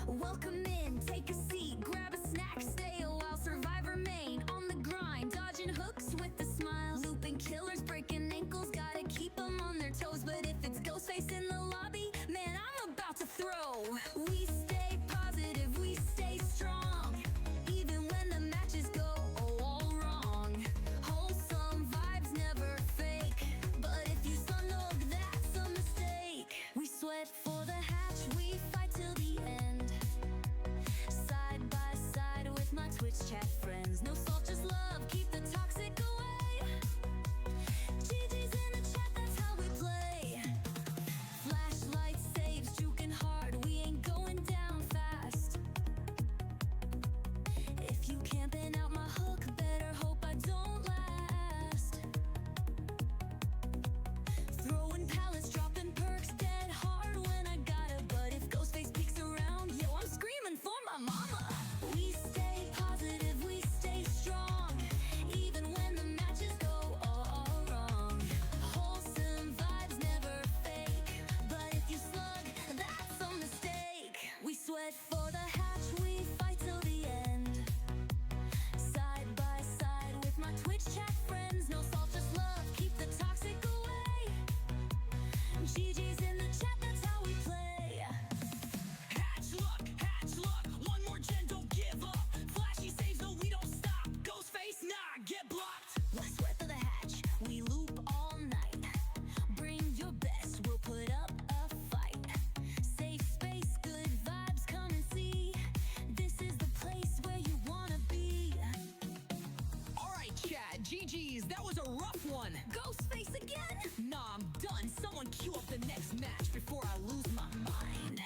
Welcome in, take a seat, grab a snack, stay a while, survive, remain on the grind, dodging hooks with a smile, looping killers, breaking ankles, gotta keep them on their toes. But if it's Ghostface in the lobby, man, I'm about to throw. We stay positive, we stay strong, even when the matches go all wrong. Wholesome vibes, never fake, but if you snuggle, that's a mistake. We sweat for the hatch, we fight till the end, side by side with my Twitch chat friends. No salt, just love, keep the toxic away. GG's in the chat, that's how we play. Flashlight saves, juking hard, we ain't going down fast. If you camping out my hook, better hope I don't last. Throwing pallets, dropping perks, dead hard when I gotta. But if Ghostface peeks around, yo, I'm screaming for my mama. We stay positive, we stay strong, even when the matches go all wrong. Wholesome vibes, never fake, but if you slug, that's a mistake. We sweat for the hatch, we fight till the end, side by side with my Twitch chat friends. No salt, just love, keep the toxic away. GG's in the chat, that's how we play. Hatch luck, one more gen, don't give up. Flashy saves, no, we don't stop. Ghostface, nah, get blocked. Let's sweat for the hatch, we loop all night. Bring your best, we'll put up a fight. Safe space, good vibes, come and see. This is the place where you wanna be. Alright, chat, GG's, that was a rough one. Ghostface again? Nah, I'm done. Someone queue up the next match before I lose my mind.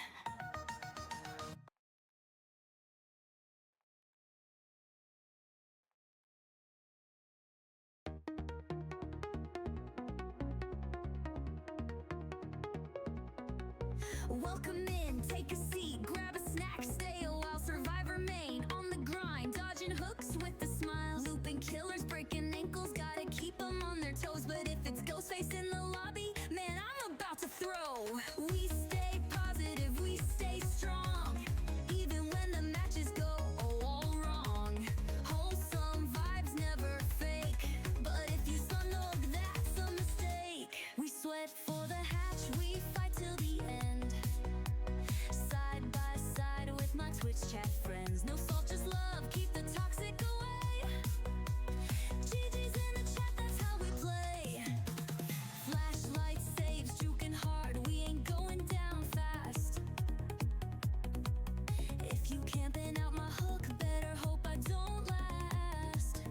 Welcome in, take a seat, grab a snack, stay a while, survive, remain on the grind, dodging hooks with a smile, looping killers, breaking ankles, gotta keep them on their toes. But if it's Ghostface in the lobby, man, I'm about to throw. We stay positive, we stay strong, even when the matches go all wrong. Wholesome vibes, never fake, but if you snuggle, that's a mistake. We sweat for the hatch, we fight till the end, side by side with my Twitch chat friends. No salt, just love, keep the toxic away. GG's in the chat, that's how we play. Flashlight saves, juking hard, we ain't going down fast. If you camping out my hook, better hope I don't last.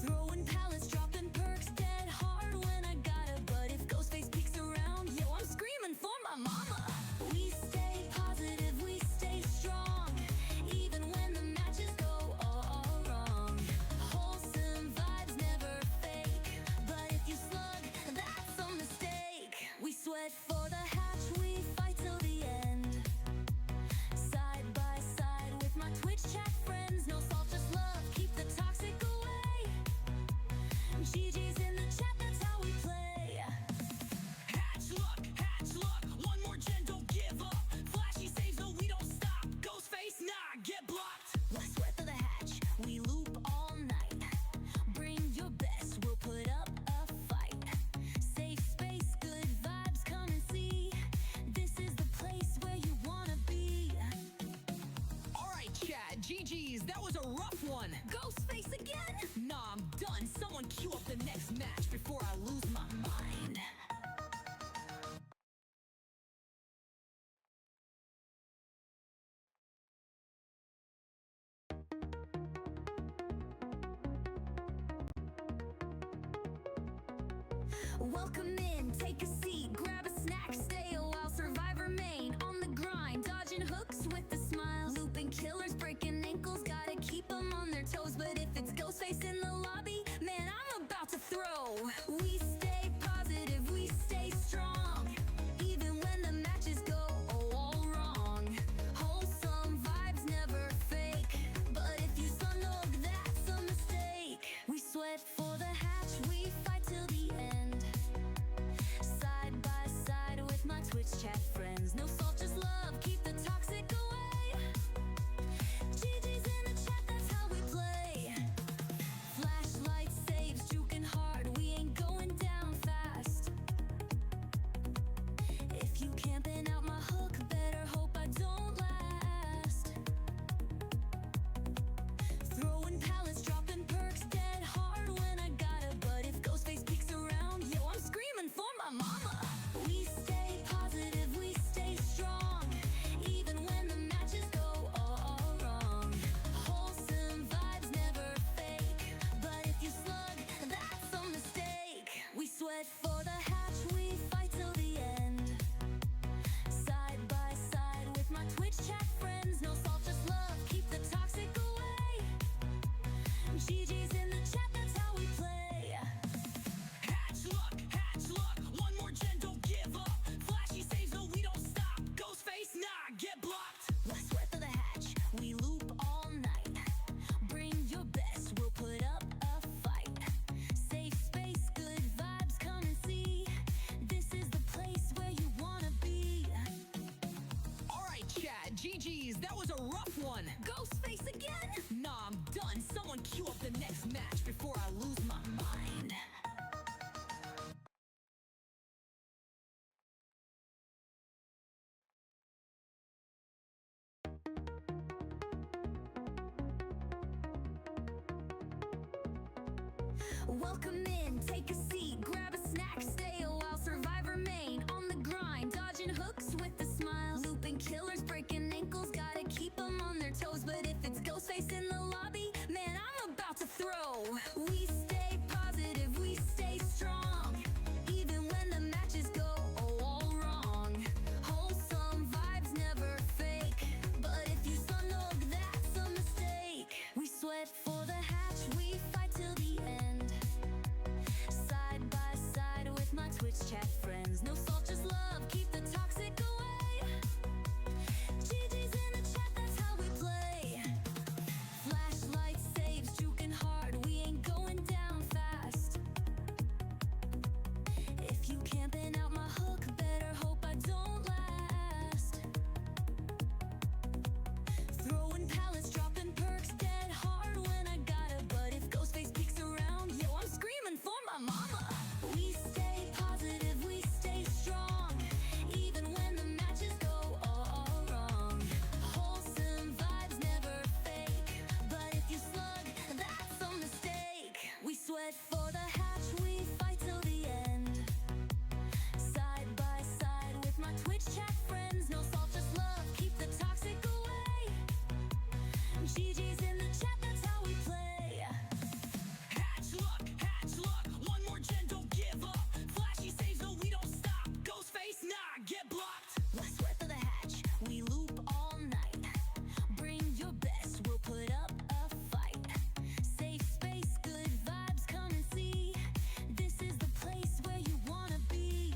Throwing pallets, dropping perks, dead hard when I gotta. But if Ghostface peeks around, yo, I'm screaming for my mama. We stay positive, we stay strong, even when the matches go all wrong. Wholesome vibes, never fake, but if you slug, that's a mistake. We sweat for the hatch, we fight till the end, side by side with my Twitch chat friends. No salt, just love, keep the toxic away. GG's in the chat, that's how we play. Hatch luck, one more gen, don't give up. Flashy saves, no, we don't stop. Ghostface, nah, get blocked. Let's sweat for the hatch, we loop all night. Bring your best, we'll put up a fight. Safe space, good vibes, come and see. This is the place where you wanna be. Alright, chat, GG's, that was a rough one. Ghostface again? Nah, I'm done. Someone queue up the next match before I lose my mind. Welcome in, take a seat, grab a snack, stay a while, survive, remain on the grind, dodging hooks with a smile, looping killers, breaking ankles, gotta keep them on their toes. But if it's Ghostface in the lobby, man, I'm about to throw. We stay positive, we stay strong, even when the matches go all wrong. Wholesome vibes, never fake, but if you snuggle, that's a mistake. We sweat for the hatch, we fight till the end, side by side with my Twitch chat friends. No salt, just love. Someone queue up the next match before I lose my mind. Welcome in, take a seat, grab a snack, stay a while, survive, remain on the grind, dodging hooks with a smile, looping killers, breaking ankles, gotta keep them on their toes, but if it's Ghostface in the lobby, man, I'm about to throw. We stay positive, we stay strong, even when the matches go all wrong. Wholesome vibes never fake, but if you snug, that's a mistake. We sweat for the hatch, we fight till the end. Side by side with my Twitch chat friends. No salt, just love, keep the toxic away. GG's in the chat, that's how we play. Flashlight saves, juking hard, we ain't going down fast. If you camping out my hook, better hope I don't last. Throwing pallets, dropping perks, dead hard when I gotta. But if Ghostface peeks around, yo, I'm screaming for my mama. We stay positive, we stay strong, even when the matches go all wrong. Wholesome vibes never fake, but if you slug, that's a mistake. We sweat for the hatch, we fight till the end. Side by side with my Twitch chat friends. No salt, just love, keep the toxic away. GG's in the chat, that's how we play. Hatch luck, one more gen, don't give up. Flashy saves, no, we don't stop. Ghostface, nah, get blocked. Let's sweat for the hatch, we loop all night. Bring your best, we'll put up a fight. Safe space, good vibes, come and see. This is the place where you wanna be.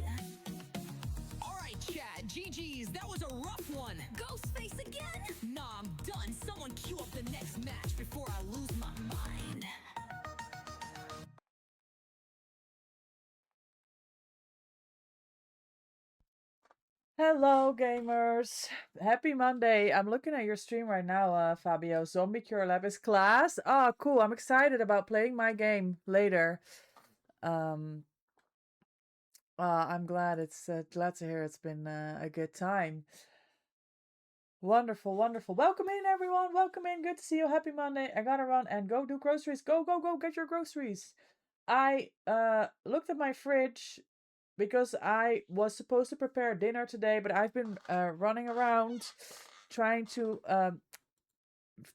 Alright, chat, GG's, that was a rough one. Ghostface again? Nah, I'm done. Someone queue up the next match before I lose my mind. Hello, gamers. Happy Monday. I'm looking at your stream right now, Fabio. Zombie Cure Lab is class. Oh, cool. I'm excited about playing my game later. I'm glad glad to hear it's been a good time. Wonderful, wonderful. Welcome in, everyone. Welcome in. Good to see you. Happy Monday. I gotta run and go do groceries. Go, go, go. Get your groceries. I looked at my fridge because I was supposed to prepare dinner today, but I've been running around trying to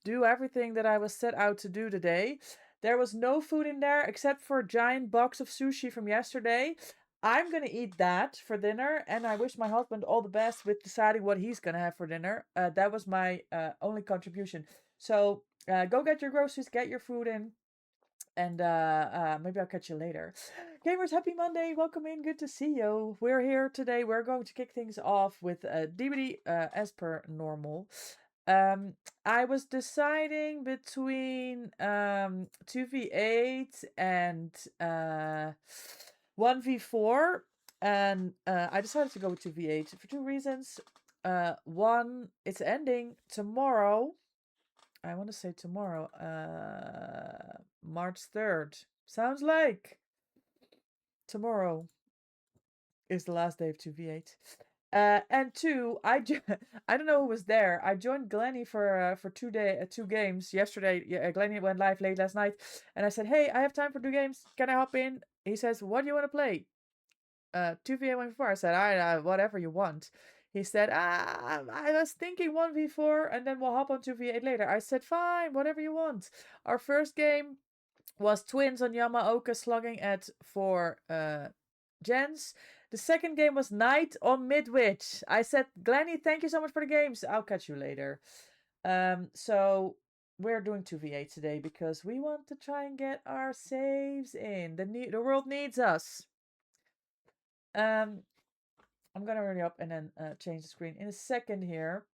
do everything that I was set out to do today. There was no food in there except for a giant box of sushi from yesterday. I'm gonna eat that for dinner, and I wish my husband all the best with deciding what he's gonna have for dinner. That was my only contribution. So go get your groceries, get your food in, and maybe I'll catch you later. Gamers, happy Monday. Welcome in. Good to see you. We're here today. We're going to kick things off with DBD as per normal. I was deciding between 2v8 and 1v4, and I decided to go with 2v8 for two reasons. One, it's ending tomorrow. I want to say tomorrow, March 3rd. Sounds like tomorrow is the last day of 2v8. And two, I don't know who was there. I joined Glenny for 2 games yesterday. Yeah, Glenny went live late last night, and I said, "Hey, I have time for 2 games. Can I hop in?" He says, "What do you want to play?" 2v8, 1v4. I said, "I whatever you want." He said, I was thinking 1v4 and then we'll hop on 2v8 later. I said, fine, whatever you want. Our first game was Twins on Yamaoka slugging at 4 gens. The second game was Night on Midwich. I said, Glenny, thank you so much for the games. I'll catch you later. So we're doing 2v8 today because we want to try and get our saves in. The world needs us. I'm gonna hurry up and then change the screen in a second here.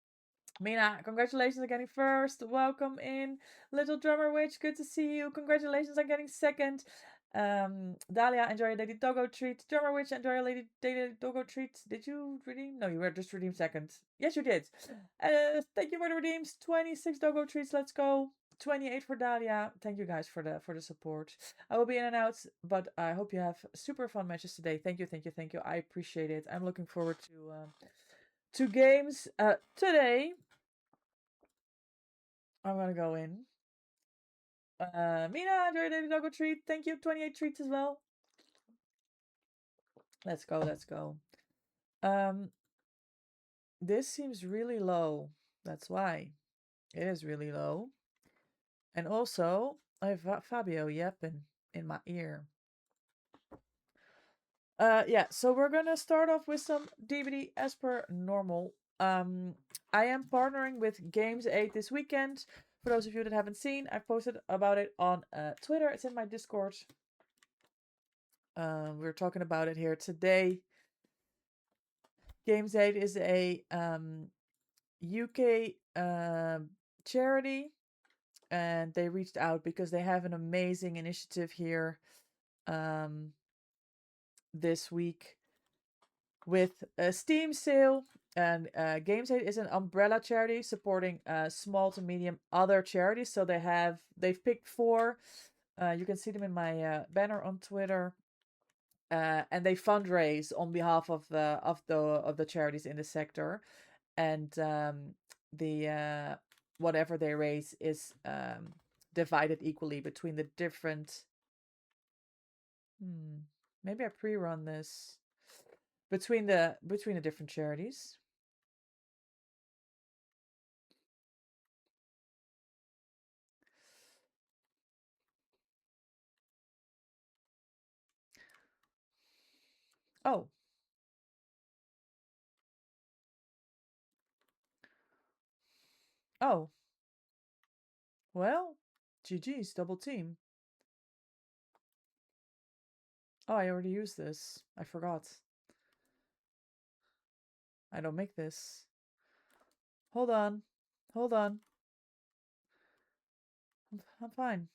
Mina, congratulations on getting first. Welcome in. Little Drummer Witch, good to see you. Congratulations on getting second. Dahlia, enjoy your daily doggo treat. Drummer Witch, enjoy your daily doggo treat. Did you redeem? No, you were just redeemed second. Yes, you did. Thank you for the redeems. 26 doggo treats. Let's go. 28 for Dahlia. Thank you guys for the support. I will be in and out, but I hope you have super fun matches today. Thank you, thank you, thank you. I appreciate it. I'm looking forward to games today. I'm gonna go in. Mina, enjoy your daily doggo treat. Thank you. 28 treats as well. Let's go, let's go. This seems really low. That's why. It is really low. And also, I have Fabio yapping in my ear. Yeah, so we're gonna start off with some DBD as per normal. I am partnering with GamesAid this weekend. For those of you that haven't seen, I've posted about it on Twitter. It's in my Discord. We're talking about it here today. GamesAid is a UK charity, and they reached out because they have an amazing initiative here this week with a Steam sale. And GamesAid is an umbrella charity supporting small to medium other charities. So they've picked 4. You can see them in my banner on Twitter. And they fundraise on behalf of the charities in the sector, and the whatever they raise is divided equally between the different. Maybe I pre-run this between the different charities. Oh. Oh. Well, GG's, double team. Oh, I already used this. I forgot. I don't make this. Hold on. Hold on. I'm fine.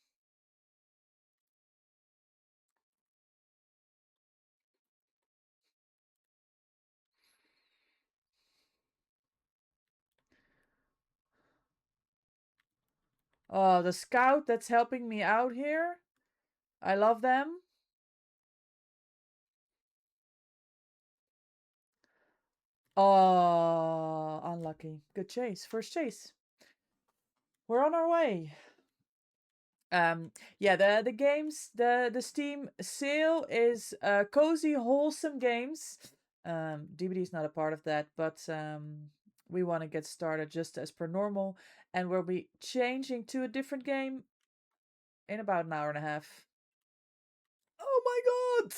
Oh, the scout that's helping me out here. I love them. Oh, unlucky. Good chase. First chase. We're on our way. Yeah, the games, the Steam sale is cozy, wholesome games. DBD is not a part of that, but we want to get started just as per normal, and we'll be changing to a different game in about an hour and a half. Oh my god!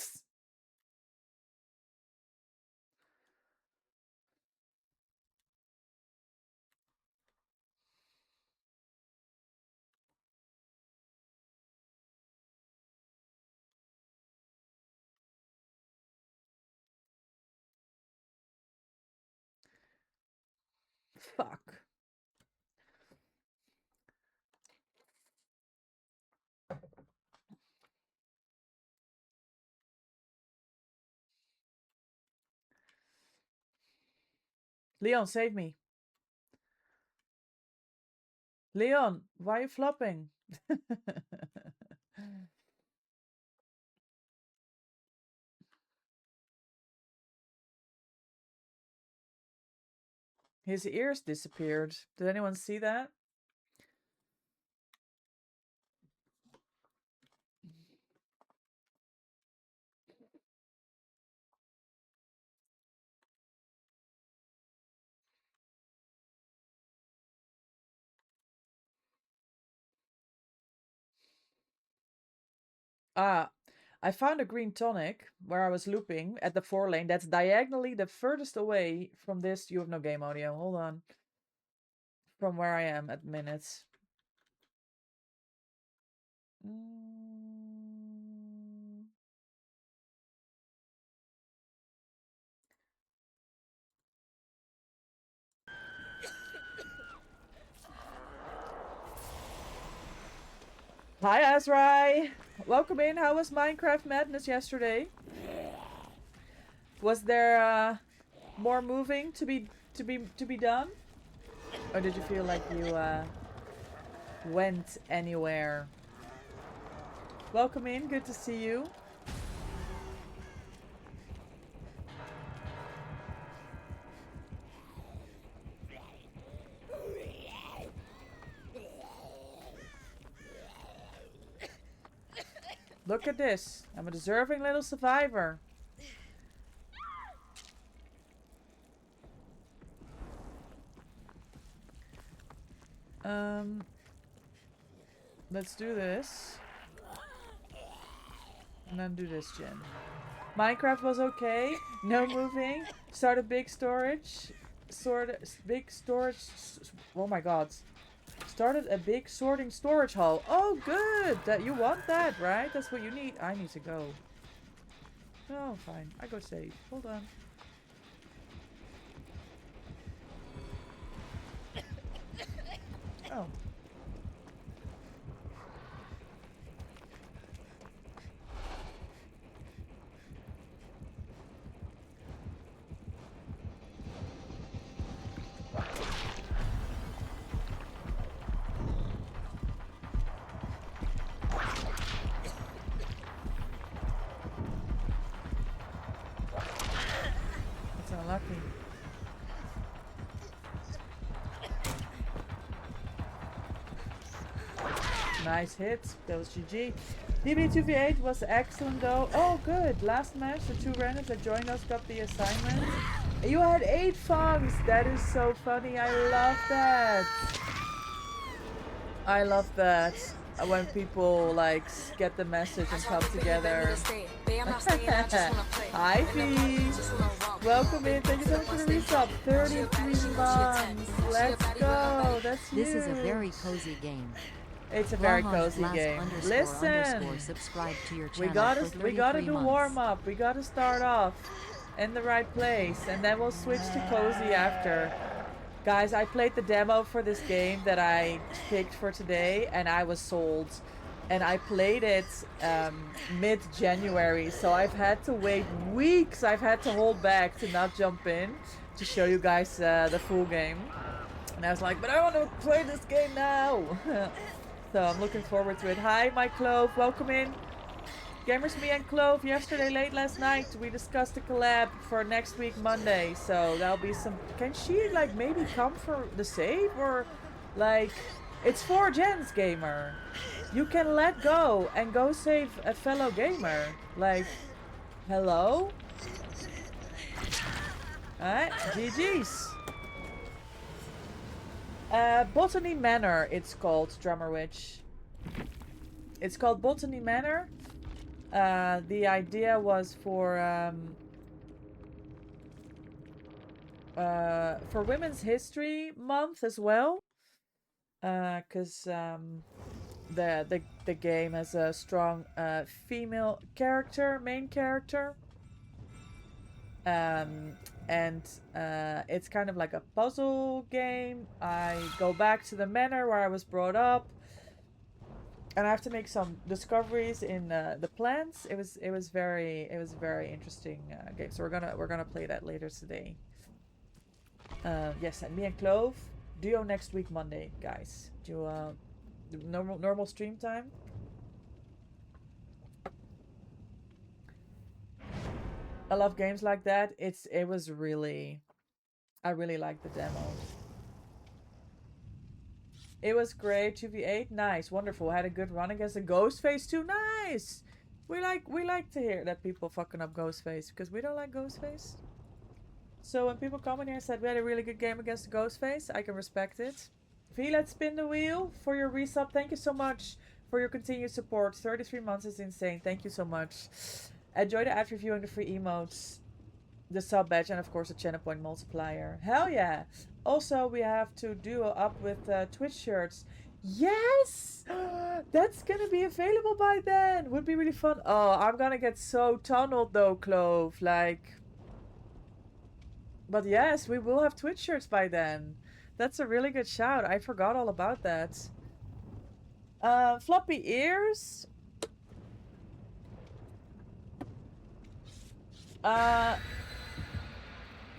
Fuck. Leon, save me. Leon, why are you flopping? His ears disappeared. Did anyone see that? Ah, I found a green tonic where I was looping at the 4 lane. That's diagonally the furthest away from this. You have no game audio. Hold on. From where I am at minutes. Hi, Azrai. Welcome in. How was Minecraft Madness yesterday? Was there more moving to be done, or did you feel like you went anywhere. Welcome in, good to see you. Look at this. I'm a deserving little survivor. Let's do this. And then do this, Jen. Minecraft was okay. No moving. Started big storage. Big storage. Oh my god. Started a big sorting storage hall. Oh, good. That you want that, right? That's what you need. I need to go. Oh, fine. I go save. Hold on. Oh. That's unlucky. Nice hit. That was GG. DBD2v8 was excellent though. Oh, good. Last match, the 2 randoms that joined us got the assignment. You had 8 funks. That is so funny. I love that. I love that. When people like get the message and come together. Hi V. Welcome in. Thank you so much for the resub. 33 months. Let's go. That's huge. This is a very cozy game. It's a very cozy game. Listen, subscribe to your we channel gotta do warm up. We gotta start off in the right place, and then we'll switch to cozy after. Guys, I played the demo for this game that I picked for today, and I was sold. And I played it mid-January, so I've had to wait weeks. I've had to hold back to not jump in to show you guys the full game. And I was like, but I want to play this game now. So I'm looking forward to it. Hi, my Clove. Welcome in. Gamers, me and Clove, yesterday late last night, we discussed a collab for next week, Monday. So that'll be some... Can she, like, maybe come for the save? Or, like... It's 4 gens, gamer. You can let go and go save a fellow gamer. Like, hello? Alright, GG's. Botany Manor, it's called, Drummer Witch. It's called Botany Manor. The idea was for Women's History Month as well. Because the game has a strong female character, main character. And it's kind of like a puzzle game. I go back to the manor where I was brought up, and I have to make some discoveries in the plants. It was very interesting game. So we're gonna play that later today. Yes, and me and Clove duo next week Monday, guys. Do normal stream time. I love games like that. It was really, I really liked the demo. It was great. 2v8, nice, wonderful. Had a good run against the Ghostface too. Nice. We like to hear that people fucking up Ghostface, because we don't like Ghostface. So when people come in here and said we had a really good game against the Ghostface, I can respect it. V, let's spin the wheel for your resub. Thank you so much for your continued support. 33 months is insane. Thank you so much. Enjoy the ad review and the free emotes, the sub badge, and of course the channel point multiplier. Hell yeah! Also, we have to duo up with Twitch shirts. Yes! That's gonna be available by then. Would be really fun. Oh, I'm gonna get so tunneled though, Clove. Like, but yes, we will have Twitch shirts by then. That's a really good shout. I forgot all about that. Floppy ears.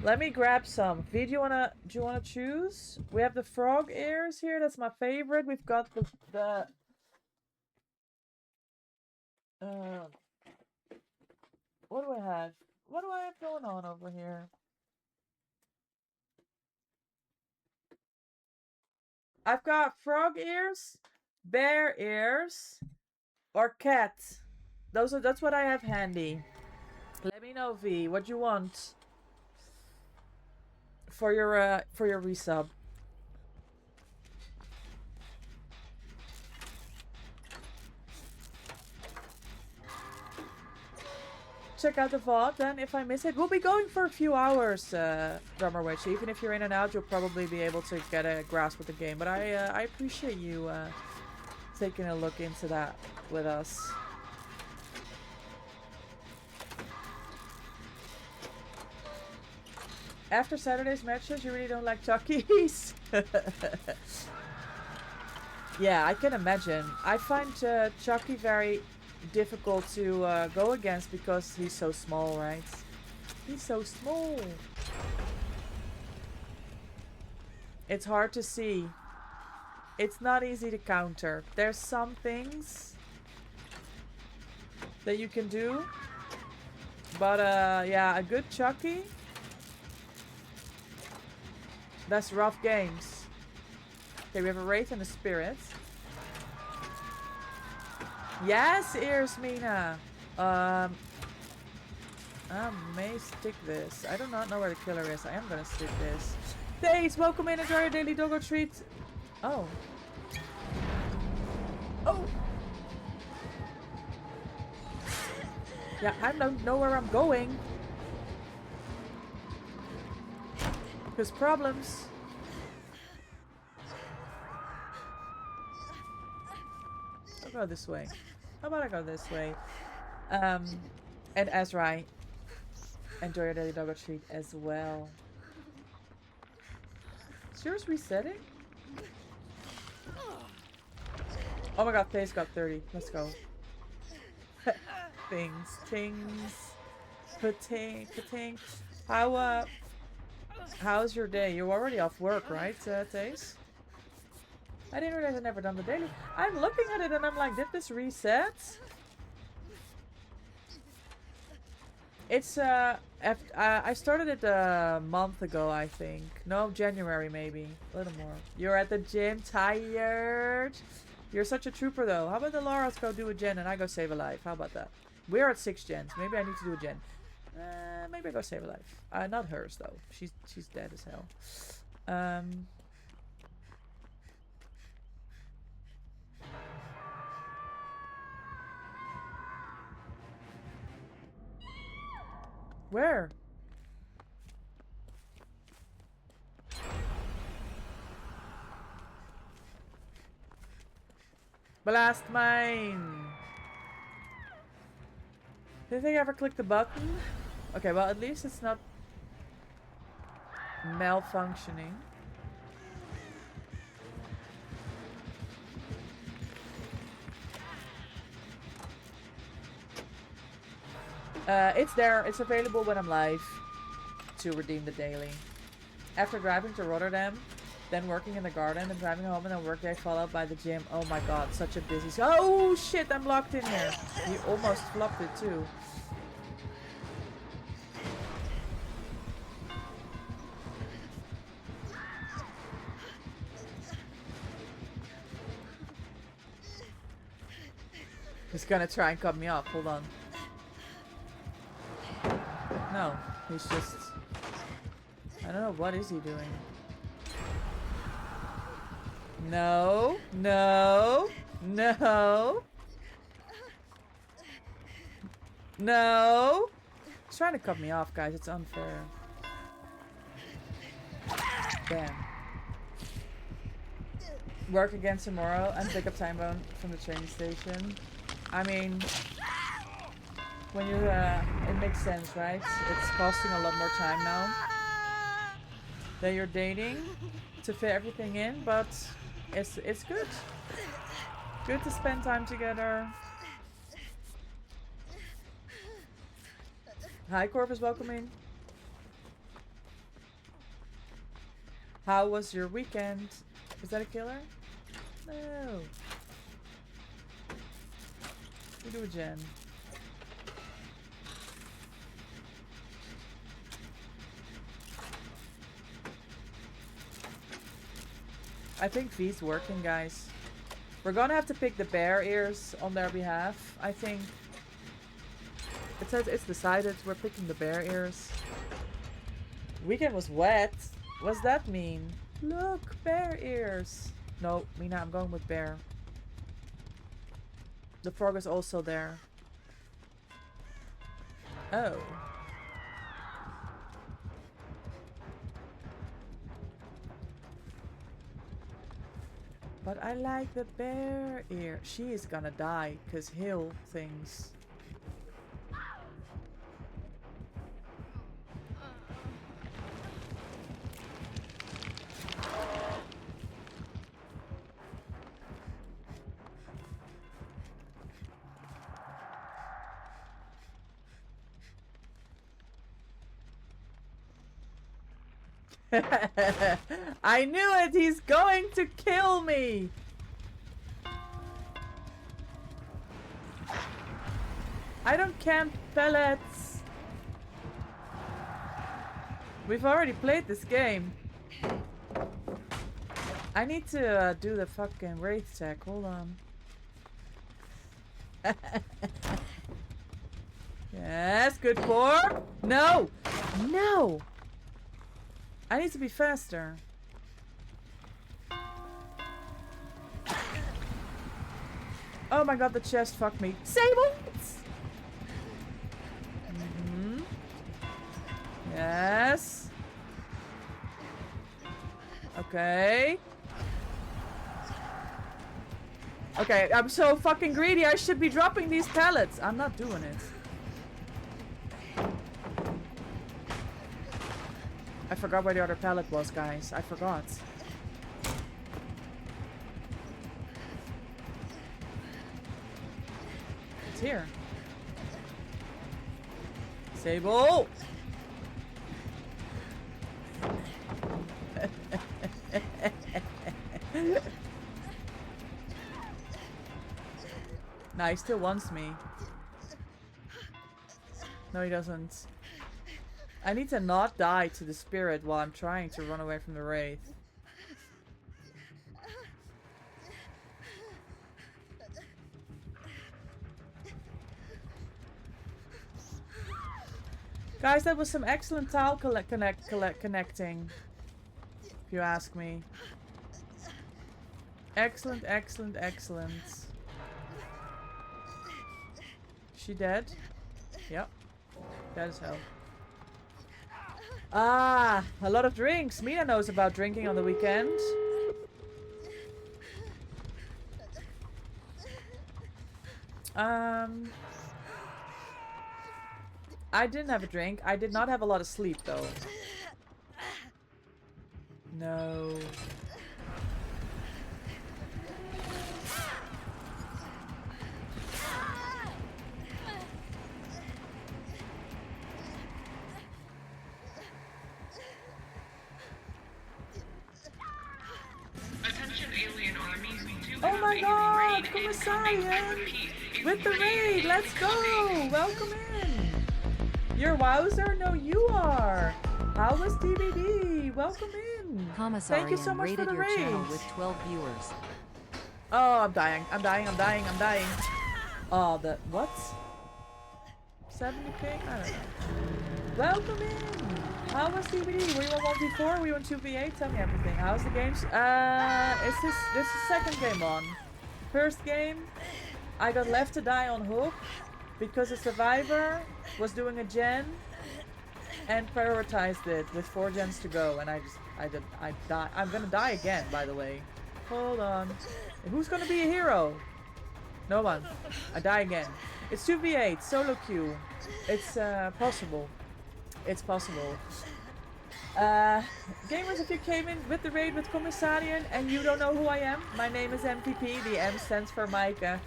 Let me grab some. V, do you wanna choose? We have the frog ears here. That's my favorite. We've got the what do I have? What do I have going on over here? I've got frog ears, bear ears, or cat. That's what I have handy. Let me know, V, what you want for your resub. Check out the VOD then if I miss it. We'll be going for a few hours, Drummer Witch. Even if you're in and out, you'll probably be able to get a grasp of the game. But I appreciate you taking a look into that with us. After Saturday's matches, you really don't like Chuckies? Yeah, I can imagine. I find Chucky very difficult to go against because he's so small, right? He's so small. It's hard to see. It's not easy to counter. There's some things that you can do. But yeah, a good Chucky. That's rough games. Okay, we have a Wraith and a Spirit. Yes, Ears Mina. I may stick this. I do not know where the killer is. I am gonna stick this. Days, welcome in. Enjoy your daily doggo treat. Oh. Oh. Yeah, I don't know where I'm going. Because problems. I'll go this way. How about I go this way? And Ezra, enjoy your daily doggo treat as well. Is yours resetting? Oh my god, Faye's got 30. Let's go. Things. Pating. How's your day? You're already off work, right, Taze? I didn't realize I'd never done the daily. I'm looking at it and I'm like, did this reset? It's, I started it a month ago, I think. No, January maybe. A little more. You're at the gym, tired? You're such a trooper though. How about the Laura's go do a gen and I go save a life? How about that? We're at 6 gens. Maybe I need to do a gen. Maybe I go save a life. Not hers though. She's dead as hell. Where? Blast mine! Did they ever click the button? Okay, well at least it's not malfunctioning. It's there. It's available when I'm live to redeem the daily. After driving to Rotterdam, then working in the garden, and driving home and then work day followed by the gym. Oh my god, such a busy... Oh shit, I'm locked in here. You almost flopped it too. He's gonna try and cut me off. Hold on. No, he's just... I don't know, what is he doing? No, no, no. No. He's trying to cut me off, guys. It's unfair. Damn. Work again tomorrow and pick up Time Bone from the train station. I mean... When you, it makes sense, right? It's costing a lot more time now that you're dating to fit everything in, but it's good. Good to spend time together. Hi, Corvus, welcome in. How was your weekend? Is that a killer? No. We do a gen. I think V's working, guys. We're gonna have to pick the bear ears on their behalf, I think. It says it's decided. We're picking the bear ears. Weekend was wet. What's that mean? Look, bear ears. No, Mina, I'm going with bear. The frog is also there. Oh. But I like the bear ear. She is gonna die because hill things. I knew it! He's going to kill me! I don't camp pellets! We've already played this game. I need to do the fucking wraith tech. Hold on. Yes, good for. No! No! I need to be faster. Oh my god, the chest fucked me. Sables! Yes. Okay. Okay, I'm so fucking greedy. I should be dropping these pallets. I'm not doing it. I forgot where the other pallet was, guys. I forgot. It's here. Sable! Nah, he still wants me. No, he doesn't. I need to not die to the spirit while I'm trying to run away from the wraith. Guys, that was some excellent tile connecting. If you ask me. Excellent, excellent, excellent. She dead? Yep. Dead as hell. Ah, a lot of drinks. Mina knows about drinking on the weekend. I didn't have a drink. I did not have a lot of sleep though. No. Oh my god, Commissarian! With the raid, let's go! Welcome in! You're Wowzer? No, you are! How was DBD? Welcome in! Thank you so much for the raid! Channel with 12 viewers. Oh, I'm dying, I'm dying, I'm dying, I'm dying. Oh, the... what? 70k? I don't know. Welcome in! How was DBD? Were you on 1v4? Were you on 2v8? Tell me everything. How's the games? This is second game on. First game, I got left to die on hook because a survivor was doing a gen and prioritized it with 4 gens to go, and I died. I'm gonna die again, by the way. Hold on. Who's gonna be a hero? No one. I die again. It's 2v8, solo queue. It's possible. It's possible. Gamers, if you came in with the raid with Commissarian and you don't know who I am, my name is MVP. The M stands for Maaike.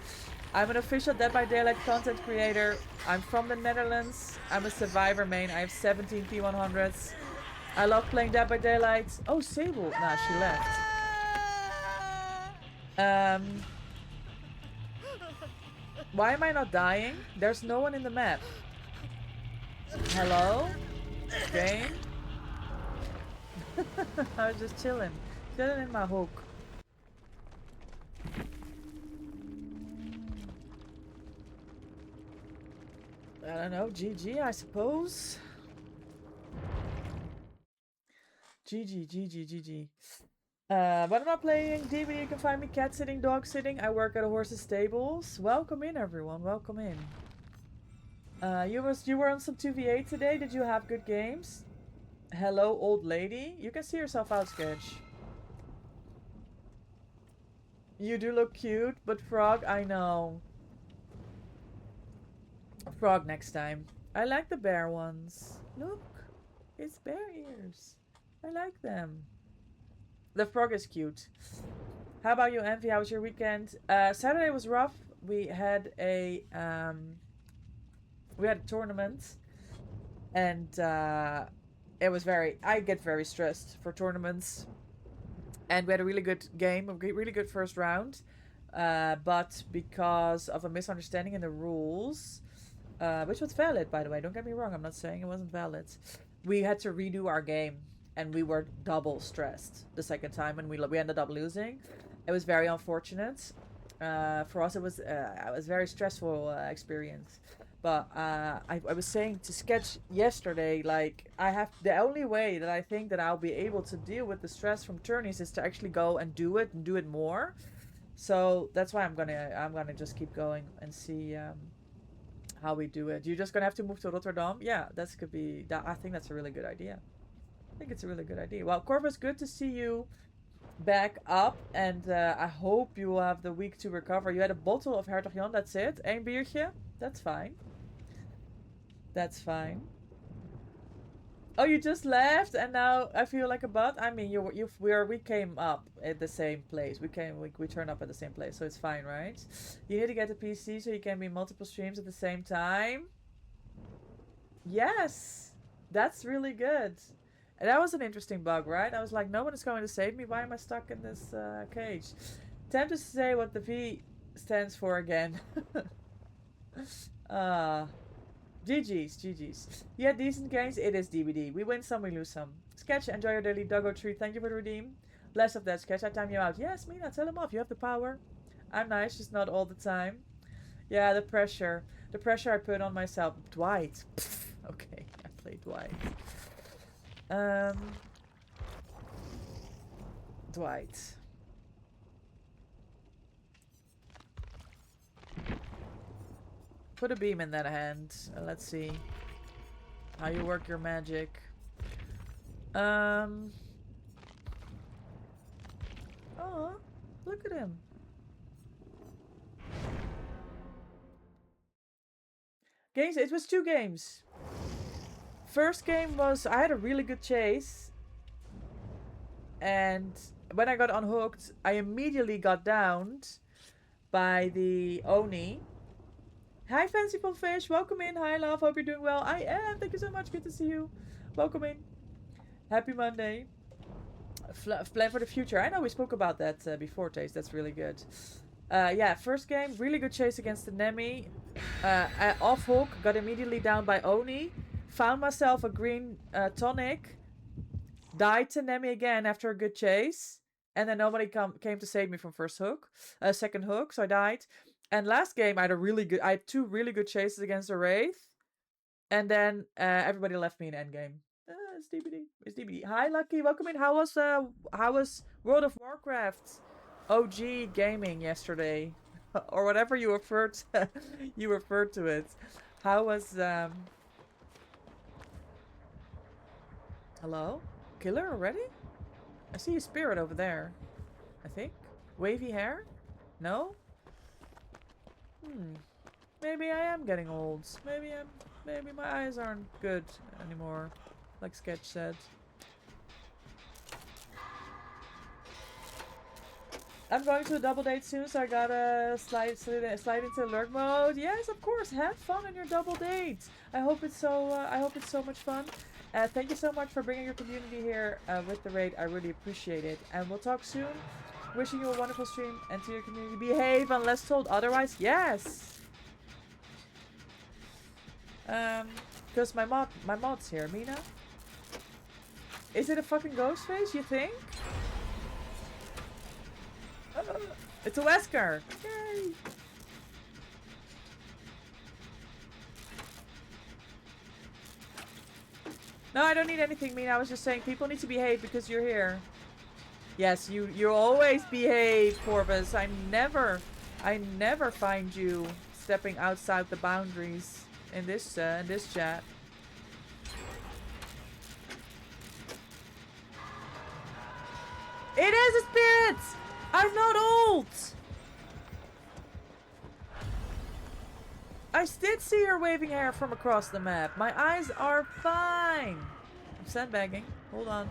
I'm an official Dead by Daylight content creator. I'm from the Netherlands. I'm a survivor main. I have 17 P100s. I love playing Dead by Daylight. Oh, Sable. Nah, she left. Why am I not dying? There's no one in the map. Hello? Game? I was just chilling. Chilling in my hook. I don't know. GG, I suppose. GG. But I'm not playing DBD. You can find me cat sitting, dog sitting. I work at a horse's stables. Welcome in, everyone. Welcome in. You were on some 2v8 today. Did you have good games? Hello, old lady. You can see yourself out, Sketch. You do look cute, but Frog, I know. Frog next time. I like the bear ones. Look, it's bear ears. I like them. The frog is cute. How about you, Envy? How was your weekend? Saturday was rough. We had a tournament, and it was I get very stressed for tournaments. And we had a really good game, a really good first round, but because of a misunderstanding in the rules, which was valid, by the way. Don't get me wrong. I'm not saying it wasn't valid. We had to redo our game. And we were double stressed the second time, and we ended up losing. It was very unfortunate. For us, it was a very stressful experience. But I was saying to Sketch yesterday, like the only way that I think that I'll be able to deal with the stress from tourneys is to actually go and do it more. So that's why I'm gonna just keep going and see how we do it. You're just gonna have to move to Rotterdam. Yeah, I think that's a really good idea. I think it's a really good idea. Well, Corvus, good to see you back up. And I hope you will have the week to recover. You had a bottle of Hertog Jan, that's it. Eén biertje. That's fine. That's fine. Oh, you just left and now I feel like a butt? I mean, we came up at the same place. We turned up at the same place, so it's fine, right? You need to get a PC so you can be multiple streams at the same time. Yes! That's really good. And that was an interesting bug, right? I was like, no one is going to save me. Why am I stuck in this cage? Tempted to say what the V stands for again. GG's. Yeah, decent games. It is DBD. We win some, we lose some. Sketch, enjoy your daily doggo treat. Thank you for the redeem. Less of that, Sketch. I time you out. Yes, Mina, tell him off. You have the power. I'm nice, just not all the time. Yeah, the pressure. The pressure I put on myself. Dwight. Okay, I played Dwight. Dwight. Put a beam in that hand. Let's see how you work your magic. Oh, look at him. Games. It was 2 games. First game was I had a really good chase, and when I got unhooked, I immediately got downed by the Oni. Hi, Fanciful Fish. Welcome in. Hi, love. Hope you're doing well. I am. Thank you so much. Good to see you. Welcome in. Happy Monday. Plan for the future. I know we spoke about that before, Taste. That's really good. Yeah, first game. Really good chase against the Nemi. Off hook. Got immediately down by Oni. Found myself a green tonic. Died to Nemi again after a good chase. And then nobody came to save me from second hook. So I died. And last game, I had 2 really good chases against the Wraith. And then everybody left me in endgame. It's DBD. It's DBD. Hi, Lucky. Welcome in. How was World of Warcraft OG gaming yesterday? Or whatever you referred to it. How was... Hello? Killer already? I see a spirit over there. I think. Wavy hair? No? Maybe I am getting old. Maybe my eyes aren't good anymore, like Sketch said. I'm going to a double date soon, so I gotta slide into lurk mode. Yes, of course. Have fun on your double date. I hope it's so much fun. Thank you so much for bringing your community here with the raid. I really appreciate it. And we'll talk soon. Wishing you a wonderful stream and to your community. Behave unless told otherwise. Yes! Because my mod's here. Mina? Is it a fucking ghost face, you think? It's a Wesker! Yay! No, I don't need anything, Mina. I was just saying people need to behave because you're here. Yes, you always behave, Corvus. I never find you stepping outside the boundaries in this chat. It is a spirit! I'm not old! I did see her waving hair from across the map. My eyes are fine. I'm sandbagging. Hold on.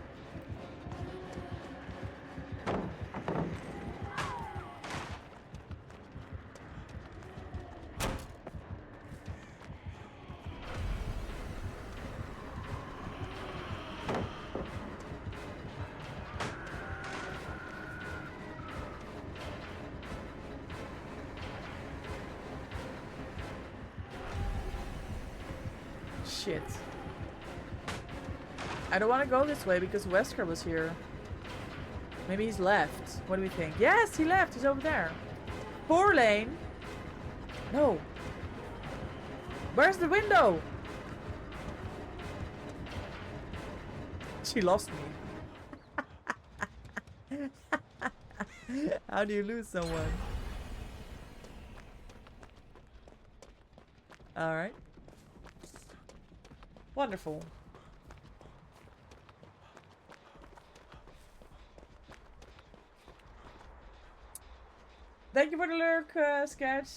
Shit. I don't want to go this way because Wesker was here. Maybe he's left. What do we think? Yes, he left. He's over there. Poor lane. No. Where's the window? She lost me. How do you lose someone? Alright. Wonderful. Thank you for the lurk, Sketch.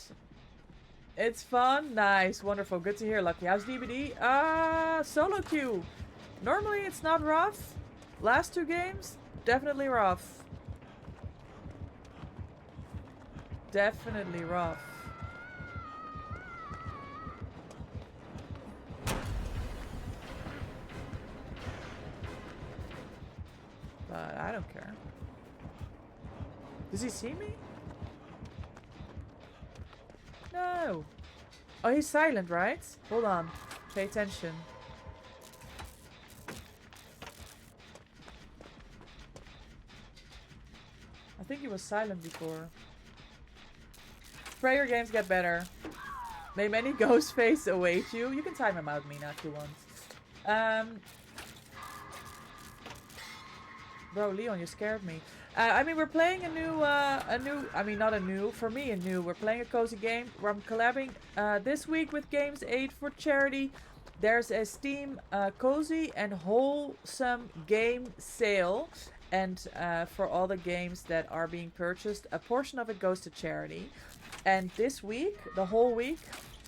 It's fun. Nice. Wonderful. Good to hear, Lucky. How's DBD? Solo queue. Normally it's not rough. Last two games, definitely rough. Definitely rough. But I don't care. Does he see me? No. Oh, he's silent, right? Hold on. Pay attention. I think he was silent before. Pray your games get better. May many ghost face await you. You can time him out, Mina, if you want. Bro, Leon, you scared me. I mean, we're playing I mean, not a new, for me a new. We're playing a cozy game where I'm collabing this week with GamesAid for charity. There's a Steam cozy and wholesome game sale. And for all the games that are being purchased, a portion of it goes to charity. And this week, the whole week,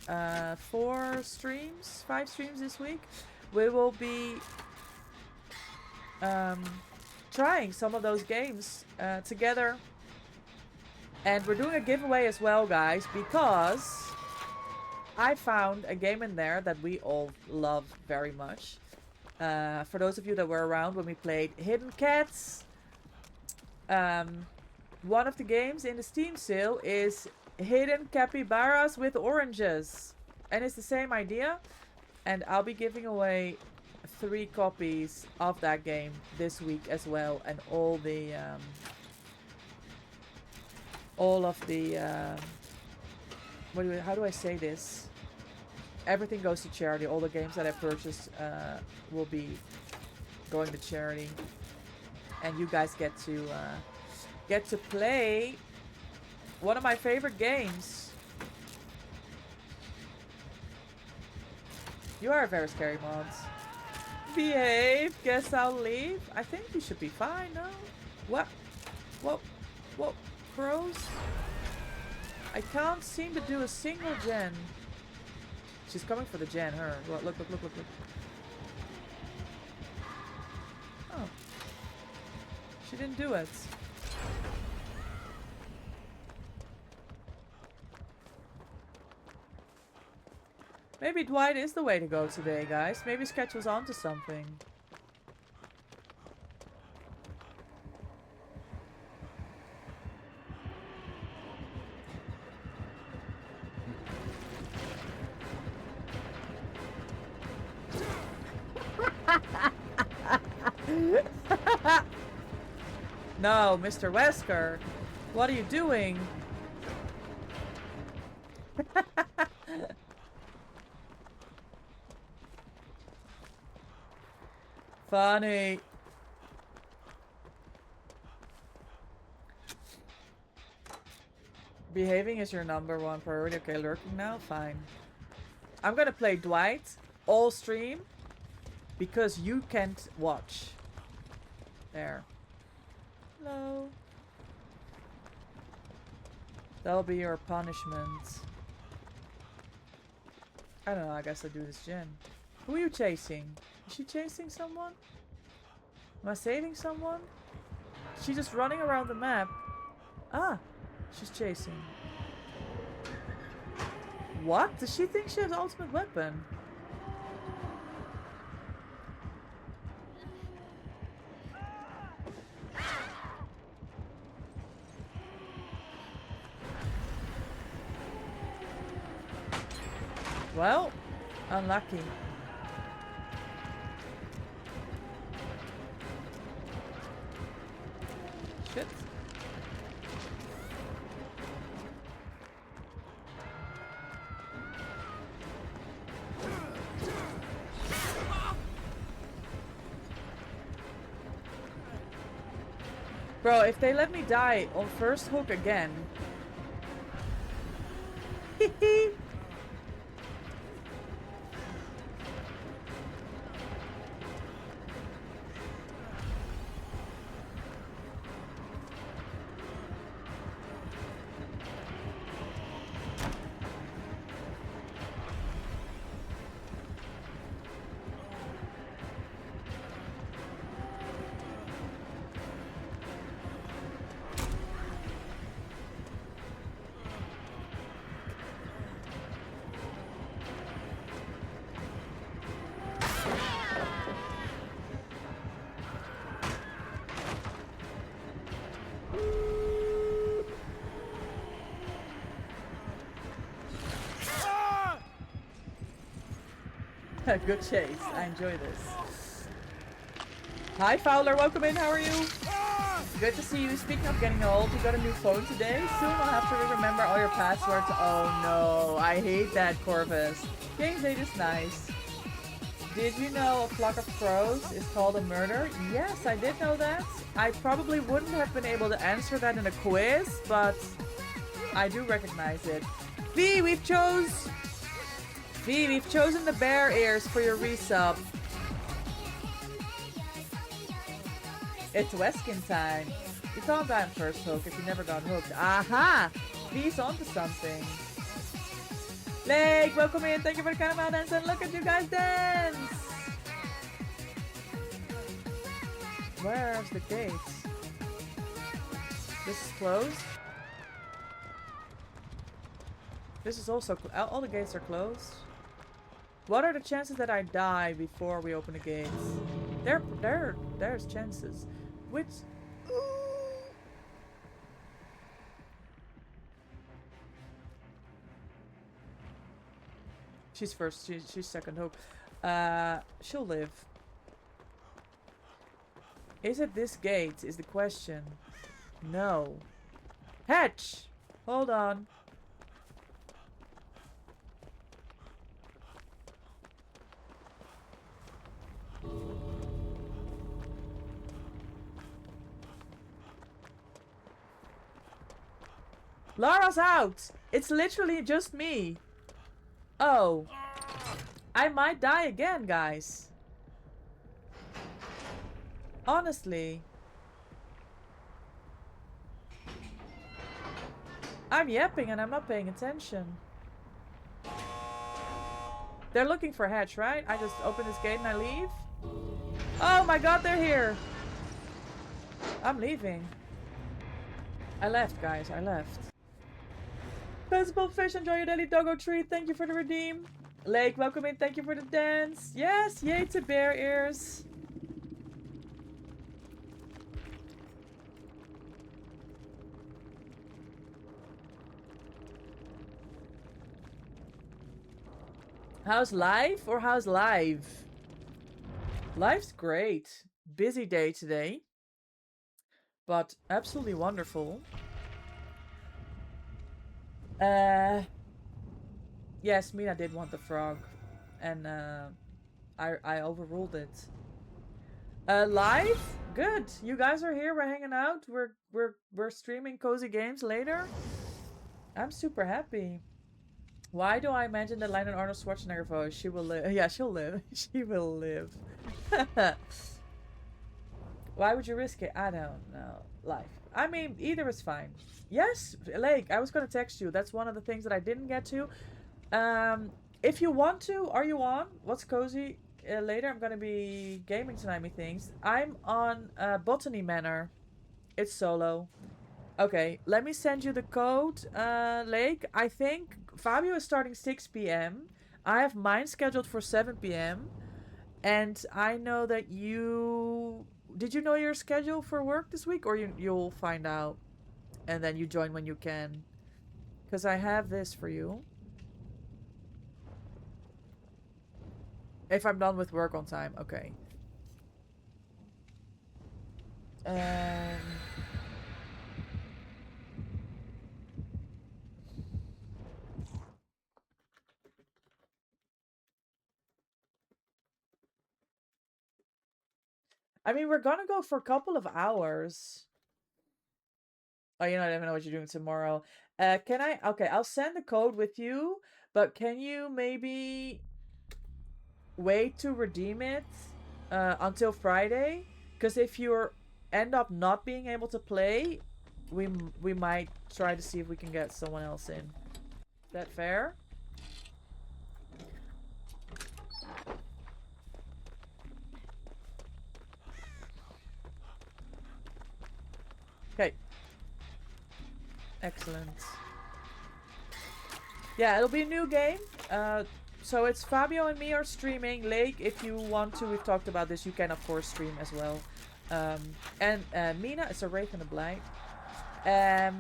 5 streams this week, we will be trying some of those games together. And we're doing a giveaway as well, guys, because I found a game in there that we all love very much. For those of you that were around when we played Hidden Cats, one of the games in the Steam sale is Hidden Capybaras with Oranges. And it's the same idea. And I'll be giving away 3 copies of that game this week as well, and all of the how do I say this? Everything goes to charity. All the games that I purchased will be going to charity, and you guys get to play one of my favorite games. You are a very scary mod. Behave. Guess I'll leave. I think you should be fine, no? What? What? Crows? I can't seem to do a single gen. She's coming for the gen, her. Look. Oh. She didn't do it. Maybe Dwight is the way to go today, guys. Maybe Sketch was onto something. No, Mr. Wesker. What are you doing? Funny. Behaving is your #1 priority. Okay, lurking now? Fine. I'm gonna play Dwight all stream because you can't watch. There. Hello. That'll be your punishment. I don't know, I guess I'll do this gen. Who are you chasing? Is she chasing someone? Am I saving someone? Is she just running around the map? Ah, she's chasing. What? Does she think she has ultimate weapon? Well, unlucky. Shit. Bro, if they let me die on first hook again. Hehe. Good chase. I enjoy this. Hi Fowler, welcome in. How are you? Good to see you. Speaking of getting old, you got a new phone today. Soon I'll have to remember all your passwords. Oh no, I hate that, Corvus. GamesAid is nice. Did you know a flock of crows is called a murder? Yes, I did know that. I probably wouldn't have been able to answer that in a quiz, but I do recognize it. We've chosen the bear ears for your resub. It's Weskin time. You can't die on first hook if you never got hooked. Aha! V's onto something. Lake, welcome in. Thank you for the kind of dance and look at you guys dance. Where's the gates? This is closed. This is also all the gates are closed. What are the chances that I die before we open the gates? There's chances. Which... She's first. She's second hope. She'll live. Is it this gate? Is the question. No. Hatch! Hold on. Lara's out! It's literally just me. Oh. I might die again, guys. Honestly. I'm yapping and I'm not paying attention. They're looking for Hatch, right? I just open this gate and I leave? Oh my god, they're here! I'm leaving. I left, guys. I left. Principal Fish, enjoy your daily doggo treat. Thank you for the redeem. Lake, welcome in. Thank you for the dance. Yes, yay to bear ears. How's life or how's live? Life's great. Busy day today, but absolutely wonderful. Yes, Mina did want the frog, and I overruled it. Live? Good. You guys are here. We're hanging out. We're streaming cozy games later. I'm super happy. Why do I imagine the line in Arnold Schwarzenegger voice? She will live. Yeah, she'll live. She will live. Why would you risk it? I don't know. Life. I mean, either is fine. Yes, Lake, I was gonna text you. That's one of the things that I didn't get to. If you want to, are you on? What's cozy? Later, I'm gonna be gaming tonight, methinks. I'm on Botany Manor. It's solo. Okay, let me send you the code, Lake. I think Fabio is starting 6 p.m. I have mine scheduled for 7 p.m. And I know that you... Did you know your schedule for work this week? Or you'll find out and then you join when you can? Because I have this for you. If I'm done with work on time, okay. I mean, we're gonna go for a couple of hours. Oh, you know, I don't even know what you're doing tomorrow. Can I? Okay, I'll send the code with you, but can you maybe wait to redeem it until Friday? Because if you end up not being able to play, we might try to see if we can get someone else in. Is that fair? Okay. Excellent. Yeah, it'll be a new game. So it's Fabio and me are streaming. Lake, if you want to, we've talked about this, you can of course stream as well. And Mina is a Wraith and a Blight. And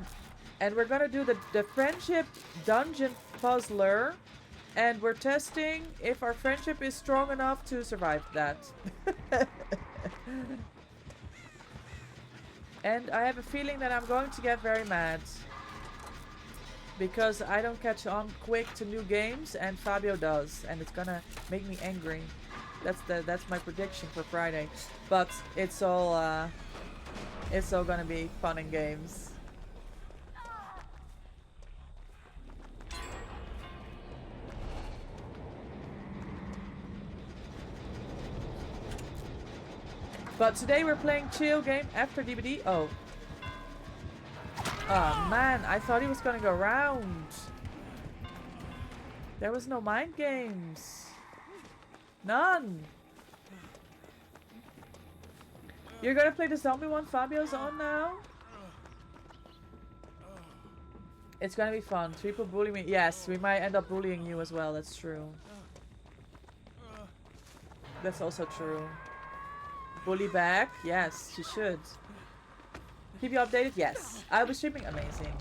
we're gonna do the friendship dungeon puzzler. And we're testing if our friendship is strong enough to survive that. And I have a feeling that I'm going to get very mad. Because I don't catch on quick to new games and Fabio does. And it's gonna make me angry. That's my prediction for Friday. But it's all gonna be fun and games. But today we're playing chill game after DBD. Oh. Oh man, I thought he was gonna go round. There was no mind games. None. You're gonna play the zombie one Fabio's on now? It's gonna be fun. People bully me. Yes, we might end up bullying you as well. That's true. That's also true. Bully back? Yes, she should. Keep you updated? Yes. I'll be streaming. Amazing.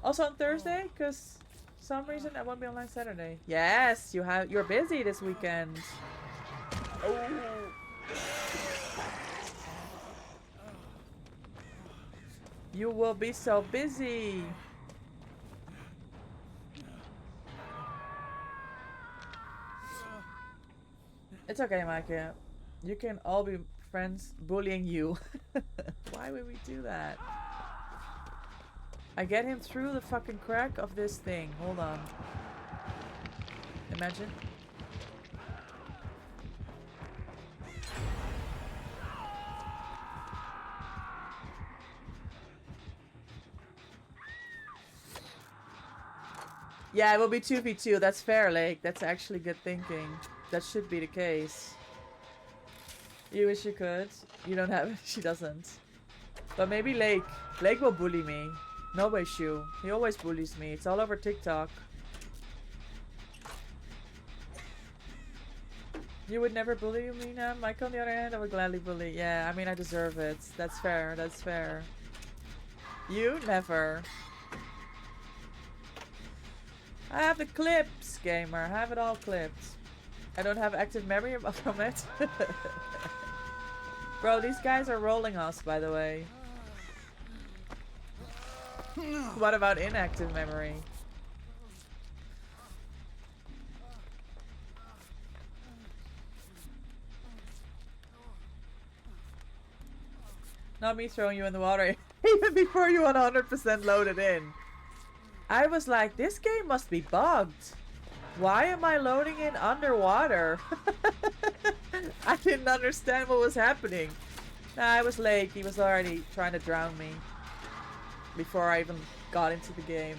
Also on Thursday, because for some reason I won't be online Saturday. Yes, you're busy this weekend. Oh. You will be so busy. It's okay, Micah. You can all be friends bullying you. Why would we do that? I get him through the fucking crack of this thing. Hold on. Imagine. Yeah, it will be 2v2. That's fair, Lake. That's actually good thinking. That should be the case. You wish you could. You don't have it. She doesn't. But maybe Lake. Lake will bully me. No issue. He always bullies me. It's all over TikTok. You would never bully me now? Mike, on the other hand, I would gladly bully. Yeah, I mean, I deserve it. That's fair. That's fair. You? Never. I have the clips, gamer. I have it all clipped. I don't have active memory from it. Bro, these guys are rolling us, by the way. What about inactive memory? Not me throwing you in the water even before you 100% loaded in. I was like, this game must be bugged. Why am I loading in underwater? I didn't understand what was happening. Nah, I was late. He was already trying to drown me before I even got into the game.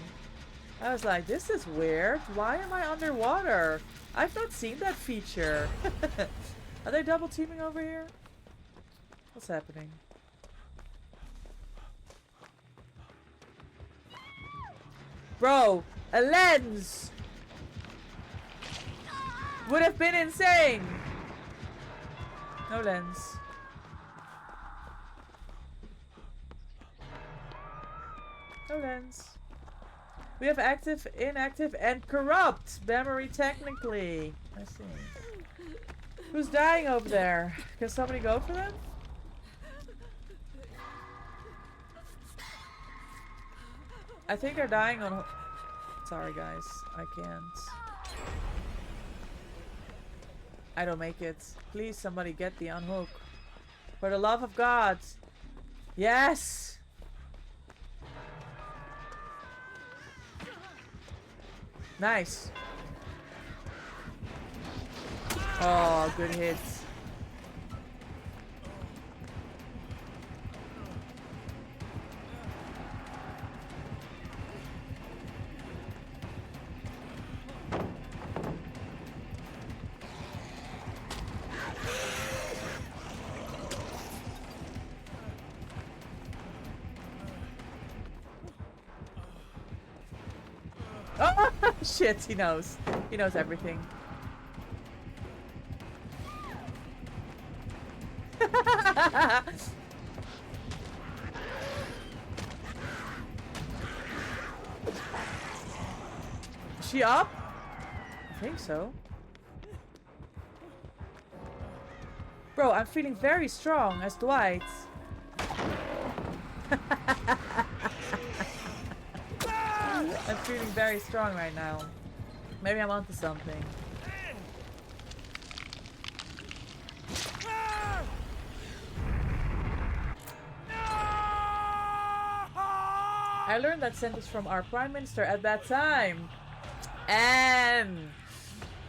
I was like, this is weird. Why am I underwater? I've not seen that feature. Are they double teaming over here? What's happening? Bro, a lens would have been insane. No lens. No lens. We have active, inactive, and corrupt memory technically. I see. Who's dying over there? Can somebody go for them? I think they're dying on... Sorry guys, I can't. I don't make it. Please somebody get the unhook. For the love of God. Yes! Nice. Oh, good hits. Oh, shit, he knows. He knows everything. Is she up? I think so. Bro, I'm feeling very strong as Dwight. I'm feeling very strong right now. Maybe I'm onto something. I learned that sentence from our Prime Minister at that time. Anne!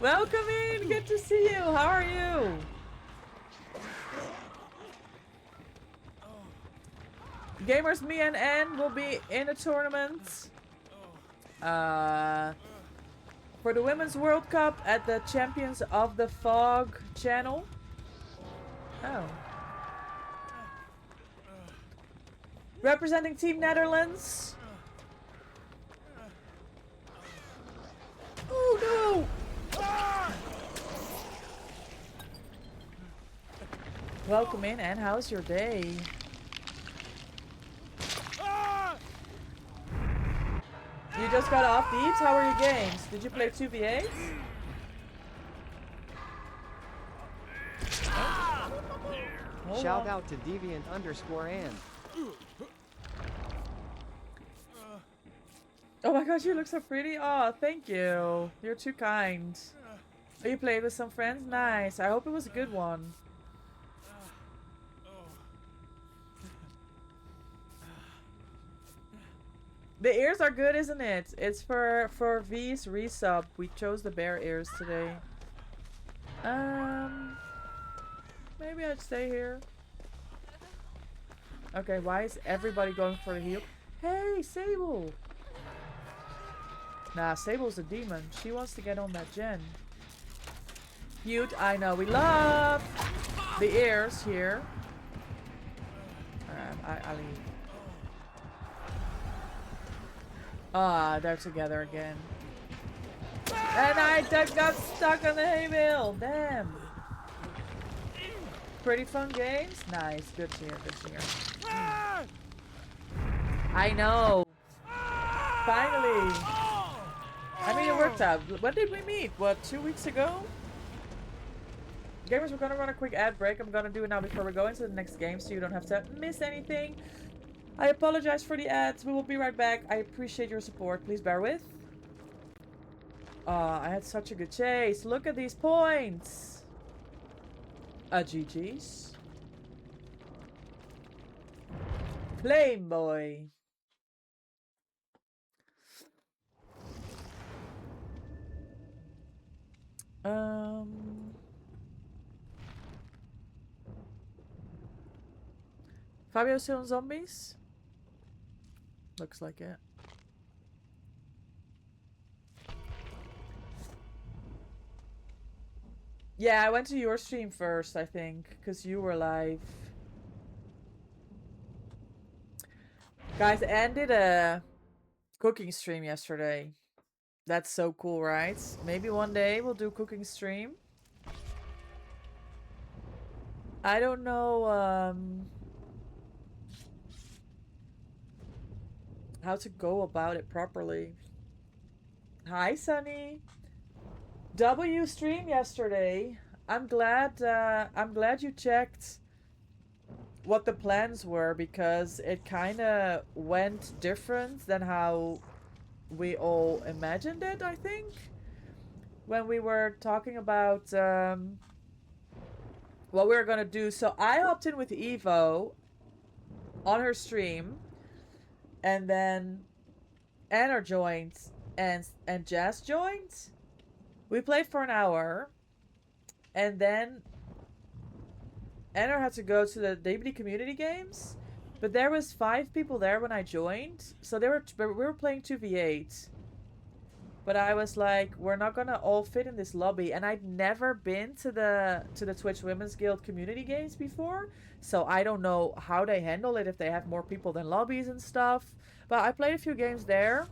Welcome in! Good to see you! How are you? Gamers, me and Anne will be in a tournament. For the Women's World Cup at the Champions of the Fog channel. Oh. Representing Team Netherlands. Oh no! Welcome in, and how's your day? You just got off Deeps? How were your games? Did you play 2v8s? Oh. Shout out to Deviant_and. Oh my gosh, you look so pretty. Oh, thank you. You're too kind. Oh, you played with some friends? Nice. I hope it was a good one. The ears are good, isn't it? It's for V's resub. We chose the bear ears today. Maybe I'd stay here. Okay, why is everybody going for the heal? Hey, Sable! Nah, Sable's a demon. She wants to get on that gen. Cute, I know. We love the ears here. I leave. Ah, they're together again. And I got stuck on the hay bale. Damn. pretty fun games? Nice. Good to hear. Good to hear. I know. Finally. I mean, it worked out. When did we meet? What, 2 weeks ago? Gamers, we're gonna run a quick ad break. I'm gonna do it now before we go into the next game so you don't have to miss anything. I apologize for the ads. We will be right back. I appreciate your support. Please bear with. I had such a good chase. Look at these points. GG's. Flame boy. Fabio still on zombies? Looks like it. Yeah, I went to your stream first, I think, because you were live. Guys, Anne did a cooking stream yesterday. That's so cool, right? Maybe one day we'll do cooking stream. I don't know how to go about it properly. Hi, Sunny. W stream yesterday. I'm glad you checked what the plans were, because it kind of went different than how we all imagined it, I think. When we were talking about what we were gonna do. So I hopped in with Evo on her stream, and then Anna joined and Jazz joined. We played for an hour, and then Anna had to go to the DBD community games, but there was 5 people there when I joined, so we were playing 2v8. But I was like, we're not gonna all fit in this lobby, and I'd never been to the Twitch Women's Guild community games before, so I don't know how they handle it, if they have more people than lobbies and stuff. But I played a few games there,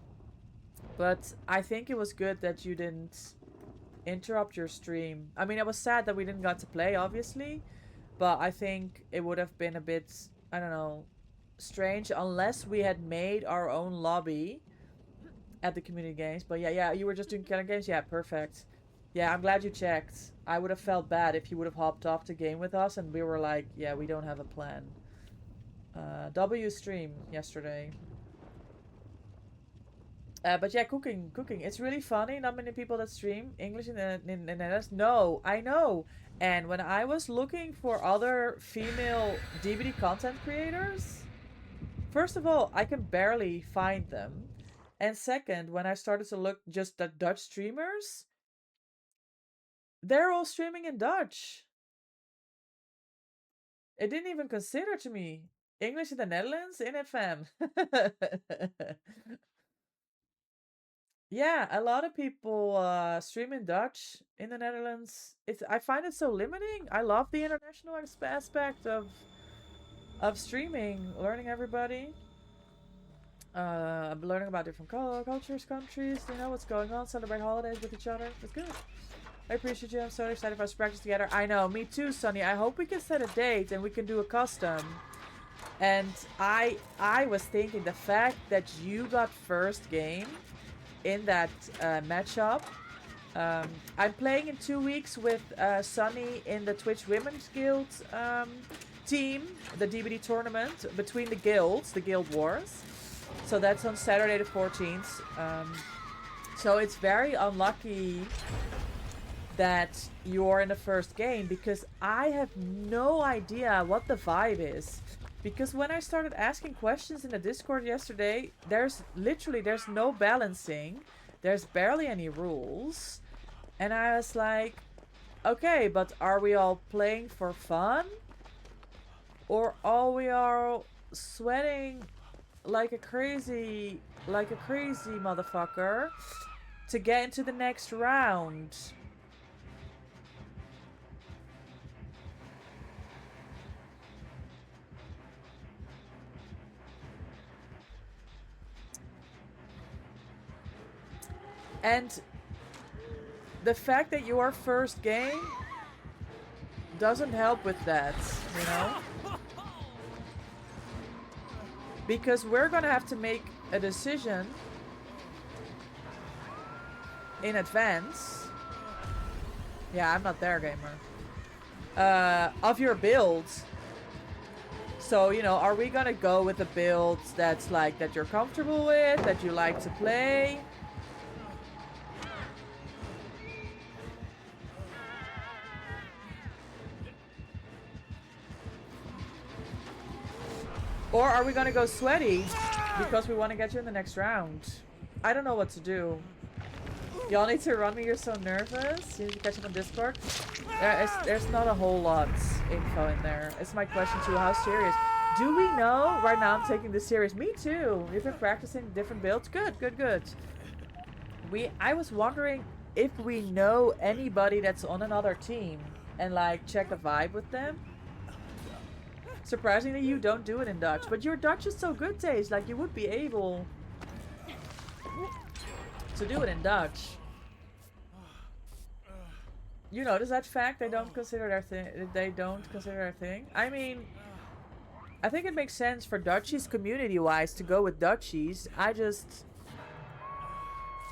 but I think it was good that you didn't interrupt your stream. I mean, I was sad that we didn't get to play, obviously, but I think it would have been a bit, I don't know, strange unless we had made our own lobby at the community games. But yeah, you were just doing killing games? Yeah, perfect. Yeah, I'm glad you checked. I would have felt bad if you would have hopped off the game with us and we were like, yeah, we don't have a plan. W stream yesterday. But yeah, cooking. It's really funny. Not many people that stream English in the Netherlands. No, I know. And when I was looking for other female DBD content creators, first of all, I can barely find them. And second, when I started to look just at Dutch streamers, they're all streaming in Dutch. It didn't even consider to me. English in the Netherlands in FM. Yeah, a lot of people stream in Dutch in the Netherlands. I find it so limiting. I love the international aspect of streaming, learning everybody. Learning about different cultures, countries, you know what's going on, celebrate holidays with each other. It's good. I appreciate you. I'm so excited for us to practice together. I know, me too, Sonny. I hope we can set a date and we can do a custom. And I was thinking the fact that you got first game in that matchup. I'm playing in 2 weeks with Sunny in the Twitch Women's Guild team, the DBD tournament between the guilds, the Guild Wars. So that's on Saturday the 14th. So it's very unlucky that you're in the first game, because I have no idea what the vibe is. Because when I started asking questions in the Discord yesterday, there's no balancing. There's barely any rules. And I was like, okay, but are we all playing for fun? Or are we all sweating like a crazy motherfucker to get into the next round? And the fact that your first game doesn't help with that, you know? Because we're gonna have to make a decision in advance. Yeah, I'm not there, gamer. Of your build. So, you know, are we gonna go with a build that's like, that you're comfortable with, that you like to play? Or are we gonna go sweaty because we want to get you in the next round? I don't know what to do. Y'all need to run me, you're so nervous. You need to catch up on Discord. There's not a whole lot info in there. It's my question too, how serious? Do we know? Right now I'm taking this serious. Me too. We've been practicing different builds. Good, good, good. I was wondering if we know anybody that's on another team and like check a vibe with them. Surprisingly, you don't do it in Dutch, but your Dutch is so good, Taste. Like, you would be able to do it in Dutch. You notice that fact? They don't consider their thing. They don't consider their thing. I mean, I think it makes sense for Dutchies community-wise to go with Dutchies. I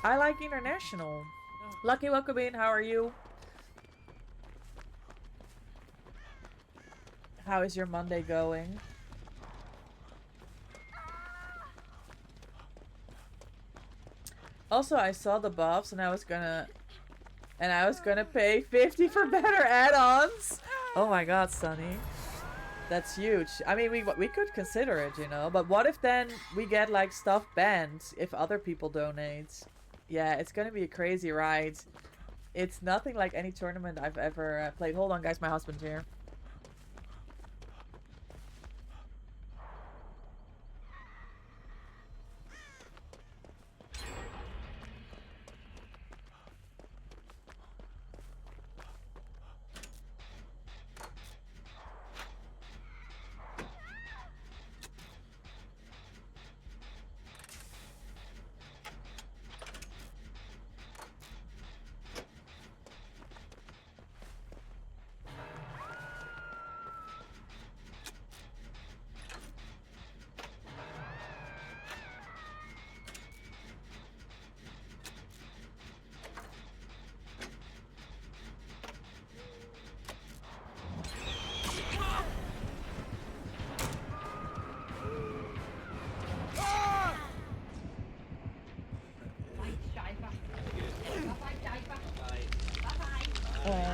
like international. Lucky, welcome in. How are you? How is your Monday going? Also, I saw the buffs and I was gonna pay 50 for better add-ons. Oh my god, Sunny. That's huge. I mean, we could consider it, you know, but what if then we get like stuff banned if other people donate? Yeah, it's gonna be a crazy ride. It's nothing like any tournament I've ever played. Hold on, guys, my husband's here.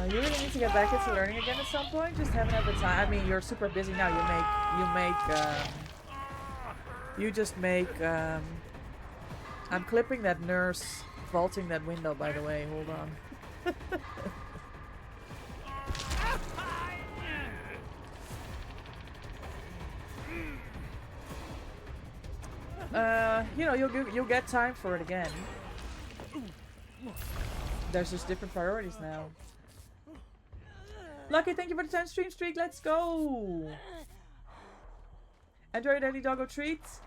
You really need to get back into learning again at some point. Just haven't had the time. I mean, you're super busy now. You just make. I'm clipping that nurse vaulting that window. By the way, hold on. You know, you'll get time for it again. There's just different priorities now. Lucky, thank you for the 10 stream streak. Let's go. Enjoy your daily doggo treats.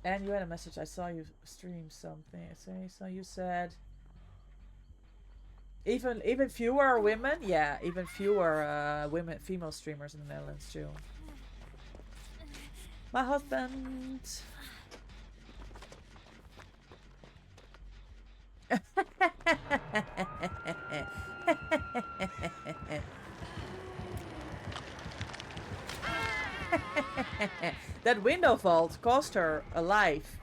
And you had a message. I saw you stream something. So you said even fewer women. Yeah, even fewer female streamers in the Netherlands too. My husband. That window vault cost her a life.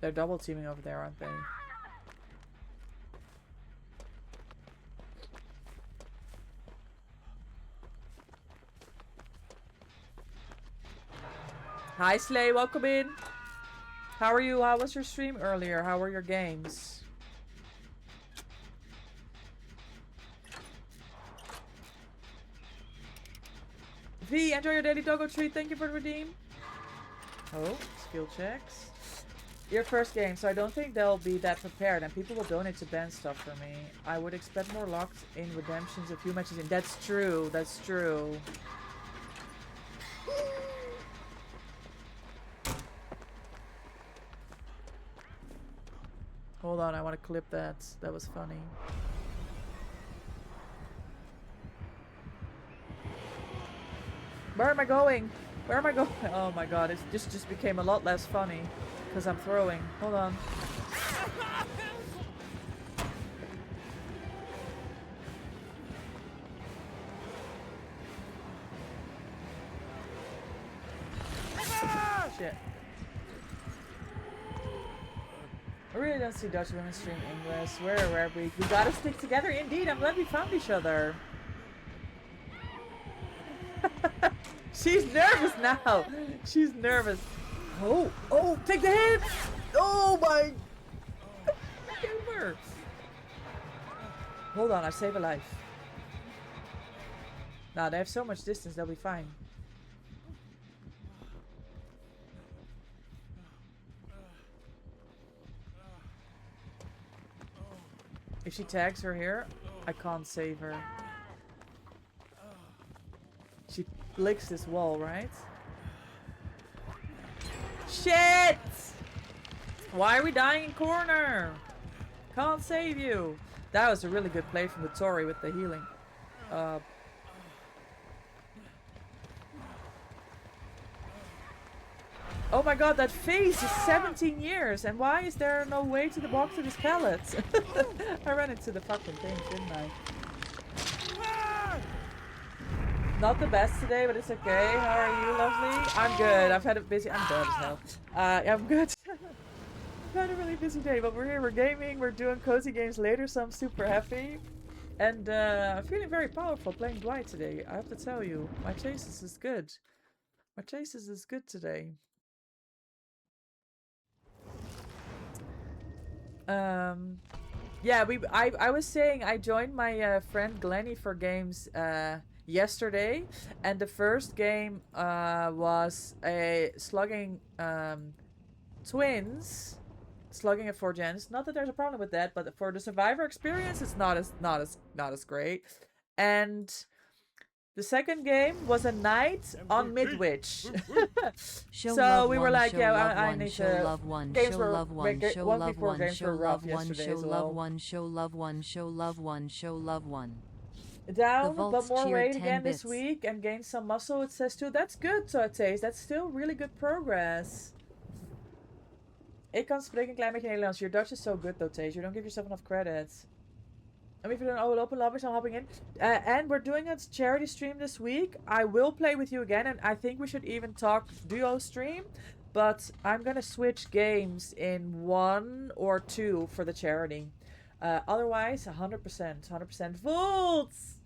They're double teaming over there, aren't they? Hi Slay, welcome in. How are you? How was your stream earlier? How were your games? V, enjoy your daily doggo treat. Thank you for the redeem. Oh, skill checks. Your first game, so I don't think they'll be that prepared, and people will donate to ban stuff for me. I would expect more locked in redemptions, a few matches in. That's true. That's true. Hold on, I want to clip that. That was funny. Where am I going? Where am I going? Oh my god, this just became a lot less funny. Because I'm throwing. Hold on. Shit. I really don't see Dutch women stream English. Where we gotta stick together indeed. I'm glad we found each other. She's nervous now. She's nervous. Oh, oh, take the hit. Oh my. Humor. Hold on, I save a life. Nah, they have so much distance, they'll be fine. If she tags her here, I can't save her. She licks this wall, right? Shit! Why are we dying in corner? Can't save you. That was a really good play from the Tory with the healing. Oh my god, that face is 17 years. And why is there no way to the box of his pallets? I ran into the fucking thing, didn't I? Not the best today, but it's okay. How are you, lovely? I'm good. I've had a busy... I'm dead as hell. I'm good. I've had a really busy day, but we're here. We're gaming. We're doing cozy games later, so I'm super happy. And I'm feeling very powerful playing Dwight today. I have to tell you. My chases is good. My chases is good today. Yeah, I was saying I joined my friend Glennie for games yesterday, and the first game was a slugging twins, slugging at 4 gens. Not that there's a problem with that, but for the survivor experience, it's not as great. And the second game was a night on Midwich. So we were like, yeah, I need to. Show love one. Games Show were love one. big- Show one love before one. games Show were rough love one. yesterday Show as love well. one. Show love one. Show love one. Show love one. Down, The but Volts more cheered weight 10 again bits. this week and gained some muscle, it says too. That's good, Totes. That's still really good progress. Ik kan spreken een klein beetje Nederlands. Your Dutch is so good, Totes. You don't give yourself enough credit. And if you don't open lovers, I'm hopping in. And we're doing a charity stream this week. I will play with you again, and I think we should even talk duo stream. But I'm gonna switch games in 1 or 2 for the charity. Otherwise, 100%. 100%. Volts!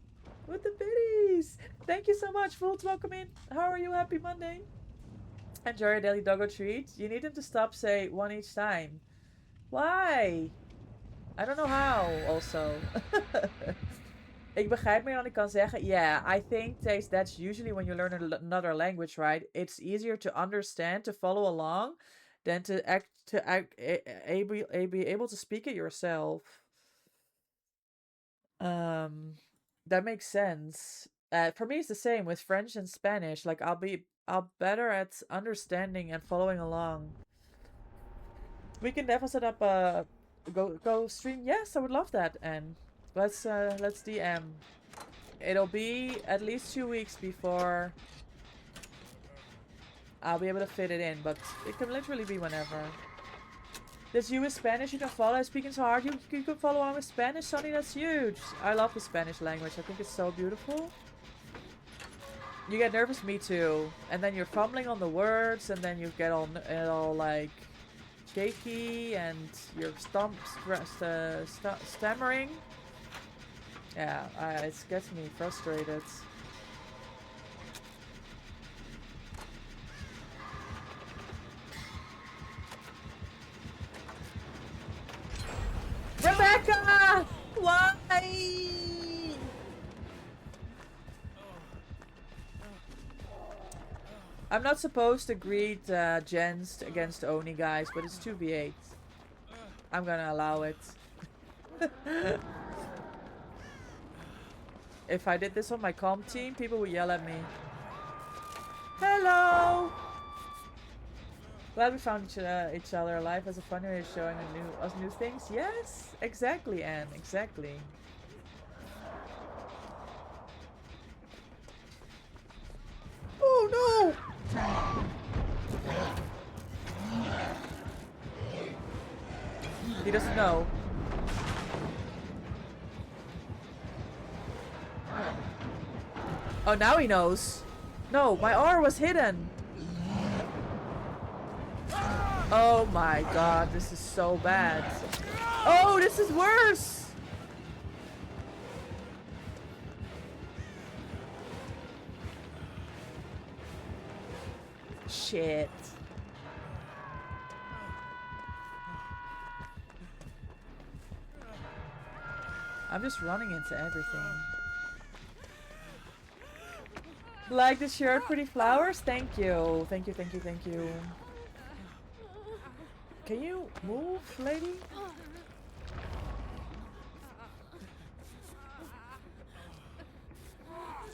With the biddies! Thank you so much, Volts. Welcome in. How are you? Happy Monday. Enjoy your daily doggo treat. You need him to stop, say, 1 each time. Why? I don't know how, also. Ik begrijp meer dan ik kan zeggen. Yeah, I think that's usually when you learn another language, right? It's easier to understand, to follow along, than to be able to speak it yourself. That makes sense. For me, it's the same with French and Spanish. Like, I'll better at understanding and following along. We can definitely set up a go stream. Yes, I would love that. And let's DM. It'll be at least 2 weeks before I'll be able to fit it in, but it can literally be whenever. This you with Spanish you can follow. Speaking so hard, you can follow on with Spanish, Sonny. That's huge. I love the Spanish language. I think it's so beautiful. You get nervous, me too. And then you're fumbling on the words, and then you get all like shaky, and you're stammering. Yeah, it gets me frustrated. Rebecca! Why? I'm not supposed to greet gens against Oni, guys, but it's 2v8. I'm gonna allow it. If I did this on my comp team, people would yell at me. Hello! Glad we found each other. Life has a funny way of showing us new things. Yes, exactly, Anne. Exactly. Oh no! He doesn't know. Oh, now he knows. No, my R was hidden. Oh my god, this is so bad. Oh, this is worse. Shit. I'm just running into everything. Like the shirt, pretty flowers? Thank you. Thank you, thank you, thank you. Can you move, lady?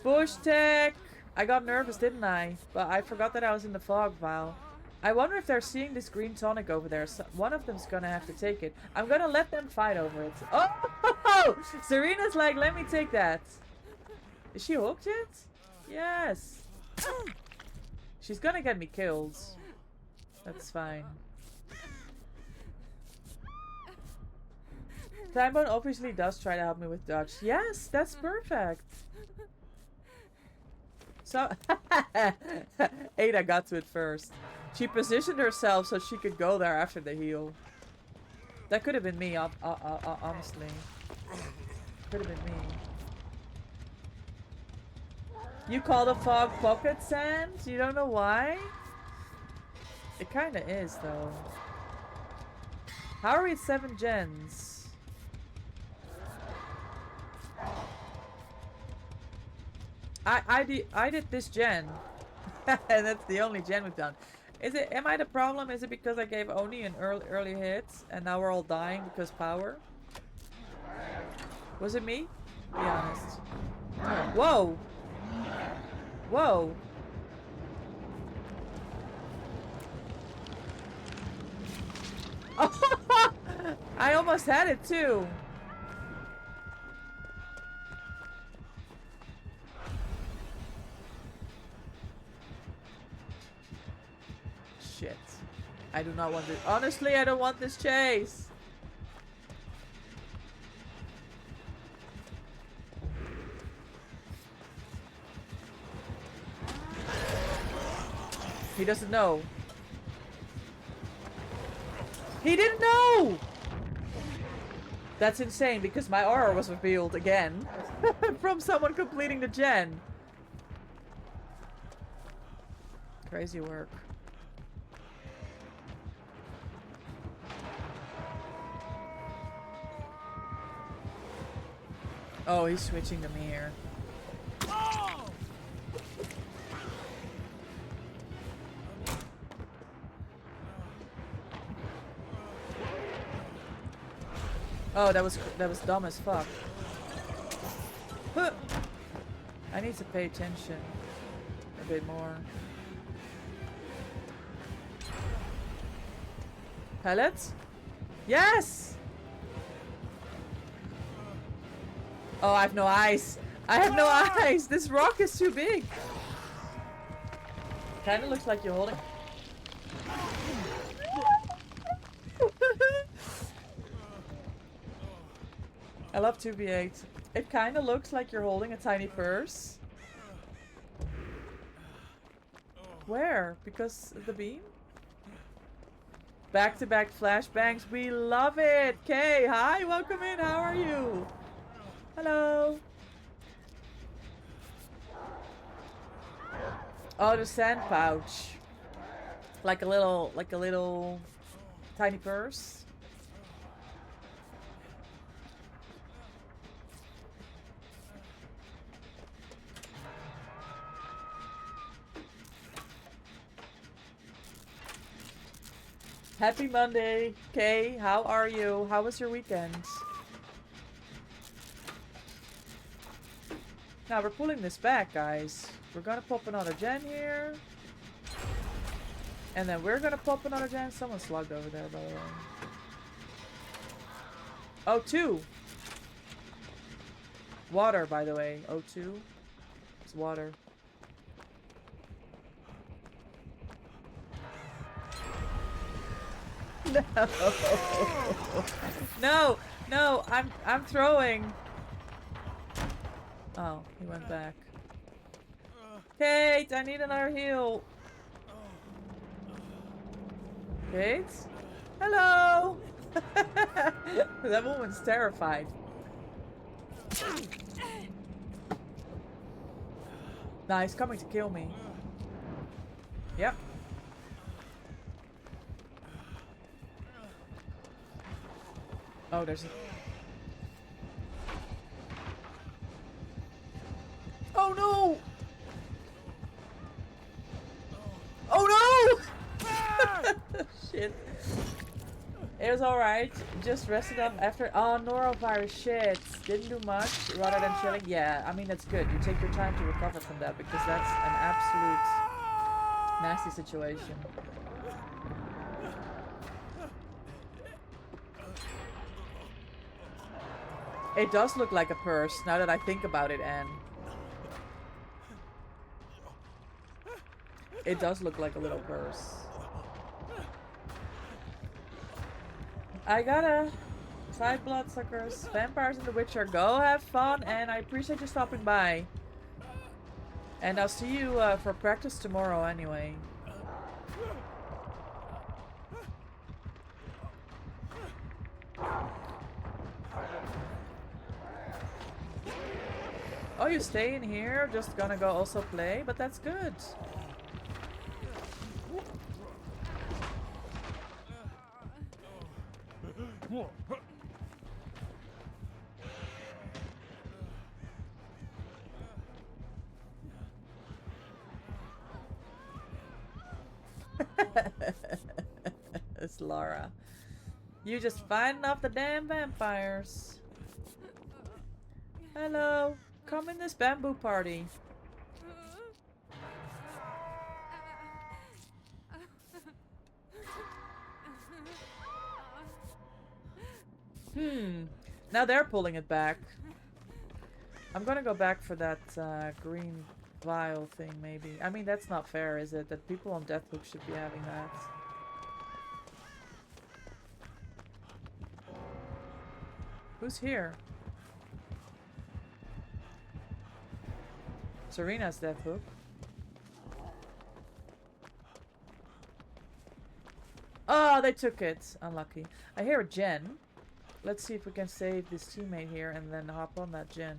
Bush tech! I got nervous, didn't I? But I forgot that I was in the fog vial. I wonder if they're seeing this green tonic over there. So one of them's gonna have to take it. I'm gonna let them fight over it. Oh! Serena's like, let me take that. Is she hooked yet? Yes. She's gonna get me killed. That's fine. Timebone obviously does try to help me with dodge. Yes, that's perfect. So Ada got to it first. She positioned herself so she could go there after the heal. That could have been me, honestly. Could have been me. You call the fog pocket sand? You don't know why? It kinda is, though. How are we at 7 gens? I did this gen. And that's the only gen we've done. Am I the problem? Is it because I gave Oni an early hit and now we're all dying because power? Was it me? Be honest. Whoa! Whoa! I almost had it too. Shit. I do not want this. Honestly, I don't want this chase. He doesn't know. He didn't know! That's insane because my aura was revealed again. From someone completing the gen. Crazy work. Oh, he's switching to me here. Oh, that was dumb as fuck. Huh. I need to pay attention a bit more. Pellets? Yes! Oh, I have no eyes. I have no eyes. This rock is too big. Kinda looks like you're holding... I love 2v8. It kinda looks like you're holding a tiny purse. Where? Because of the beam? Back-to-back flashbangs. We love it! Kay, hi! Welcome in! How are you? Hello! Oh, the sand pouch. Like a little tiny purse. Happy Monday, Kay. How are you? How was your weekend? Now we're pulling this back, guys. We're gonna pop another gen here. And then we're gonna pop another gen. Someone slugged over there, by the way. Oh, two. Water, by the way. O2. It's water. No. No, no, I'm throwing. Oh, he went back. Kate, I need another heal. Kate? Hello! That woman's terrified. Nah, he's coming to kill me. Yep. Oh, there's a... Oh no! Oh no! Shit. It was alright. Just rested up after. Oh, norovirus. Shit. Didn't do much rather than chilling. Yeah, I mean, that's good. You take your time to recover from that because that's an absolute nasty situation. It does look like a purse now that I think about it, Anne. It does look like a little purse. I gotta. 5 bloodsuckers, vampires and the Witcher. Go have fun, and I appreciate you stopping by. And I'll see you for practice tomorrow anyway. Oh, you stay in here? Just gonna go also play? But that's good. It's Laura. You just fighting off the damn vampires. Hello. Come in this bamboo party. Now they're pulling it back. I'm gonna go back for that green vial thing, maybe. I mean, that's not fair, is it? That people on Deathloop should be having that. Who's here? Serena's Deathloop. Oh, they took it. Unlucky. I hear a gen. Let's see if we can save this teammate here and then hop on that gen.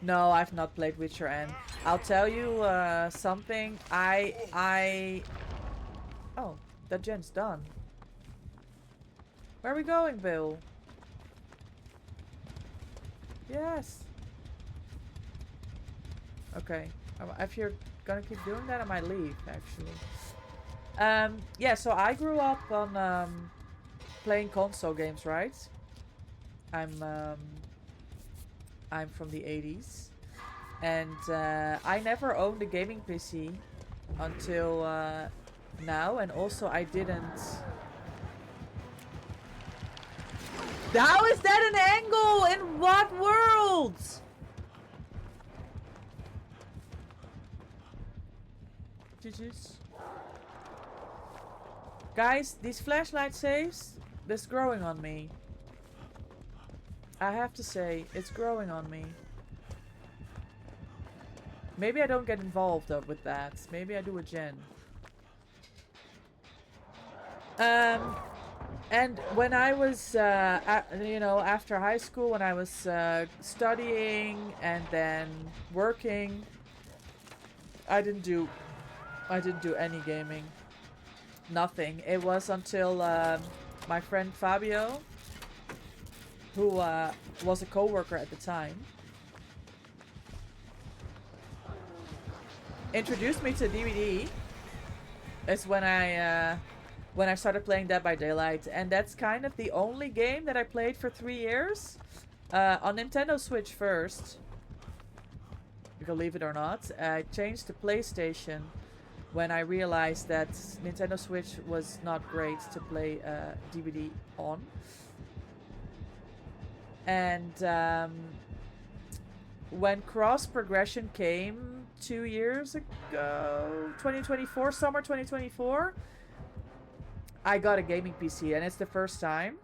No, I've not played Witcher, and I'll tell you something. Oh, that gen's done. Where are we going, Bill? Yes. Okay. If you're gonna keep doing that, I might leave, actually. Yeah, so I grew up on playing console games, right? I'm from the 80s. And I never owned a gaming PC until now, and also I didn't... How is that an angle? In what world? GG's. Guys, these flashlight saves, this growing on me. I have to say, it's growing on me. Maybe I don't get involved with that. Maybe I do a gen. And when I was, you know, after high school, when I was studying and then working, I didn't do any gaming. Nothing. It was until my friend Fabio, who was a co-worker at the time, introduced me to DBD. It's when I started playing Dead by Daylight, and that's kind of the only game that I played for 3 years on Nintendo Switch first. You can believe it or not. I changed to PlayStation when I realized that Nintendo Switch was not great to play DBD on. And when cross progression came 2 years ago, 2024, summer 2024, I got a gaming PC, and it's the first time.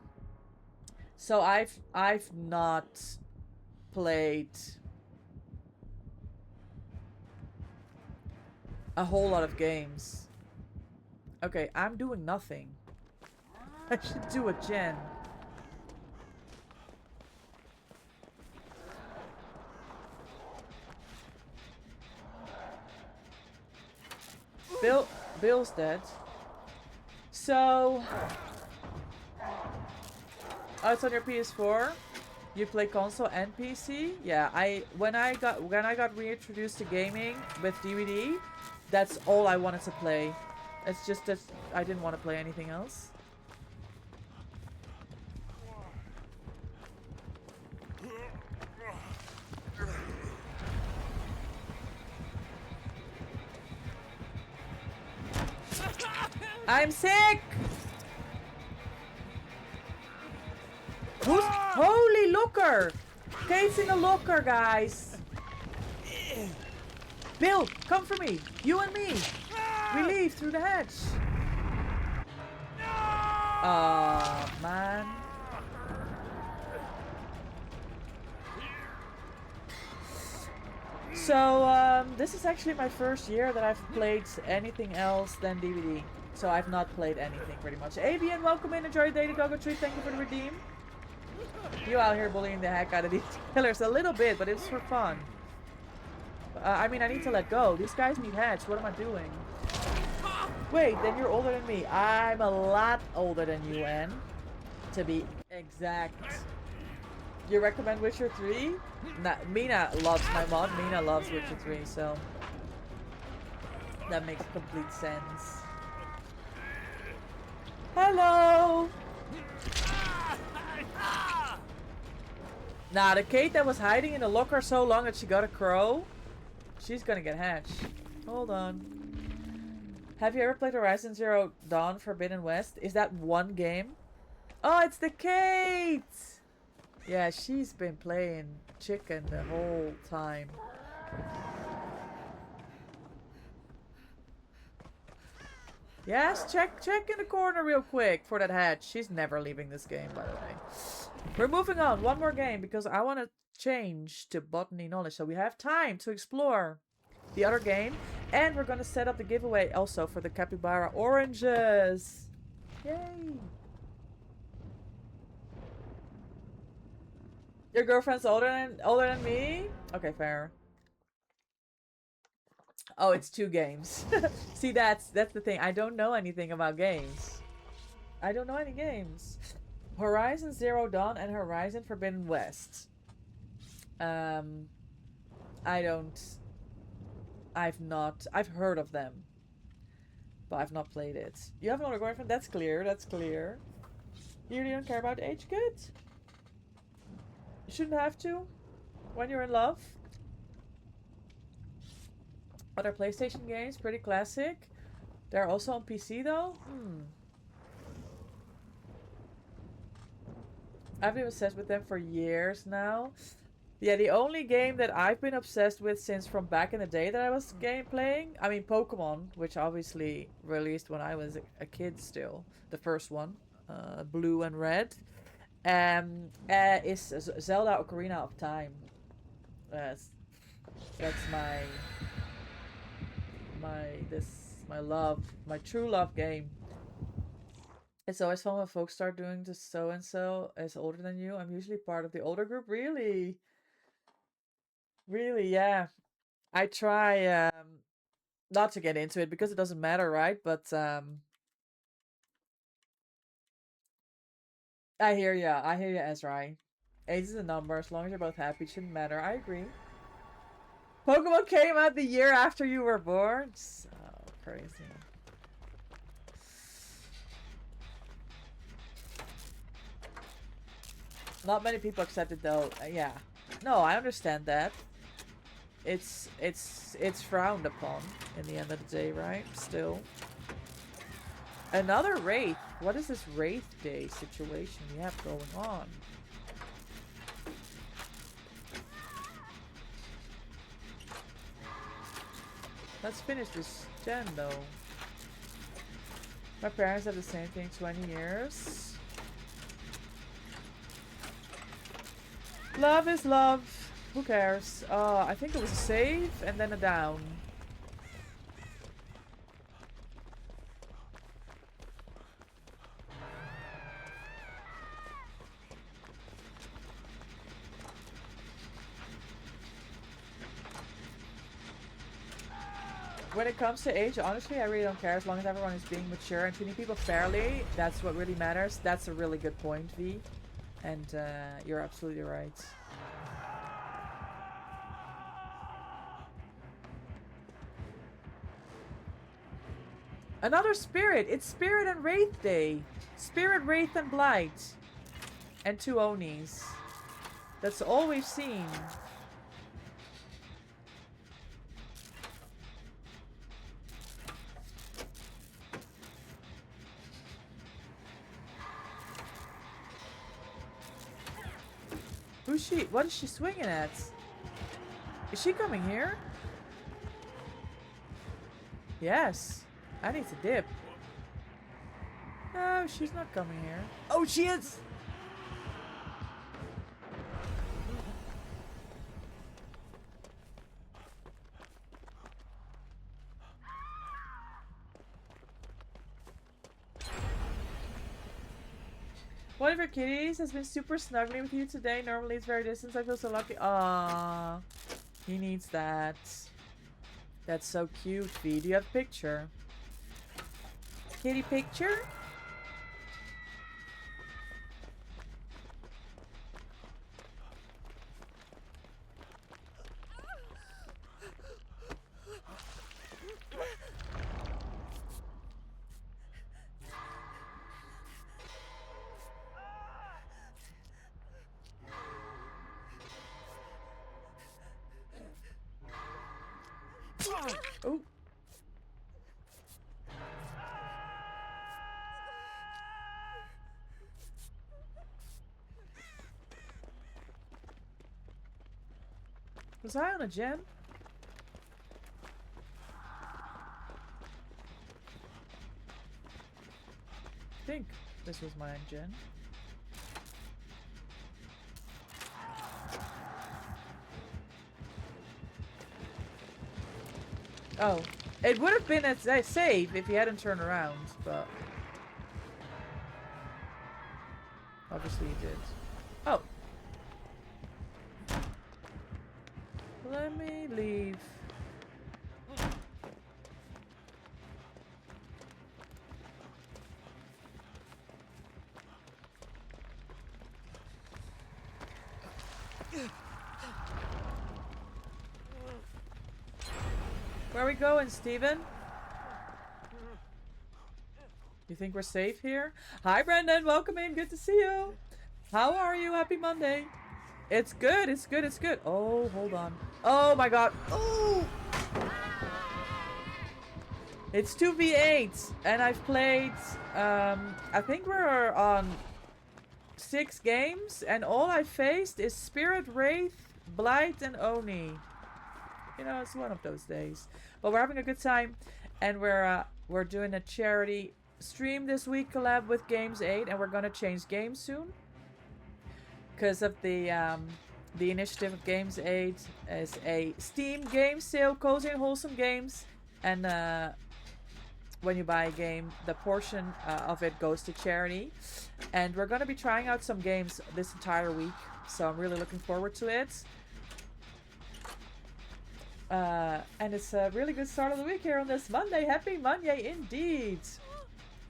So I've not played a whole lot of games. Okay, I'm doing nothing. I should do a gen. Bill's dead. So, oh, it's on your PS4. You play console and PC? Yeah, when I got reintroduced to gaming with DVD, that's all I wanted to play. It's just that I didn't want to play anything else. I'm sick! Who's... Holy locker! Kate's in the locker, guys! Bill, come for me! You and me! We leave through the hatch! Aw, man. So, this is actually my first year that I've played anything else than DVD. So I've not played anything pretty much. ABN, welcome in. Enjoy the day to Gogo Treat. Thank you for the redeem. You out here bullying the heck out of these killers a little bit, but it's for fun. I mean, I need to let go. These guys need hatch. What am I doing? Wait, then you're older than me. I'm a lot older than you, Anne. To be exact. You recommend Witcher 3? Nah, Mina loves my mod. Mina loves Witcher 3, so that makes complete sense. Hello! Nah, the Kate that was hiding in the locker so long that she got a crow, she's gonna get hatched. Hold on. Have you ever played Horizon Zero Dawn Forbidden West? Is that one game? Oh, it's the Kate! Yeah, she's been playing chicken the whole time. Yes, check in the corner real quick for that hatch. She's never leaving this game, by the way. We're moving on. One more game because I want to change to Botany Knowledge. So we have time to explore the other game. And we're going to set up the giveaway also for the Capybara Oranges. Yay! Your girlfriend's older than me? Okay, fair. Oh, it's 2 games. See, that's the thing. I don't know anything about games. I don't know any games. Horizon Zero Dawn and Horizon Forbidden West. I've heard of them. But I've not played it. You have another girlfriend? That's clear, that's clear. You really don't care about age? Good. You shouldn't have to when you're in love. Other PlayStation games, pretty classic. They're also on PC though. I've been obsessed with them for years now. Yeah, the only game that I've been obsessed with since from back in the day that I was playing, I mean Pokemon, which obviously released when I was a kid still. The first one, Blue and Red. Is Zelda Ocarina of Time. That's my true love game. It's always fun when folks start doing this so and so is older than you. I'm usually part of the older group. Really? Really, yeah. I try not to get into it because it doesn't matter, right? But I hear ya. I hear ya, Ezra. Age is a number. As long as you're both happy, it shouldn't matter. I agree. Pokemon came out the year after you were born? So crazy. Not many people accept it though. Yeah. No, I understand that. it's frowned upon in the end of the day, right? Still. Another Wraith. What is this Wraith Day situation we have going on? Let's finish this gen though. My parents have the same thing 20 years. Love is love. Who cares? I think it was a save and then a down. When it comes to age, honestly, I really don't care as long as everyone is being mature and treating people fairly. That's what really matters. That's a really good point, V. And you're absolutely right. Another spirit. It's Spirit and Wraith Day. Spirit, Wraith, and Blight. And 2 Onis. That's all we've seen. Who's she? What is she swinging at? Is she coming here? Yes. I need to dip. No, she's not coming here. Oh, she is! One of your kitties has been super snuggly with you today. Normally it's very distant. I feel so lucky. Aww. He needs that. That's so cute, V. Do you have a picture? Kitty picture? Oh. Was I on a gen? I think this was my gen. Oh, it would have been a save if he hadn't turned around, but obviously he did. Oh. Let me leave. Where are we going, Steven? You think we're safe here? Hi, Brendan. Welcome in. Good to see you. How are you? Happy Monday. It's good. It's good. It's good. Oh, hold on. Oh, my God. Oh! It's 2v8. And I've played... I think we're on 6 games. And all I faced is Spirit, Wraith, Blight, and Oni. You know, it's one of those days. But we're having a good time. And we're doing a charity stream this week, collab with GamesAid. And we're going to change games soon. Because of the initiative of GamesAid is a Steam game sale, cozy and wholesome games. And when you buy a game, the portion of it goes to charity. And we're going to be trying out some games this entire week. So I'm really looking forward to it. And it's a really good start of the week here on this Monday. Happy Monday indeed.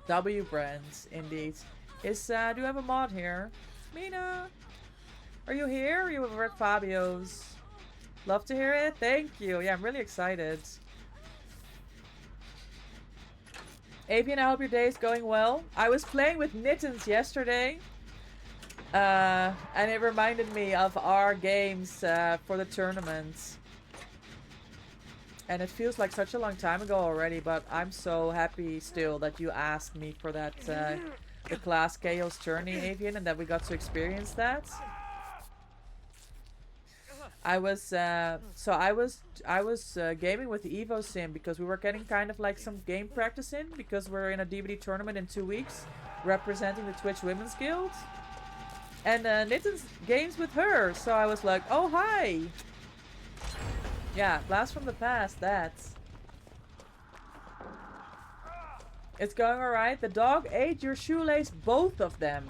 W Brands indeed. Do you have a mod here? Mina, are you here? Are you over at Fabio's? Love to hear it. Thank you. Yeah, I'm really excited. Avian, I hope your day is going well. I was playing with Mittens yesterday. And it reminded me of our games for the tournament. And it feels like such a long time ago already, but I'm so happy still that you asked me for that, the class Chaos Journey, Avian, and that we got to experience that. I was gaming with the Evo Sim because we were getting kind of like some game practice in because we're in a DBD tournament in 2 weeks representing the Twitch Women's Guild. And Nitten's games with her, so I was like, oh hi! Yeah, blast from the past, that's... It's going alright. The dog ate your shoelace, both of them.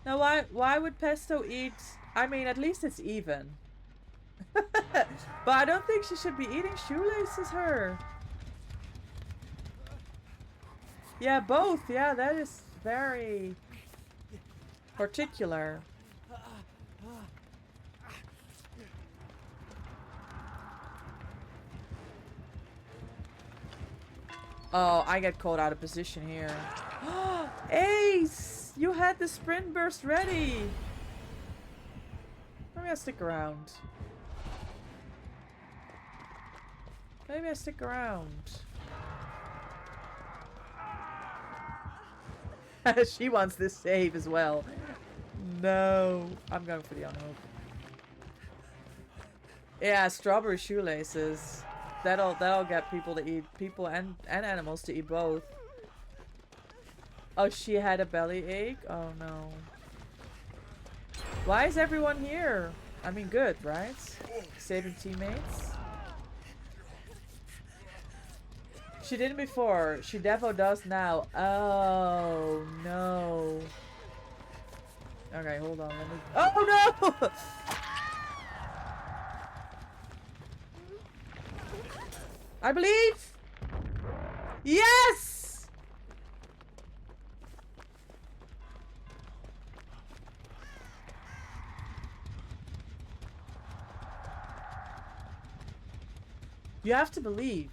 Now why would Pesto eat... I mean, at least it's even. But I don't think she should be eating shoelaces, her. Yeah, both. Yeah, that is very particular. Oh, I get caught out of position here. Ace! You had the sprint burst ready. Maybe I stick around. Maybe I stick around. She wants this save as well. No. I'm going for the unhook. Yeah, strawberry shoelaces. That'll get people to eat, people and animals to eat both. Oh, she had a belly ache? Oh no. Why is everyone here? I mean, good, right? Saving teammates. She didn't before. She devo does now. Oh no. Okay, hold on. Let me. Oh no! I believe. Yes. You have to believe.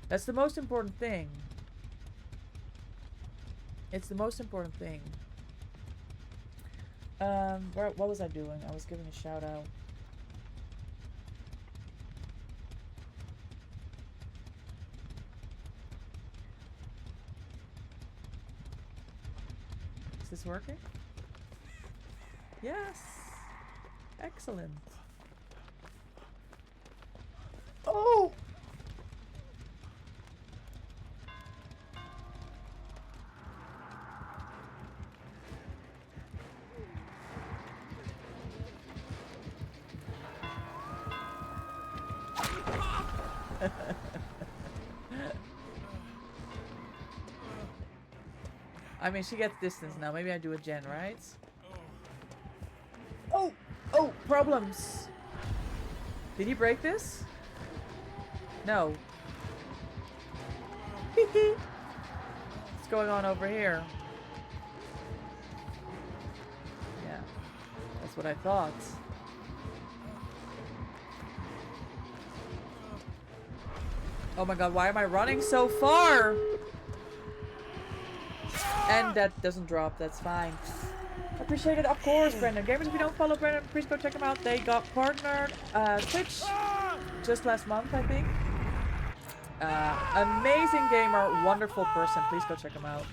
That's the most important thing. It's the most important thing. What was I doing? I was giving a shout out. Is this working? Yes. Excellent. Oh! I mean, she gets distance now. Maybe I do a gen, right? Oh! Oh! Problems! Did he break this? No. What's going on over here? Yeah. That's what I thought. Oh my god, why am I running so far? And that doesn't drop, that's fine. Appreciate it, of course, Brendan. Gamers, if you don't follow Brendan, please go check them out. They got partnered Twitch just last month, I think. Amazing gamer, wonderful person. Please go check him out.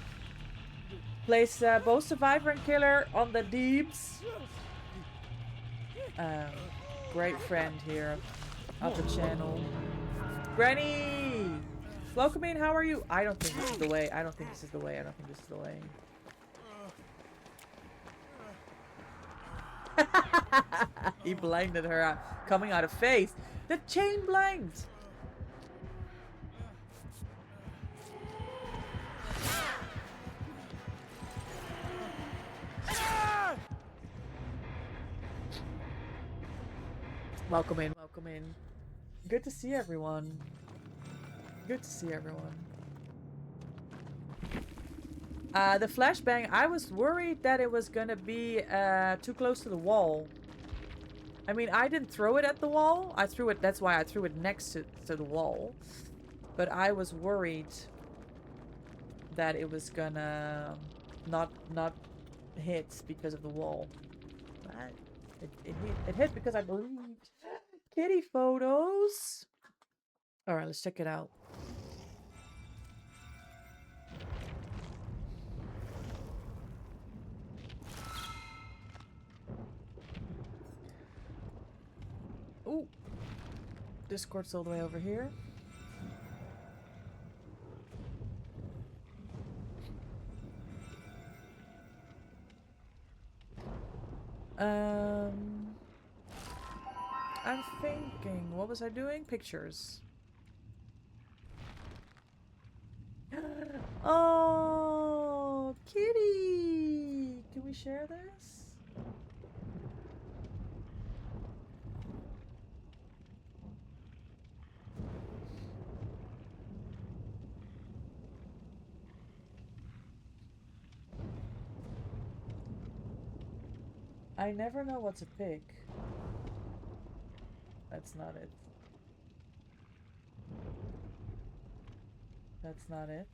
Plays both Survivor and Killer on the Deeps. Great friend here of the channel. Granny! Welcome in, how are you? I don't think this is the way. I don't think this is the way. I don't think this is the way. He blinded her coming out of face. The chain blind! Welcome in, welcome in. Good to see everyone. Good to see everyone. The flashbang, I was worried that it was gonna be too close to the wall. I mean, I didn't throw it at the wall. I threw it, that's why I threw it next to the wall. But I was worried that it was gonna not hit because of the wall. But it hit because I believed. kitty photos. All right, let's check it out. Ooh, Discord's all the way over here. I'm thinking, what was I doing? Pictures. Oh, kitty! Can we share this? I never know what to pick. That's not it. That's not it.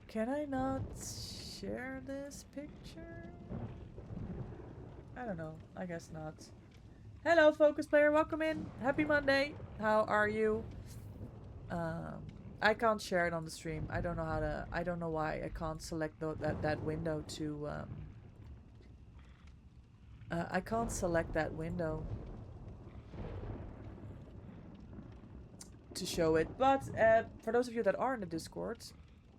Can I not share this picture? I don't know. I guess not. Hello, Focus Player. Welcome in. Happy Monday. How are you? I can't share it on the stream. I don't know how to. I don't know why I can't select that window to. I can't select that window to show it. But for those of you that are in the Discord,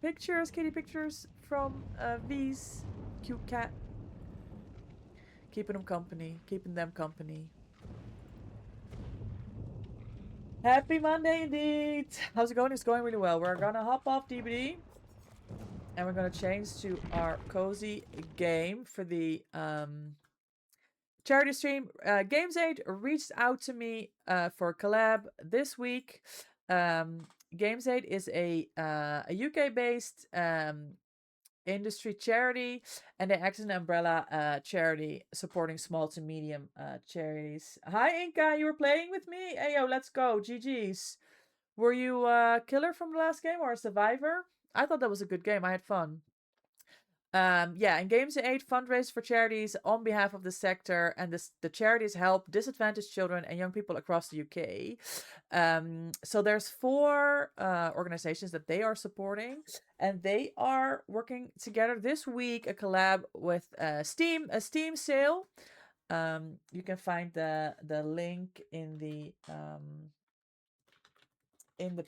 pictures, kitty pictures from V's cute cat. Keeping them company. Happy Monday indeed. How's it going? It's going really well. We're gonna hop off DBD and we're gonna change to our cozy game for the charity stream. GamesAid reached out to me for a collab this week. GamesAid is a UK based industry charity, and they act as an umbrella charity supporting small to medium charities. Hi Inka, you were playing with me? Hey yo, let's go. GG's. Were you a killer from the last game or a survivor? I thought that was a good game. I had fun. Yeah, and GamesAid fundraise for charities on behalf of the sector, and the charities help disadvantaged children and young people across the UK. So there's 4 organizations that they are supporting, and they are working together this week, a collab with a Steam sale. You can find the link in the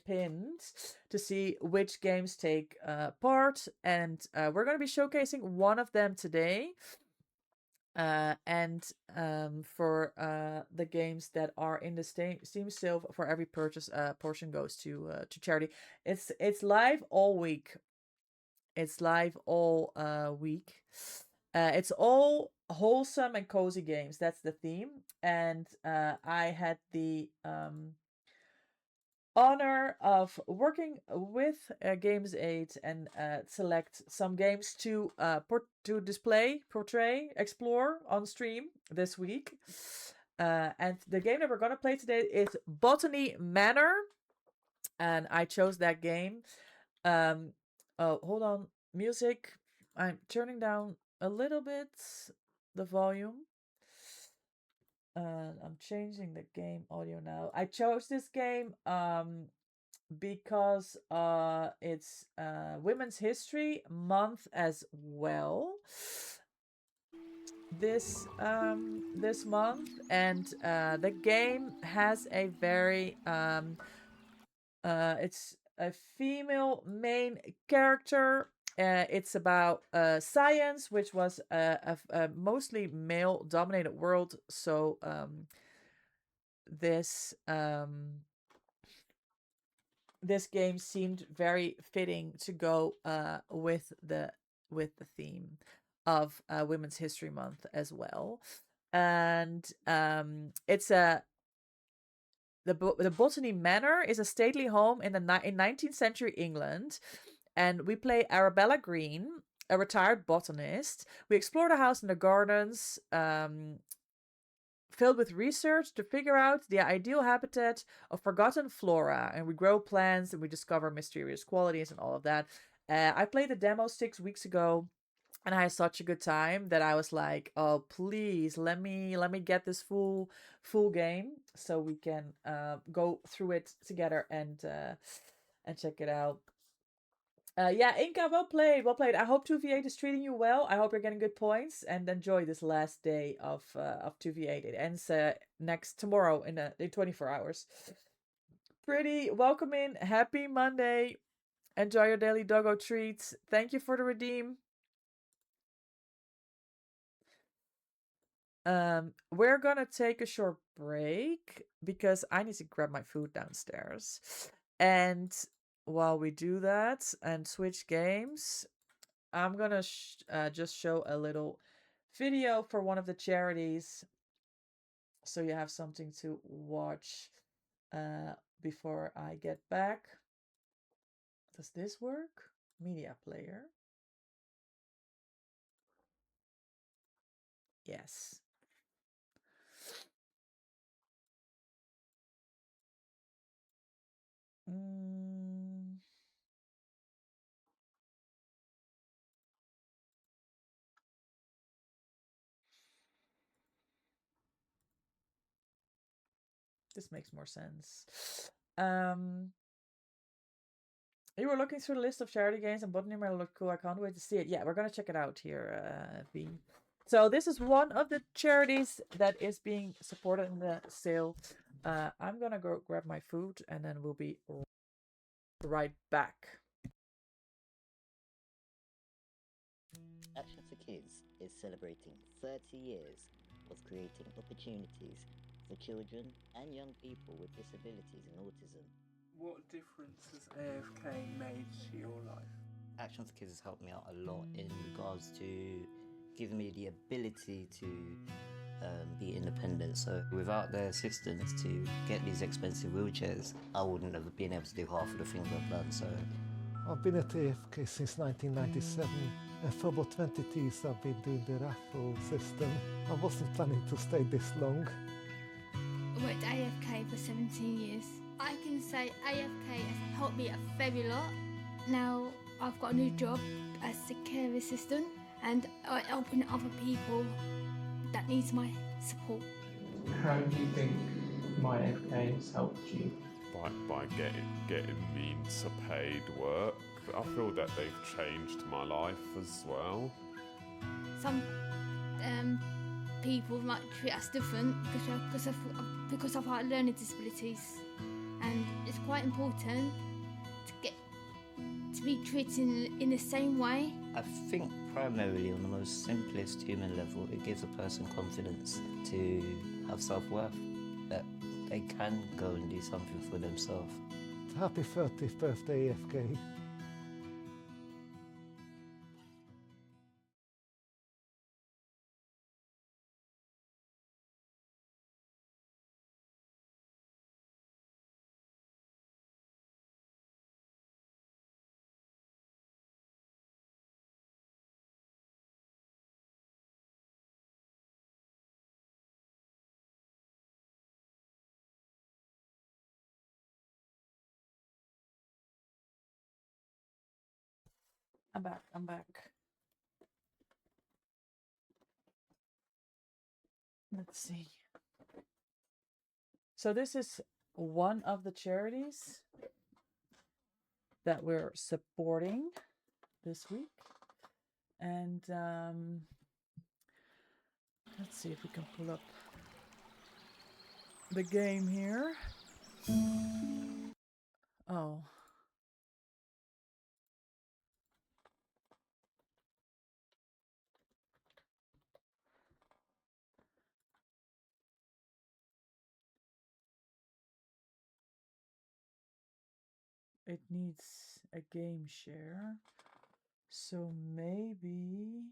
pinned to see which games take part, and we're going to be showcasing one of them today, and for the games that are in the Steam sale, for every purchase portion goes to charity. It's live all week. It's all wholesome and cozy games. That's the theme, and I had the honor of working with GamesAid and select some games to portray, explore on stream this week. And the game that we're gonna play today is Botany Manor, and I chose that game. Oh, hold on, music. I'm turning down a little bit the volume. I'm changing the game audio now. I chose this game because it's Women's History Month as well this month, and the game has a very it's a female main character. It's about science, which was a mostly male-dominated world. So this game seemed very fitting to go with the theme of Women's History Month as well. And it's the Botany Manor is a stately home in 19th century England. And we play Arabella Green, a retired botanist. We explore the house and the gardens, filled with research to figure out the ideal habitat of forgotten flora, and we grow plants and we discover mysterious qualities and all of that. I played the demo 6 weeks ago, and I had such a good time that I was like, "Oh, please let me get this full game so we can go through it together and check it out." Yeah, Inca, well played, well played. I hope 2v8 is treating you well. I hope you're getting good points and enjoy this last day of 2v8. It ends tomorrow in 24 hours. Pretty, welcome in. Happy Monday. Enjoy your daily doggo treats. Thank you for the redeem. We're gonna take a short break because I need to grab my food downstairs. And while we do that and switch games, I'm gonna just show a little video for one of the charities, so you have something to watch before I get back. Does this work? Media player. Yes. This makes more sense. You were looking through the list of charity games and Botany might look cool. I can't wait to see it. Yeah, we're gonna check it out here, V. So this is one of the charities that is being supported in the sale. I'm gonna go grab my food and then we'll be right back. Action for Kids is celebrating 30 years of creating opportunities for children and young people with disabilities and autism. What difference has AFK made to your life? Action for Kids has helped me out a lot in regards to giving me the ability to be independent. So without their assistance to get these expensive wheelchairs, I wouldn't have been able to do half of the things I've done. So I've been at AFK since 1997, and for about 22 years I've been doing the raffle system. I wasn't planning to stay this long. I worked at AFK for 17 years. I can say AFK has helped me a very lot. Now I've got a new job as a care assistant and I'm helping other people that needs my support. How do you think my AFK has helped you? By getting me into paid work. I feel that they've changed my life as well. Some people might treat us different because of our learning disabilities, and it's quite important to be treated in the same way. I think primarily on the most simplest human level, it gives a person confidence to have self-worth, that they can go and do something for themselves. Happy 30th birthday, AFK. I'm back. Let's see. So this is one of the charities that we're supporting this week. And let's see if we can pull up the game here. Oh. It needs a game share. So maybe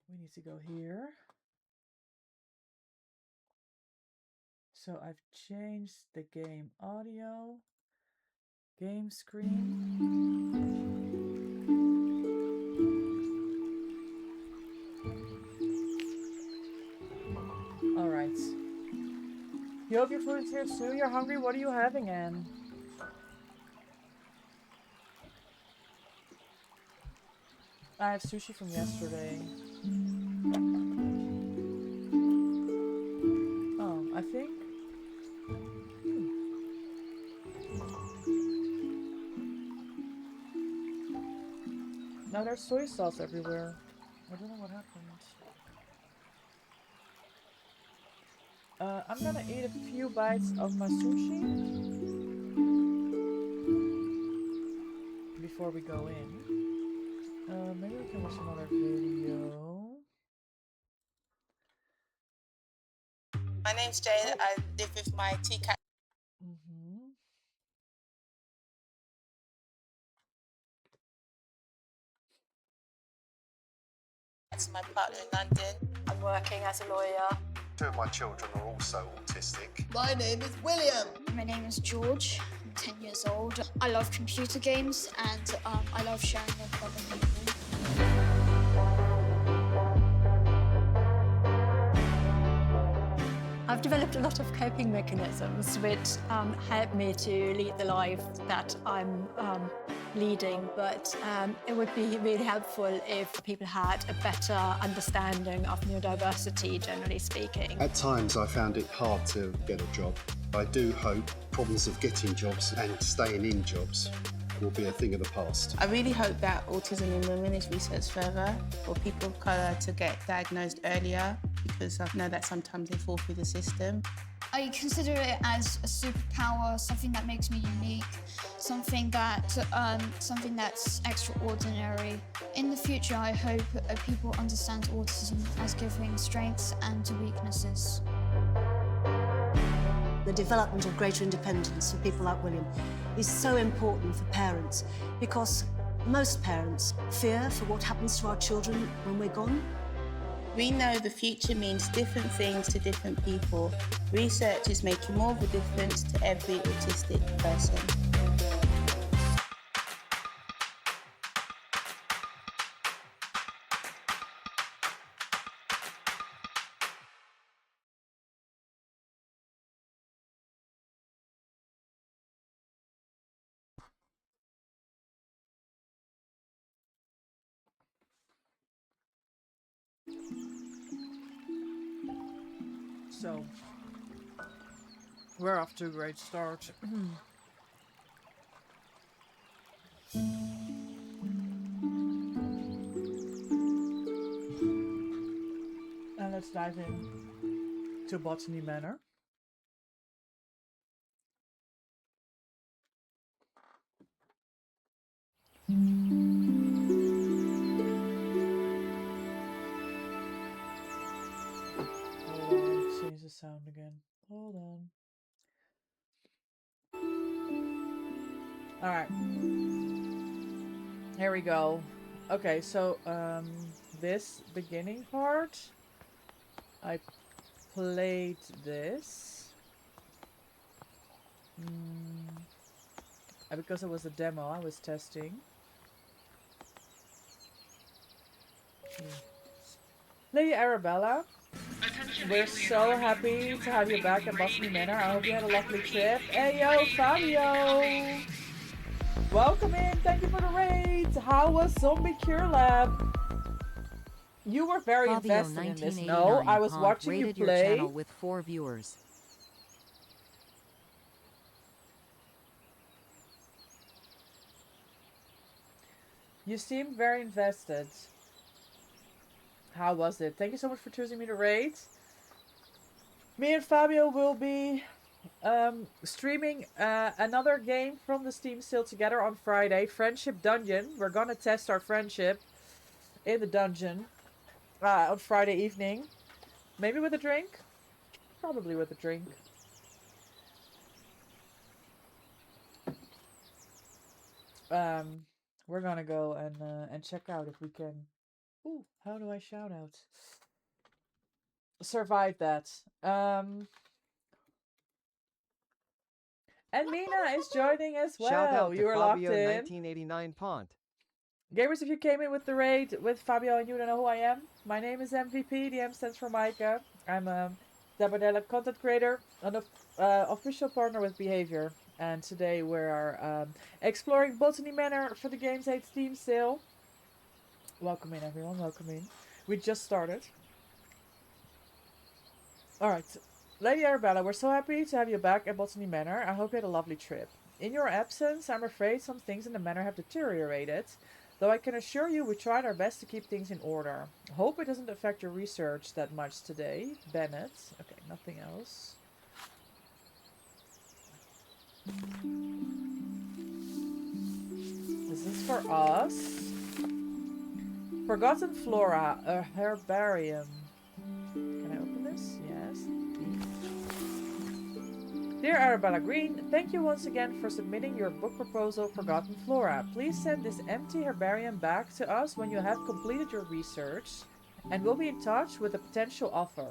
we need to go here. So I've changed the game audio, game screen. hope your food is here soon. You're hungry. What are you having, Anne? I have sushi from yesterday. Oh, I think. Now there's soy sauce everywhere. I don't know what happened. I'm gonna eat a few bites of my sushi before we go in. Maybe we can watch another video. My name's Jade. I live with my two cats. That's my partner in London. I'm working as a lawyer. 2 of my children are also autistic. My name is William. My name is George. I'm 10 years old. I love computer games and I love sharing them with other people. I've developed a lot of coping mechanisms which help me to lead the life that I'm leading, but it would be really helpful if people had a better understanding of neurodiversity, generally speaking. At times I found it hard to get a job. I do hope problems of getting jobs and staying in jobs will be a thing of the past. I really hope that autism in women is researched further for people of colour to get diagnosed earlier, because I know that sometimes they fall through the system. I consider it as a superpower, something that makes me unique, something that's extraordinary. In the future, I hope people understand autism as giving strengths and weaknesses. The development of greater independence for people like William is so important for parents, because most parents fear for what happens to our children when we're gone. We know the future means different things to different people. Research is making more of a difference to every autistic person. So, we're off to a great start. And let's dive in to Botany Manor. Change the sound again. Hold on. Alright. Here we go. Okay, so this beginning part, I played this. Because it was a demo, I was testing. Lady Arabella, we're so happy to have you back at Botany Manor. I hope you had a lovely trip. Hey yo, Fabio! Welcome in, thank you for the raids. How was Zombie Cure Lab? You were very Fabio invested in this. No, I was watching you rated play. Your channel with 4 viewers. You seemed very invested. How was it? Thank you so much for choosing me to raid. Me and Fabio will be streaming another game from the Steam sale together on Friday. Friendship Dungeon. We're gonna test our friendship in the dungeon on Friday evening. Maybe with a drink? Probably with a drink. We're gonna go and check out if we can. Ooh, how do I shout out? Survive that. And Mina is joining as well. Shout out You to are locked Fabio in. 1989 Pont. Gamers, if you came in with the raid with Fabio and you don't know who I am, my name is MVP. The M stands for Micah. I'm Dabardella, content creator, an official partner with Behavior. And today we are exploring Botany Manor for the GamesAid Steam sale. Welcome in, everyone. Welcome in. We just started. Alright. Lady Arabella, we're so happy to have you back at Botany Manor. I hope you had a lovely trip. In your absence, I'm afraid some things in the manor have deteriorated. Though I can assure you we tried our best to keep things in order. Hope it doesn't affect your research that much today. Bennett. Okay, nothing else. Is this for us? Forgotten Flora, a herbarium. Can I open this? Yes. Dear Arabella Green, thank you once again for submitting your book proposal, Forgotten Flora. Please send this empty herbarium back to us when you have completed your research, and we'll be in touch with a potential offer.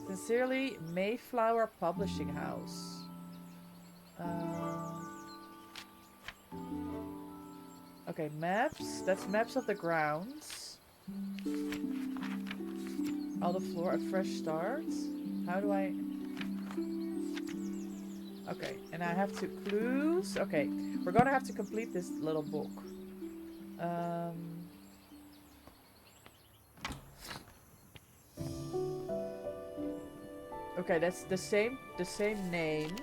Sincerely, Mayflower Publishing House. Okay, maps. That's maps of the grounds. All the floor, a fresh start. How do I... Okay, and I have to clues. Okay, we're gonna have to complete this little book. Okay, that's the same name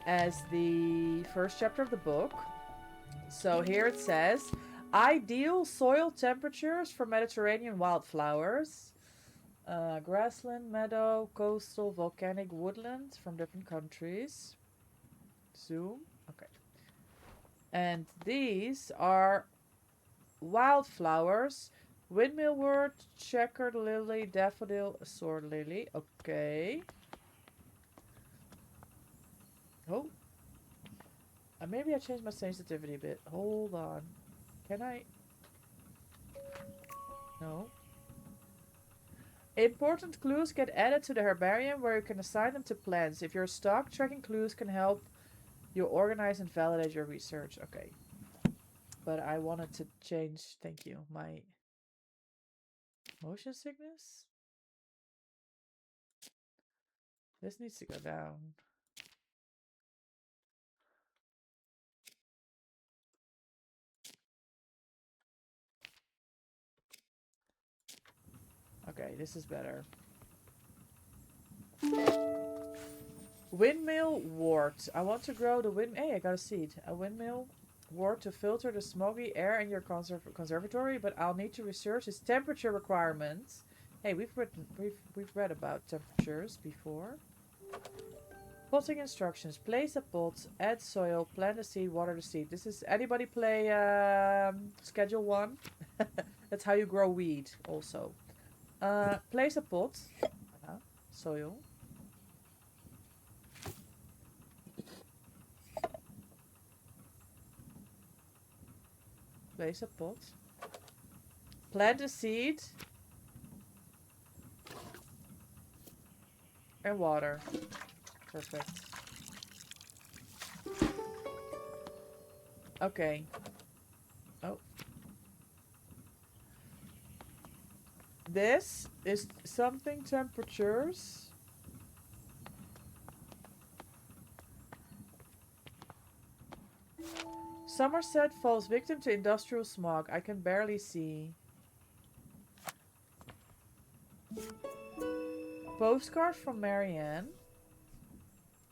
as the first chapter of the book. So here it says, ideal soil temperatures for Mediterranean wildflowers. Grassland, meadow, coastal, volcanic, woodland from different countries. Zoom. Okay. And these are wildflowers. Windmillwort, checkered lily, daffodil, sword lily. Okay. Oh. Maybe I changed my sensitivity a bit. Hold on. Can I? No. Important clues get added to the herbarium where you can assign them to plants. If you're stuck, tracking clues can help you organize and validate your research. Okay. But I wanted to change, thank you, my motion sickness. This needs to go down. Okay, this is better. Windmill wort. I want to grow the wind. Hey, I got a seed. A windmill wort to filter the smoky air in your conservatory, but I'll need to research its temperature requirements. Hey, we've read about temperatures before. Potting instructions. Place a pot, add soil, plant the seed, water the seed. This is anybody play schedule 1? That's how you grow weed also. Place a pot. Soil. Place a pot. Plant a seed. And water. Perfect. Okay. Oh. This is something temperatures. Somerset falls victim to industrial smog. I can barely see. Postcard from Marianne.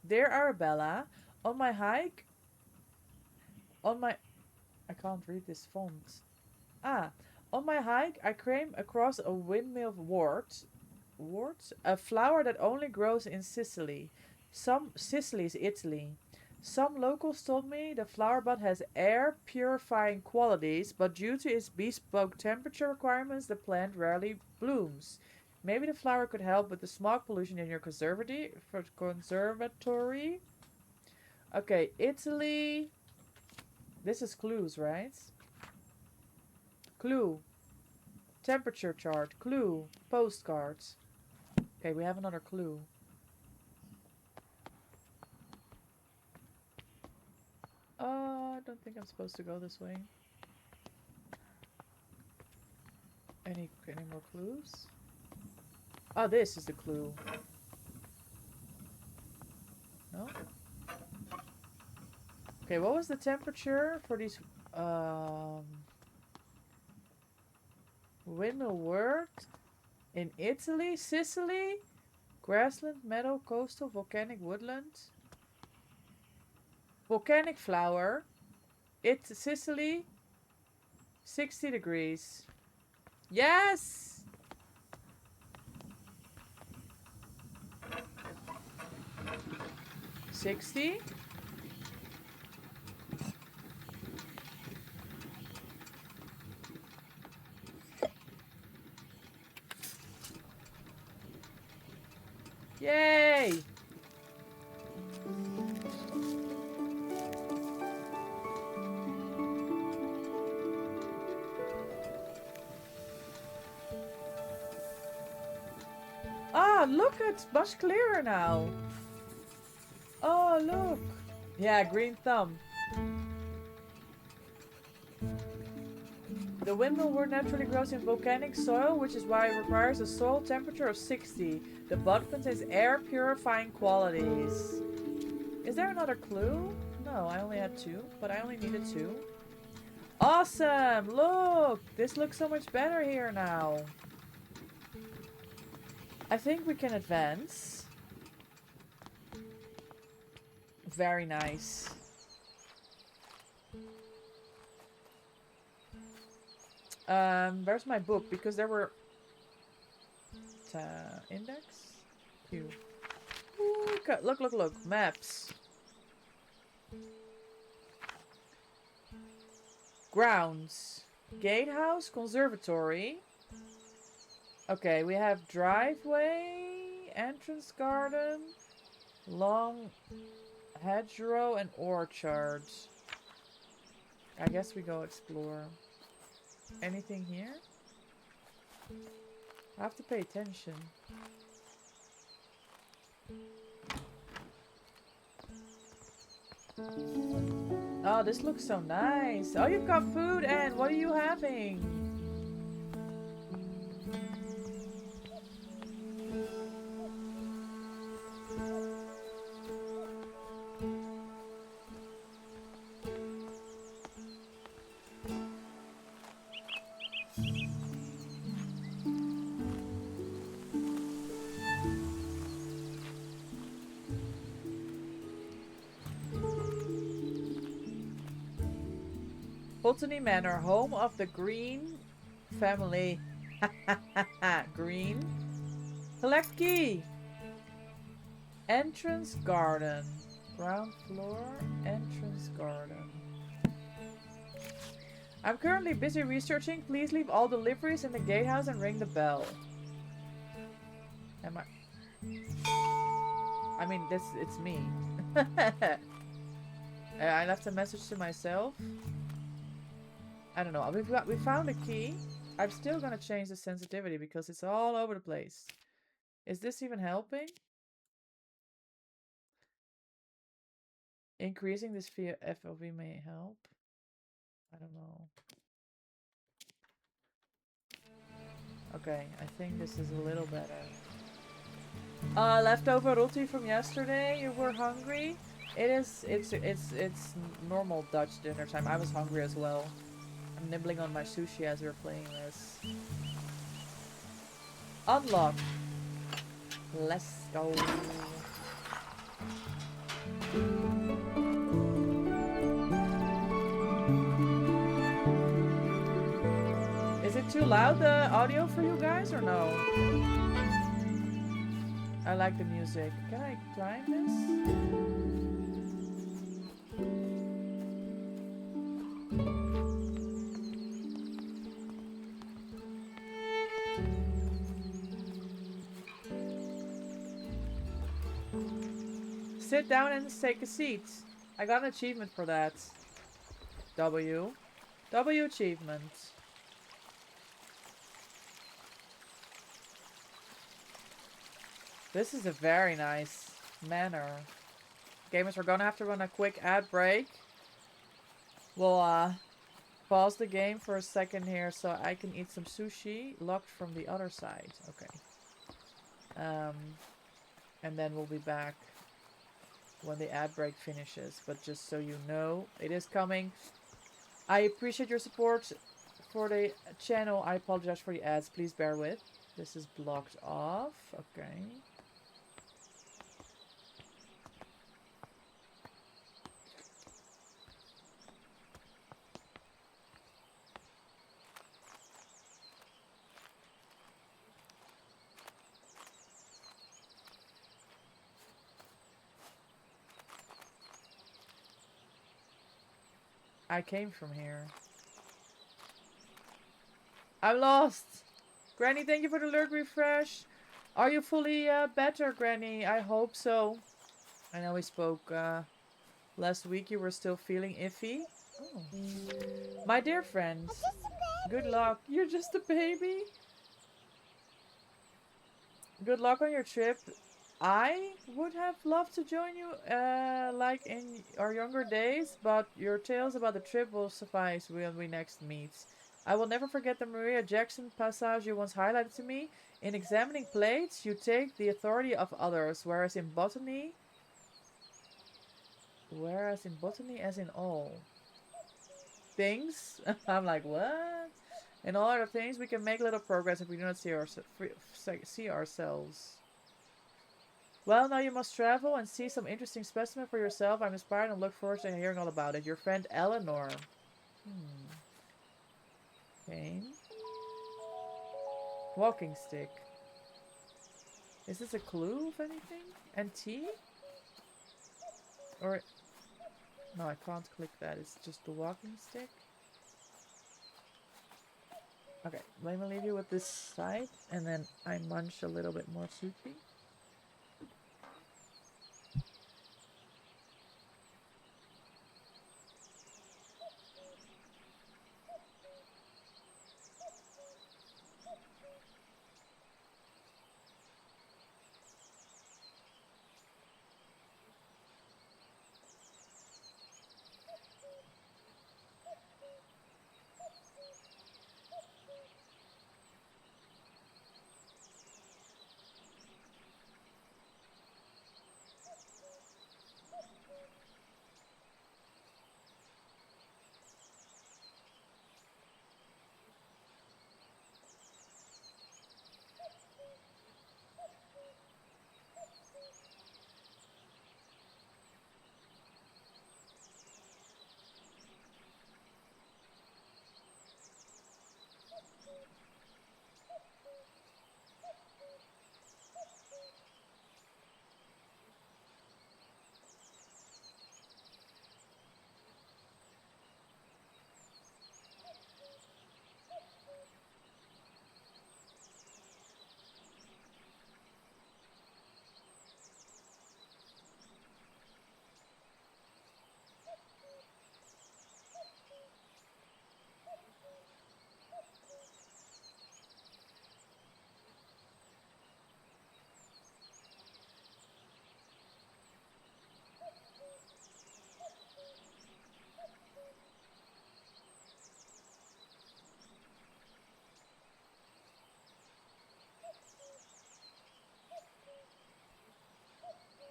Dear Arabella, on my hike... I can't read this font. On my hike, I came across a windmill wort. A flower that only grows in Sicily. Sicily is Italy. Some locals told me the flower bud has air purifying qualities, but due to its bespoke temperature requirements, the plant rarely blooms. Maybe the flower could help with the smog pollution in your conservatory. Okay, Italy. This is clues, right? Clue. Temperature chart. Clue. Postcards. Okay, we have another clue. I don't think I'm supposed to go this way. Any more clues? Oh, this is the clue. No? Okay, what was the temperature for these windmill worked in Italy, Sicily, grassland, meadow, coastal, volcanic woodland, volcanic flower, Sicily, 60 degrees. Yes! $60. Yay! Ah, look, it's much clearer now. Oh, look. Yeah, green thumb. The windmill wort naturally grows in volcanic soil, which is why it requires a soil temperature of 60. The bud contains air purifying qualities. Is there another clue? No, I only had 2, but I only needed 2. Awesome! Look! This looks so much better here now. I think we can advance. Very nice. Where's my book? Because there were... index? Q. Ooh, look, look, look. Maps. Grounds. Gatehouse. Conservatory. Okay, we have driveway, entrance garden, long hedgerow, and orchard. I guess we go explore. Anything here? I have to pay attention. Oh, this looks so nice. Oh, you've got food, and what are you having? Botany Manor, home of the Green family. Green. Collect key. Entrance garden. Ground floor. Entrance garden. I'm currently busy researching. Please leave all deliveries in the gatehouse and ring the bell. Am I mean, it's me. I left a message to myself. I don't know. We found a key. I'm still gonna change the sensitivity because it's all over the place. Is this even helping? Increasing this FOV may help. I don't know. Okay, I think this is a little better. Leftover roti from yesterday. You were hungry. It's normal Dutch dinner time. I was hungry as well. I'm nibbling on my sushi as we're playing this. Unlock. Let's go. Is it too loud, the audio for you guys, or no? I like the music. Can I climb this? Sit down and take a seat. I got an achievement for that. W achievement. This is a very nice manor. Gamers, we're gonna have to run a quick ad break. We'll pause the game for a second here so I can eat some sushi locked from the other side. Okay. And then we'll be back. when the ad break finishes. But just so you know, it is coming. I appreciate your support for the channel. I apologize for the ads. Please bear with. This is blocked off. Okay. I came from here. I'm lost! Granny, thank you for the alert refresh. Are you fully better, Granny? I hope so. I know we spoke last week. You were still feeling iffy. Oh. My dear friends, good luck. You're just a baby? Good luck on your trip. I would have loved to join you, like in our younger days, but your tales about the trip will suffice when we next meet. I will never forget the Maria Jackson passage you once highlighted to me. In examining plates, you take the authority of others, whereas in botany, as in all things, I'm like, what? In all other things, we can make little progress if we do not see ourselves. Well, now you must travel and see some interesting specimen for yourself. I'm inspired and look forward to hearing all about it. Your friend Eleanor. Okay. Walking stick. Is this a clue of anything? And tea? Or... No, I can't click that. It's just the walking stick. Okay, let me leave you with this side. And then I munch a little bit more sushi.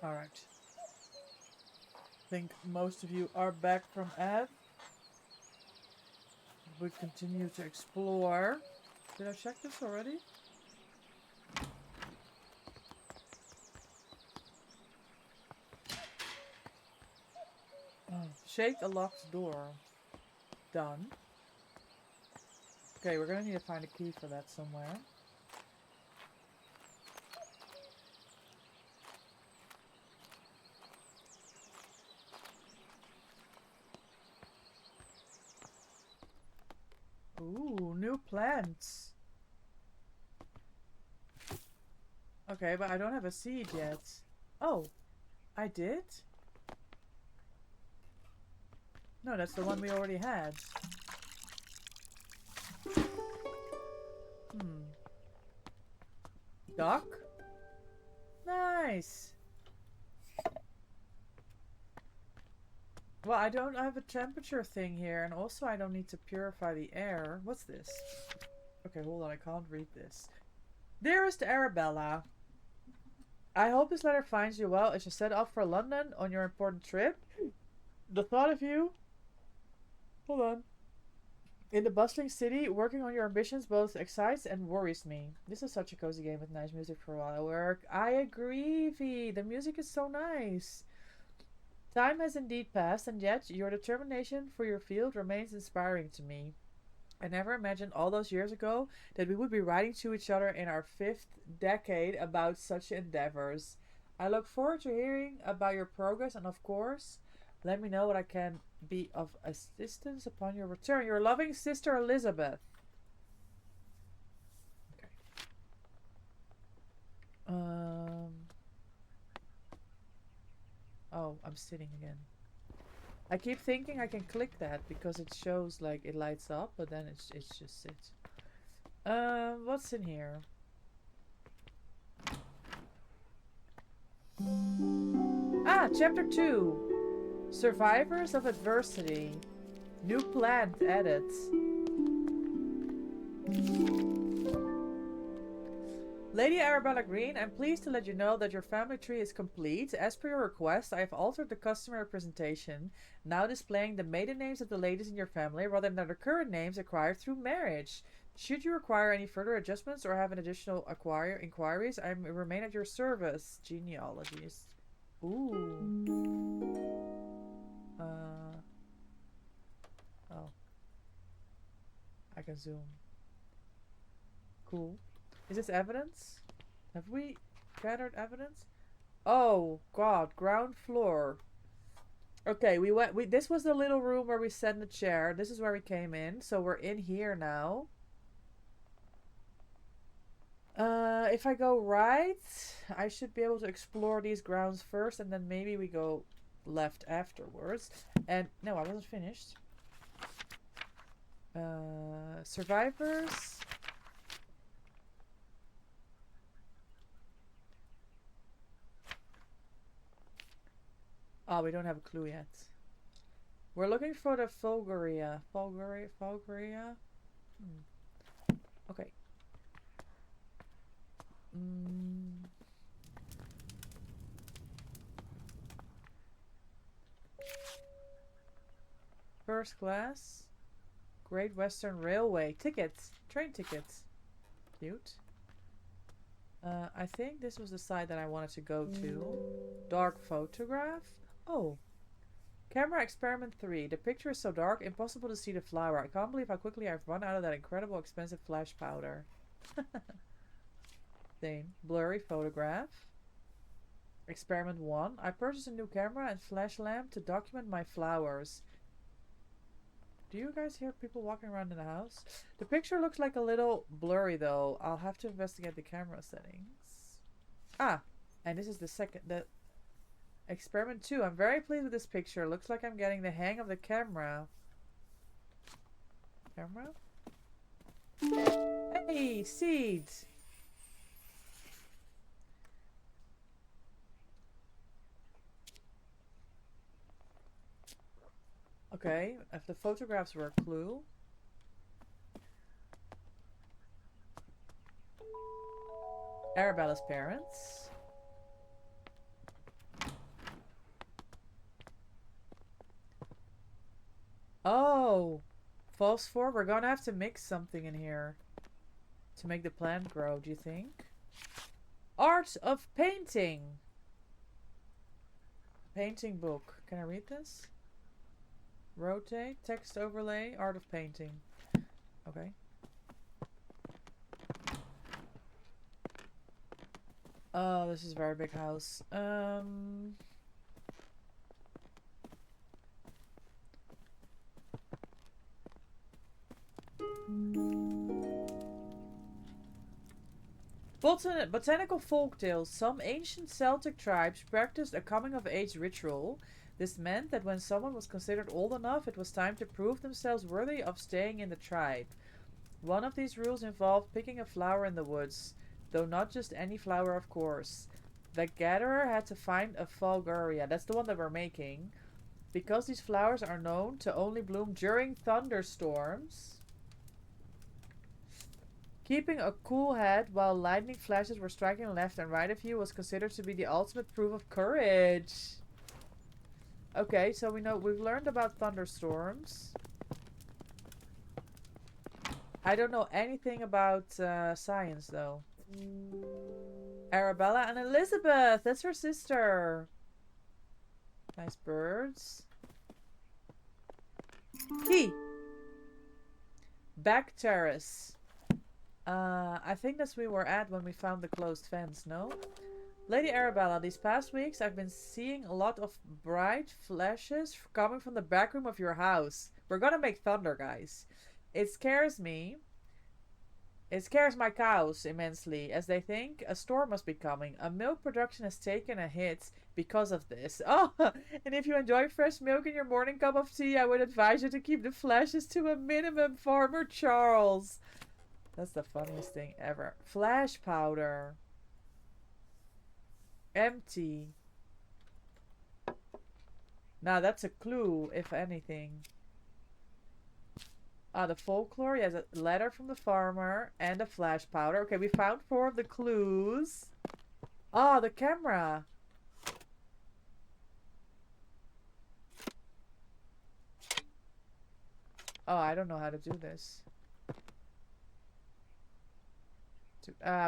Alright. I think most of you are back from Ed. We continue to explore. Did I check this already? Oh, shake a locked door. Done. Okay, we're gonna need to find a key for that somewhere. Ooh, new plants. Okay, but I don't have a seed yet. Oh, I did? No, that's the one we already had. Duck? Nice. Well, I don't have a temperature thing here, and also I don't need to purify the air. What's this? Okay, hold on, I can't read this. Dearest Arabella, I hope this letter finds you well as you set off for London on your important trip. The thought of you... Hold on. In the bustling city, working on your ambitions both excites and worries me. This is such a cozy game with nice music for while I work. I agree, V. The music is so nice. Time has indeed passed, and yet your determination for your field remains inspiring to me. I never imagined all those years ago that we would be writing to each other in our 5th decade about such endeavors. I look forward to hearing about your progress, and of course, let me know what I can be of assistance upon your return. Your loving sister, Elizabeth. Okay. Oh, I'm sitting again. I keep thinking I can click that because it shows like it lights up, but then it's just sits. What's in here? Ah, chapter 2. Survivors of Adversity. New plant added. Lady Arabella Green, I'm pleased to let you know that your family tree is complete. As per your request, I have altered the customary presentation, now displaying the maiden names of the ladies in your family rather than the current names acquired through marriage. Should you require any further adjustments or have an additional inquiries, I remain at your service. Genealogies. Ooh. Oh. I can zoom. Cool. Is this evidence? Have we gathered evidence? Oh god, ground floor. Okay, this was the little room where we sat in the chair. This is where we came in, so we're in here now. If I go right, I should be able to explore these grounds first, and then maybe we go left afterwards. And no, I wasn't finished. Survivors. Oh, we don't have a clue yet. We're looking for the Fulguria. Fulguria? Okay. First class. Great Western Railway. Tickets. Train tickets. Cute. I think this was the side that I wanted to go to. Dark photograph. Oh. Camera experiment 3. The picture is so dark, impossible to see the flower. I can't believe how quickly I've run out of that incredible expensive flash powder. Same. Blurry photograph. Experiment 1. I purchased a new camera and flash lamp to document my flowers. Do you guys hear people walking around in the house? The picture looks like a little blurry though. I'll have to investigate the camera settings. Ah, and this is the experiment 2. I'm very pleased with this picture. Looks like I'm getting the hang of the camera. Camera? Hey, seeds! Okay, if the photographs were a clue. Arabella's parents. Oh! Phosphor? We're gonna have to mix something in here to make the plant grow, do you think? Art of painting! Painting book. Can I read this? Rotate, text overlay, art of painting. Okay. Oh, this is a very big house. Botanical folktales. Some ancient Celtic tribes practiced a coming-of-age ritual. This meant that when someone was considered old enough, it was time to prove themselves worthy of staying in the tribe. One of these rules involved picking a flower in the woods, though not just any flower, of course. The gatherer had to find a Fulguria, that's the one that we're making, because these flowers are known to only bloom during thunderstorms. Keeping a cool head while lightning flashes were striking left and right of you was considered to be the ultimate proof of courage. Okay, so we've learned about thunderstorms. I don't know anything about science though. Arabella and Elizabeth, that's her sister. Nice birds. Key. Back terrace. I think that's where we were at when we found the closed fence, no? Lady Arabella, these past weeks I've been seeing a lot of bright flashes coming from the back room of your house. We're gonna make thunder, guys. It scares me. It scares my cows immensely, as they think a storm must be coming. A milk production has taken a hit because of this. Oh, and if you enjoy fresh milk in your morning cup of tea, I would advise you to keep the flashes to a minimum, Farmer Charles. That's the funniest thing ever. Flash powder. Empty. Now that's a clue, if anything. The folklore. Yes, a letter from the farmer and a flash powder. Okay, we found 4 of the clues. The camera. I don't know how to do this.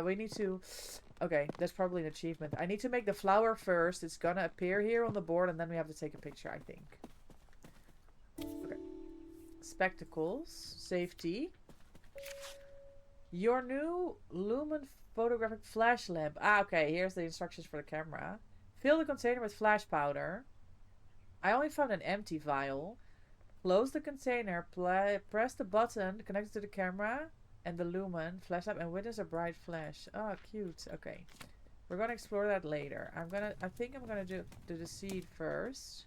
We need to... Okay, that's probably an achievement. I need to make the flower first. It's gonna appear here on the board and then we have to take a picture, I think. Okay. Spectacles. Safety. Your new lumen photographic flash lamp. Okay, here's the instructions for the camera. Fill the container with flash powder. I only found an empty vial. Close the container. Press the button connected to the camera and the lumen flash up and witness a bright flash. Oh, cute. Okay, we're gonna explore that later. I think I'm gonna do the seed first,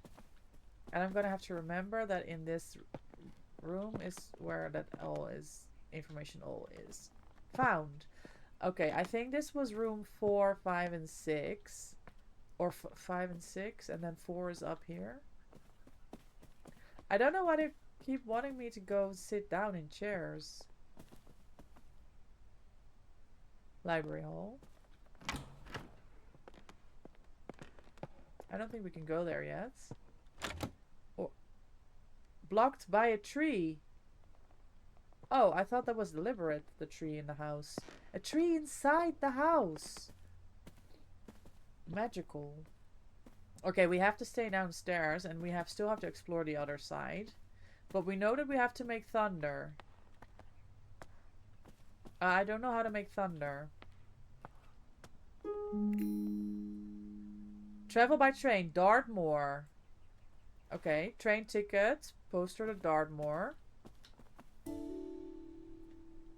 and I'm gonna have to remember that in this room is where that all is information all is found. Okay, I think this was room 4, 5, and 6, or 5 and 6, and then 4 is up here. I don't know why they keep wanting me to go sit down in chairs. Library hall. I don't think we can go there yet. Or blocked by a tree. Oh, I thought that was deliberate, the tree in the house. A tree inside the house. Magical. Okay, we have to stay downstairs and we still have to explore the other side. But we know that we have to make thunder. I don't know how to make thunder. Travel by train, Dartmoor. Okay, train ticket, poster to Dartmoor.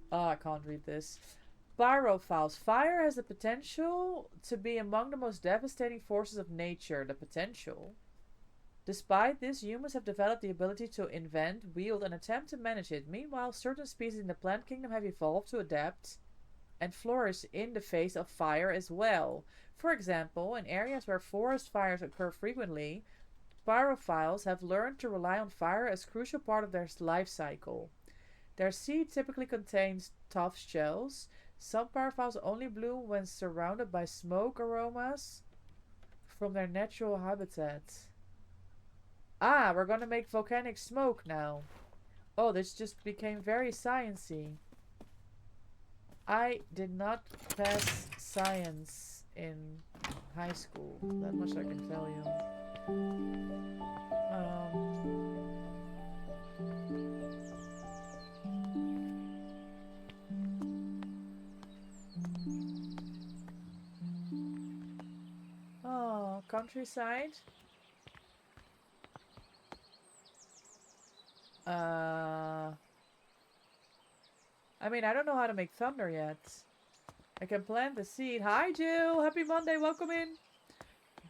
I can't read this. Pyrophiles. Fire has the potential to be among the most devastating forces of nature. The potential. Despite this, humans have developed the ability to invent, wield, and attempt to manage it. Meanwhile, certain species in the plant kingdom have evolved to adapt and flourish in the face of fire as well. For example, in areas where forest fires occur frequently, pyrophiles have learned to rely on fire as a crucial part of their life cycle. Their seed typically contains tough shells. Some pyrophiles only bloom when surrounded by smoke aromas from their natural habitat. We're gonna make volcanic smoke now. Oh, this just became very sciencey. I did not pass science in high school. That much I can tell you. Countryside. I mean, I don't know how to make thunder yet. I can plant the seed. Hi, Jill. Happy Monday. Welcome in.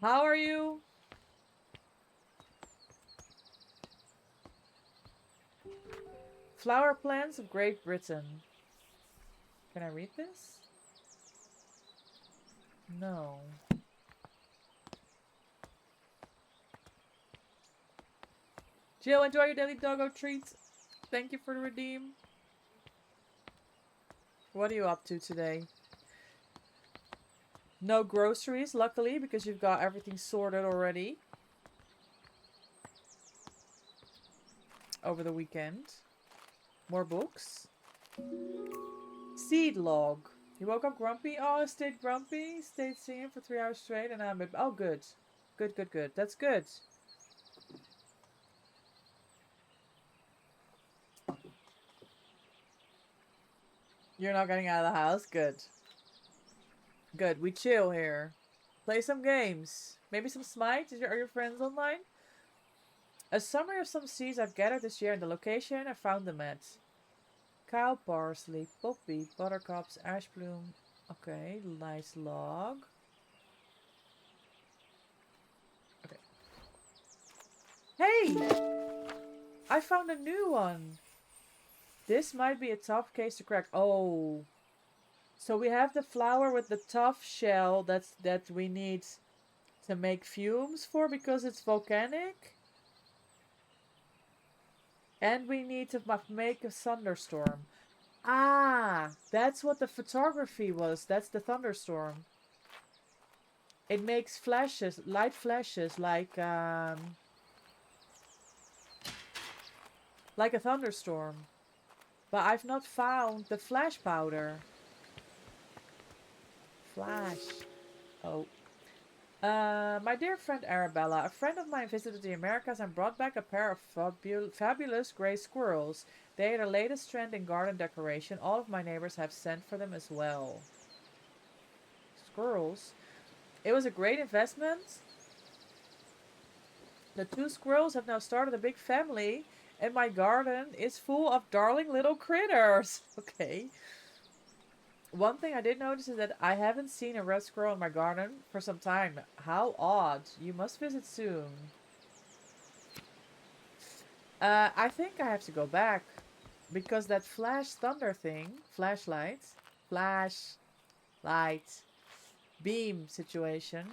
How are you? Flower plants of Great Britain. Can I read this? No. Jill, enjoy your daily doggo treats. Thank you for the redeem. What are you up to today? No groceries, luckily, because you've got everything sorted already. Over the weekend. More books. Seed log. You woke up grumpy? Oh, I stayed grumpy. Stayed singing for 3 hours straight and I'm... Oh, good. Good, good, good. That's good. You're not getting out of the house? Good. Good. We chill here. Play some games. Maybe some Smite? Are your friends online? A summary of some seeds I've gathered this year and the location I found them at. Cow parsley, poppy, buttercups, ash bloom. Okay, nice log. Okay. Hey! I found a new one. This might be a tough case to crack. Oh. So we have the flower with the tough shell that we need to make fumes for because it's volcanic. And we need to make a thunderstorm. Ah, that's what the photography was. That's the thunderstorm. It makes flashes, light flashes, like a thunderstorm. But I've not found the flash powder. Flash. Oh. My dear friend Arabella, a friend of mine visited the Americas and brought back a pair of fabulous gray squirrels. They are the latest trend in garden decoration. All of my neighbors have sent for them as well. Squirrels. It was a great investment. The 2 squirrels have now started a big family, and my garden is full of darling little critters. Okay. One thing I did notice is that I haven't seen a red squirrel in my garden for some time. How odd. You must visit soon. I think I have to go back. Because that flash thunder thing, flashlight, beam situation,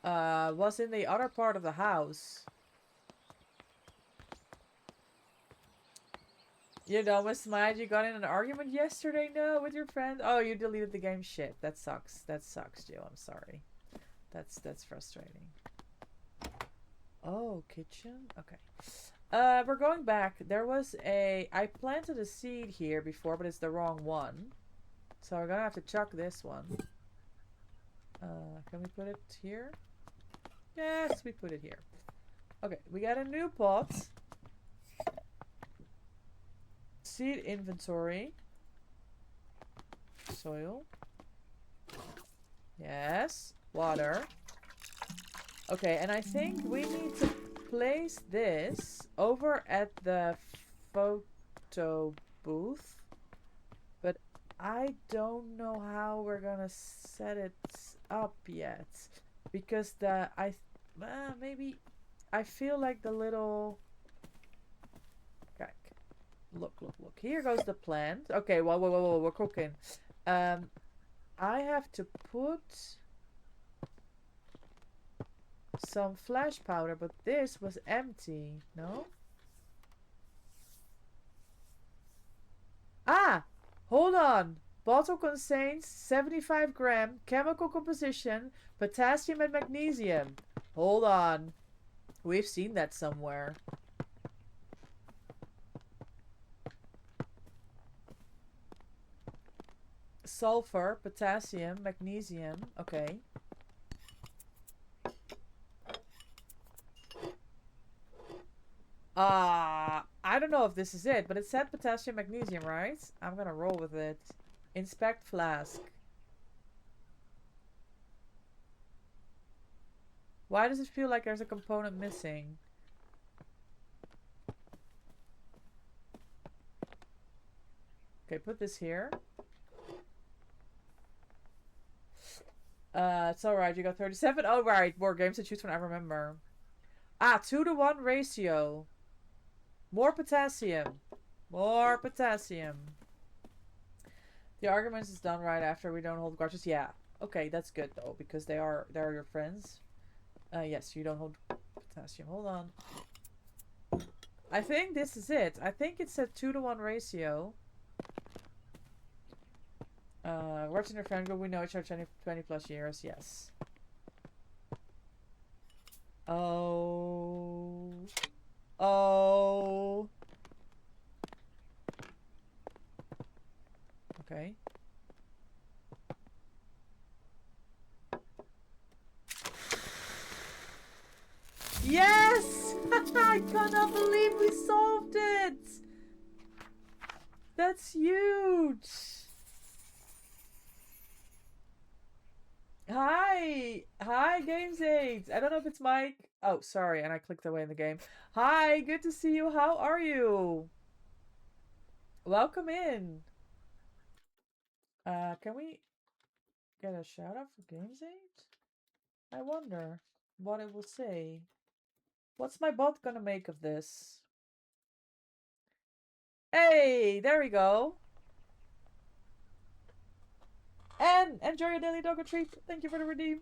was in the other part of the house. You know, Miss Smite, you got in an argument yesterday, no, with your friend? Oh, you deleted the game? Shit, that sucks. That sucks, Jill. I'm sorry. That's frustrating. Oh, kitchen? Okay. We're going back. There was I planted a seed here before, but it's the wrong one. So we're gonna have to chuck this one. Can we put it here? Yes, we put it here. Okay, we got a new pot. Seed inventory. Soil. Yes. Water. Okay, and I think we need to place this over at the photo booth. But I don't know how we're gonna set it up yet. Because maybe I feel like the little... Okay. Look. Here goes the plant. Okay, whoa, we're cooking. I have to put some flash powder, but this was empty, no? Ah! Hold on! Bottle contains 75-gram chemical composition, potassium and magnesium. Hold on. We've seen that somewhere. Sulfur, potassium, magnesium. Okay. I don't know if this is it, but it said potassium, magnesium, right? I'm gonna roll with it. Inspect flask. Why does it feel like there's a component missing? Okay, put this here. It's alright, you got 37. Oh, right, more games to choose from, I remember. 2-to-1 ratio. More potassium. More potassium. The argument is done right after we don't hold grudges. Yeah. Okay, that's good though, because they're your friends. Yes, you don't hold potassium. Hold on. I think this is it. I think it's a 2-to-1 ratio. Works in your friend group. We know each other 20 plus years. Yes. Oh. Oh. Okay. Yes! I cannot believe we solved it! That's huge! Hi! Hi, GamesAid! I don't know if it's Mike. Oh, sorry, and I clicked away in the game. Hi, good to see you. How are you? Welcome in. Can we get a shout out for GamesAid? I wonder what it will say. What's my bot gonna make of this? Hey, there we go. And enjoy your daily doggo treat. Thank you for the redeem.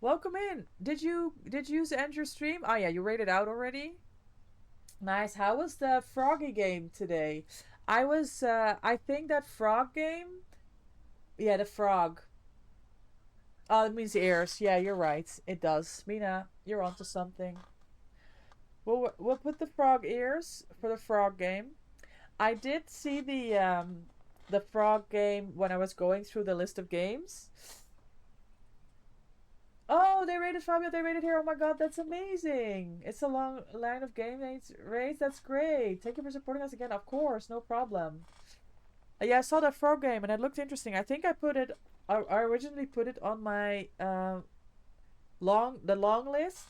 Welcome in. Did you end your stream? Oh yeah, you rated out already. Nice. How was the froggy game today? I was I think that frog game. Yeah, the frog. Oh, it means ears. Yeah, you're right. It does. Mina, you're onto something. We'll put the frog ears for the frog game. I did see the frog game when I was going through the list of games. Oh, they rated Fabio, they rated here. Oh my god, that's amazing. It's a long line of game rates. That's great. Thank you for supporting us again. Of course, no problem. Yeah, I saw that frog game and it looked interesting. I think I put it, I originally put it on my long list.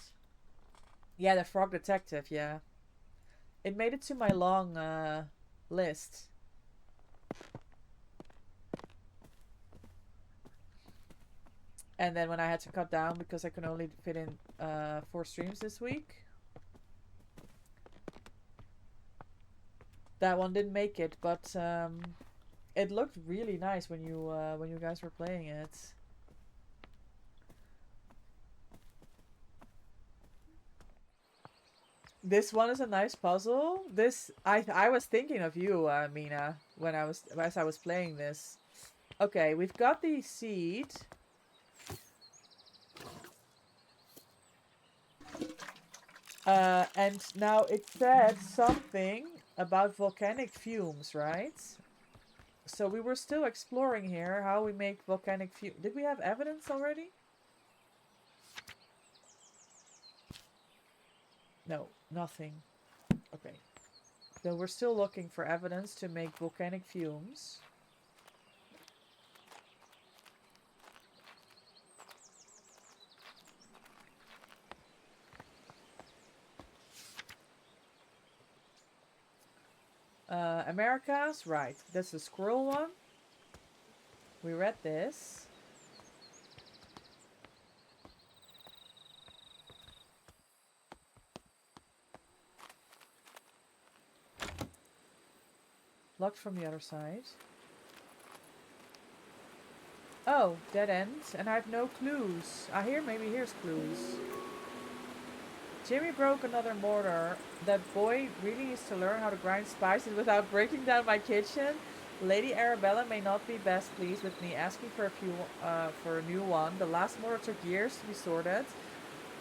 Yeah, the frog detective, yeah. It made it to my long list. And then when I had to cut down because I could only fit in 4 streams this week, that one didn't make it. But it looked really nice when you guys were playing it. This one is a nice puzzle. This I was thinking of you, Mina, when as I was playing this. Okay, we've got the seed. And now it said something about volcanic fumes, right? So we were still exploring here how we make volcanic fumes. Did we have evidence already? No, nothing. Okay. So we're still looking for evidence to make volcanic fumes. Americas, right. That's the squirrel one. We read this. Locked from the other side. Oh, dead end. And I have no clues. Maybe here's clues. Jimmy broke another mortar. That boy really needs to learn how to grind spices without breaking down my kitchen. Lady Arabella may not be best pleased with me asking for a new one. The last mortar took years to be sorted.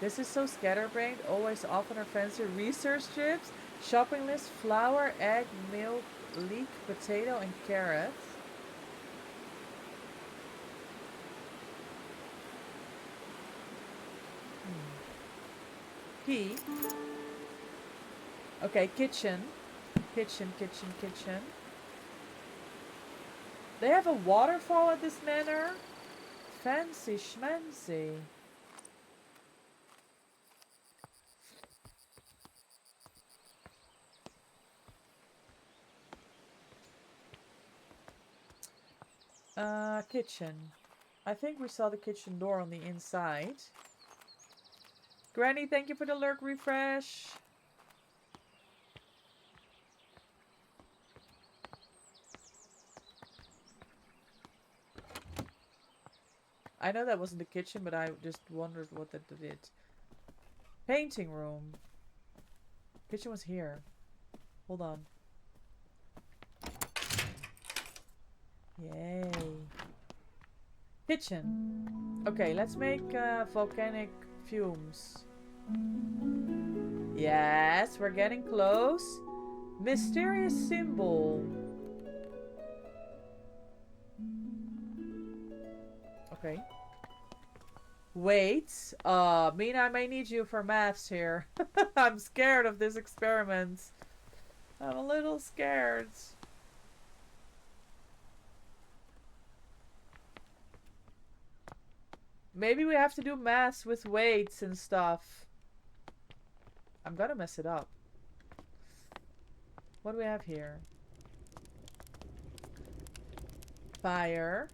This is so scatterbrained. Always off on her fancy research trips. Shopping list: flour, egg, milk, leek, potato, and carrot. Key. Okay, kitchen. Kitchen. They have a waterfall at this manor? Fancy schmancy. Kitchen. I think we saw the kitchen door on the inside. Granny, thank you for the lurk refresh. I know that wasn't the kitchen, but I just wondered what that did. Painting room. Kitchen was here. Hold on. Yay. Kitchen. Okay, let's make volcanic fumes. Yes, we're getting close. Mysterious symbol. Okay. Wait. Mina, I may need you for maths here. I'm scared of this experiment. I'm a little scared. Maybe we have to do maths with weights and stuff. I'm gonna mess it up. What do we have here? Fire.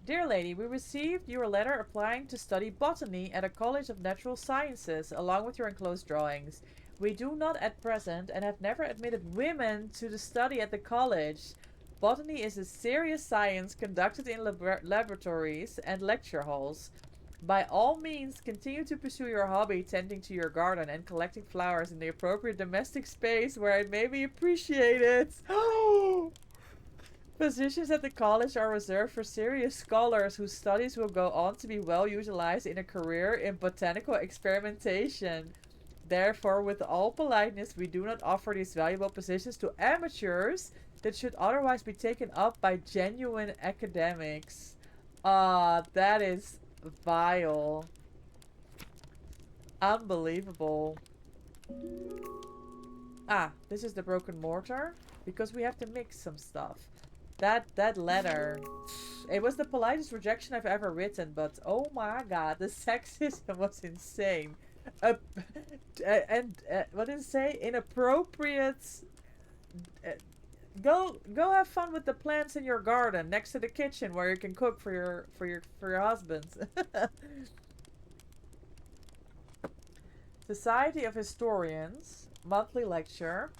Dear lady, we received your letter applying to study botany at a college of natural sciences, along with your enclosed drawings. We do not at present and have never admitted women to the study at the college. Botany is a serious science conducted in laboratories and lecture halls. By all means, continue to pursue your hobby, tending to your garden and collecting flowers in the appropriate domestic space where it may be appreciated. Positions at the college are reserved for serious scholars whose studies will go on to be well utilized in a career in botanical experimentation. Therefore, with all politeness, we do not offer these valuable positions to amateurs that should otherwise be taken up by genuine academics. That is vile. Unbelievable. Ah, this is the broken mortar, because we have to mix some stuff. That letter, it was the politest rejection I've ever written, but oh my god, the sexism was insane. What did it say? Inappropriate. Go have fun with the plants in your garden next to the kitchen where you can cook for your husband. Society of Historians monthly lecture.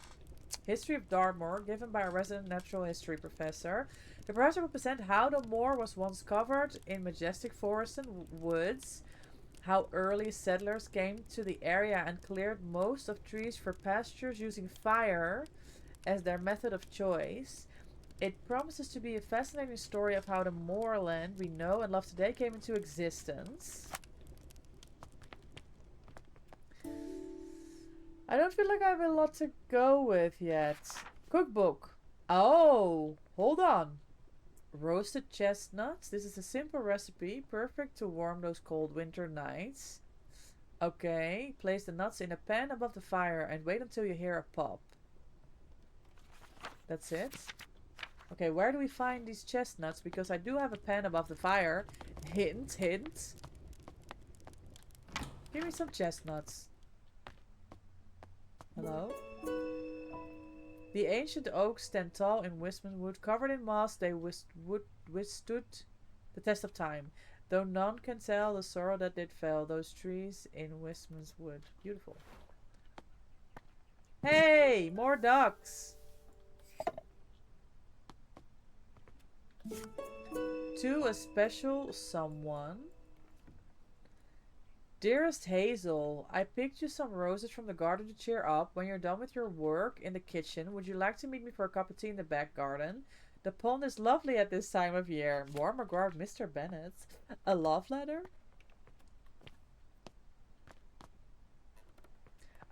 History of Dartmoor, given by a resident natural history professor. The professor will present how the moor was once covered in majestic forests and woods, how early settlers came to the area and cleared most of trees for pastures using fire as their method of choice. It promises to be a fascinating story of how the moorland we know and love today came into existence. I don't feel like I have a lot to go with yet. Cookbook. Oh, hold on. Roasted chestnuts. This is a simple recipe, perfect to warm those cold winter nights. Okay, place the nuts in a pan above the fire and wait until you hear a pop. That's it. Okay, where do we find these chestnuts? Because I do have a pan above the fire. Hint, hint. Give me some chestnuts. Hello? The ancient oaks stand tall in Wistman wood. Covered in moss, they withstood the test of time. Though none can tell the sorrow that did fell, those trees in Wistman's wood. Beautiful. Hey! More ducks! To a special someone. Dearest Hazel, I picked you some roses from the garden to cheer up. When you're done with your work in the kitchen, would you like to meet me for a cup of tea in the back garden? The pond is lovely at this time of year. Warm regard, Mr. Bennett. A love letter?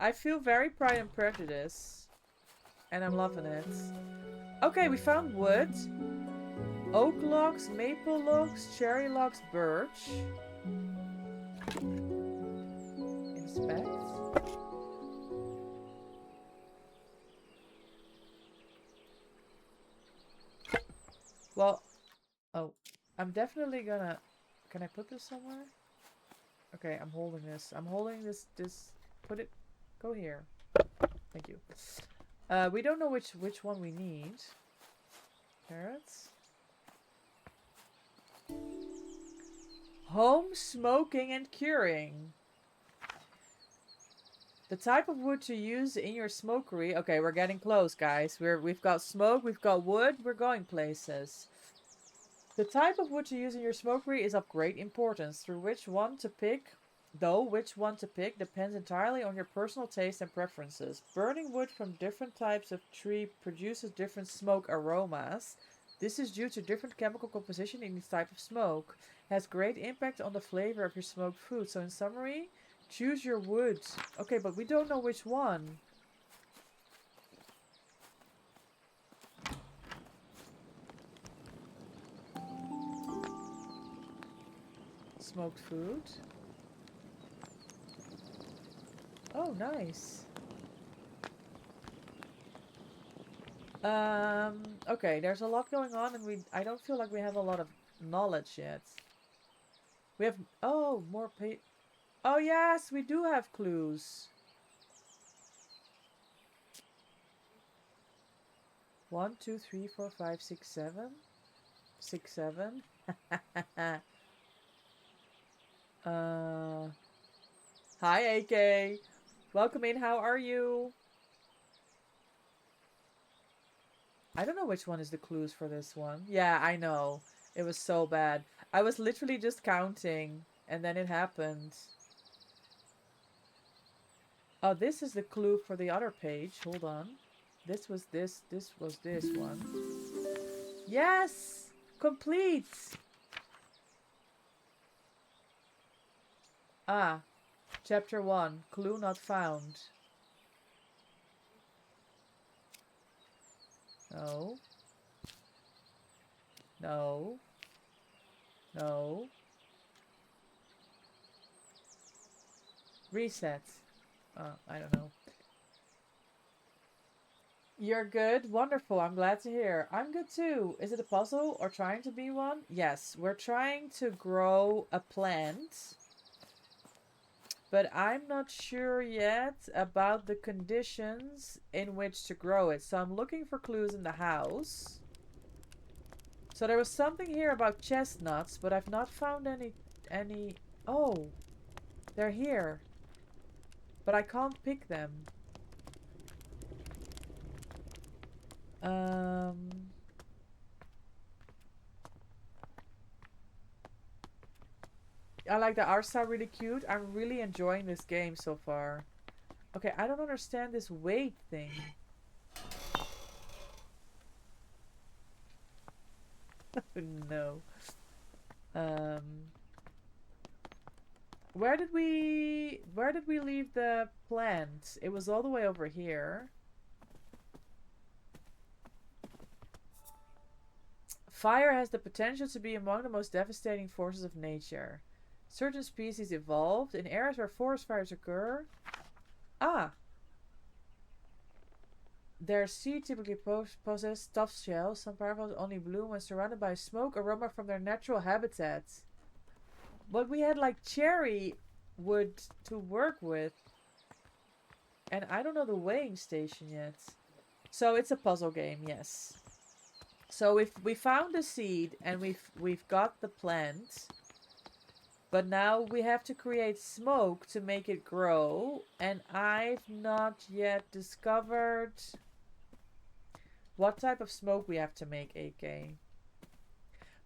I feel very Pride and Prejudice. And I'm loving it. Okay, we found wood. Oak logs, maple logs, cherry logs, birch. Inspect. Well, oh, I'm definitely gonna, can I put this somewhere? Okay, I'm holding this. I'm holding this, put it, go here. Thank you. We don't know which one we need. Carrots. Home smoking and curing. The type of wood to use in your smokery. Okay, we're getting close, guys. We've got smoke, we've got wood, we're going places. The type of wood to use in your smokery is of great importance. Through which one to pick Though which one to pick depends entirely on your personal taste and preferences. Burning wood from different types of tree produces different smoke aromas. This is due to different chemical composition in each type of smoke. It has great impact on the flavor of your smoked food. So in summary, choose your wood. Okay, but we don't know which one. Smoked food. Oh, nice. Okay, there's a lot going on and I don't feel like we have a lot of knowledge yet. We have, oh, more oh yes, we do have clues. 1, 2, 3, 4, 5, 6, 7. 6, 7. Hi AK. Welcome in, how are you? I don't know which one is the clues for this one. Yeah, I know. It was so bad. I was literally just counting and then it happened. Oh, this is the clue for the other page. Hold on. This was this was this one. Yes! Complete! Ah. Chapter 1. Clue not found. No. No. No. Reset. I don't know. You're good? Wonderful. I'm glad to hear. I'm good too. Is it a puzzle or trying to be one? Yes. We're trying to grow a plant. But I'm not sure yet about the conditions in which to grow it. So I'm looking for clues in the house. So there was something here about chestnuts, but I've not found any... Oh, they're here. But I can't pick them. I like the art style, really cute. I'm really enjoying this game so far. Okay, I don't understand this weight thing. No. Where did we leave the plant? It was all the way over here. Fire has the potential to be among the most devastating forces of nature. Certain species evolved in areas where forest fires occur. Ah! Their seed typically possess tough shells. Some particles only bloom when surrounded by smoke aroma from their natural habitats. But we had like cherry wood to work with. And I don't know the weighing station yet. So it's a puzzle game, yes. So we found the seed and we've got the plant. But now we have to create smoke to make it grow. And I've not yet discovered what type of smoke we have to make, AK.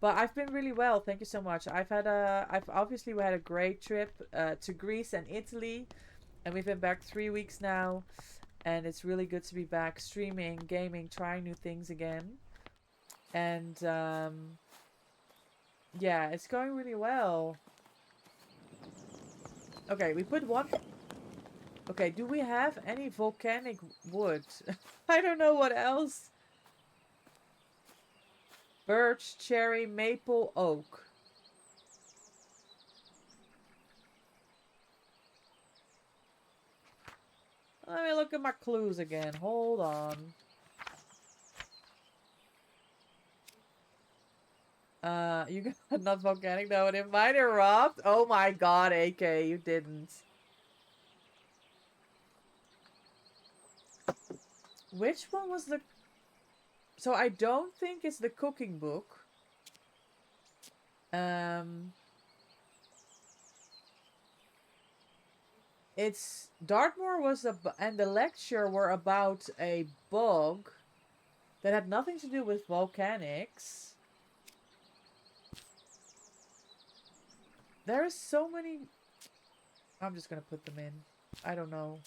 But I've been really well, thank you so much. I've obviously we had a great trip to Greece and Italy. And we've been back 3 weeks now. And it's really good to be back streaming, gaming, trying new things again. And yeah, it's going really well. Okay, we put one... Okay, do we have any volcanic wood? I don't know what else. Birch, cherry, maple, oak. Let me look at my clues again. Hold on. You got not volcanic though, and it might erupt. Oh my god, AK, you didn't. Which one was the... So I don't think it's the cooking book. It's... Dartmoor was and the lecture were about a bug that had nothing to do with volcanics. There are so many... I'm just gonna put them in. I don't know.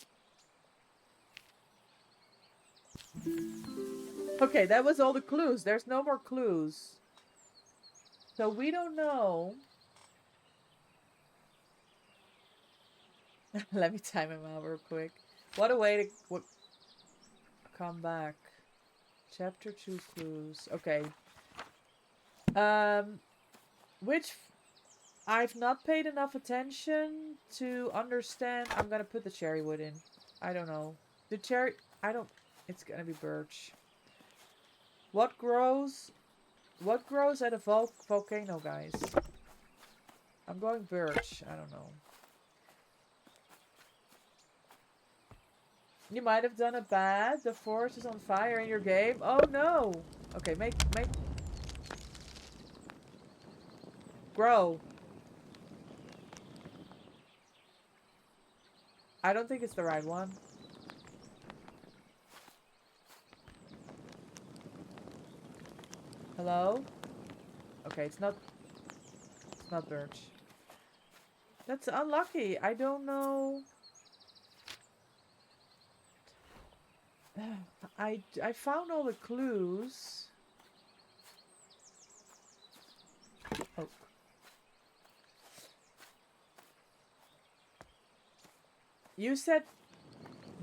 Okay, that was all the clues. There's no more clues. So we don't know. Let me time him out real quick. What a way to come back. Chapter 2 clues. Okay. Which I've not paid enough attention to understand. I'm gonna put the cherry wood in. I don't know. The cherry... I don't... It's gonna be birch. What grows at a volcano, guys? I'm going birch. I don't know. You might have done a bad. The forest is on fire in your game. Oh no! Okay, make... Grow. I don't think it's the right one. Hello? Okay, it's not birch. That's unlucky. I don't know. I found all the clues. Oh. You said,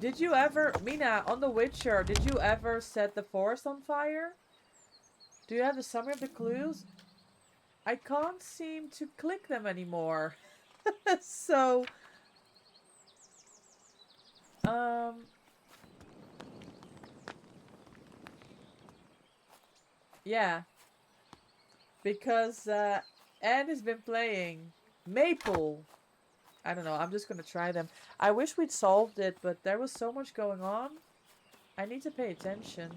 did you ever, Mina, on The Witcher, did you ever set the forest on fire? Do you have the summary of the clues? I can't seem to click them anymore. So, yeah. Because, Ed has been playing Maple. I don't know, I'm just gonna try them. I wish we'd solved it, but there was so much going on. I need to pay attention.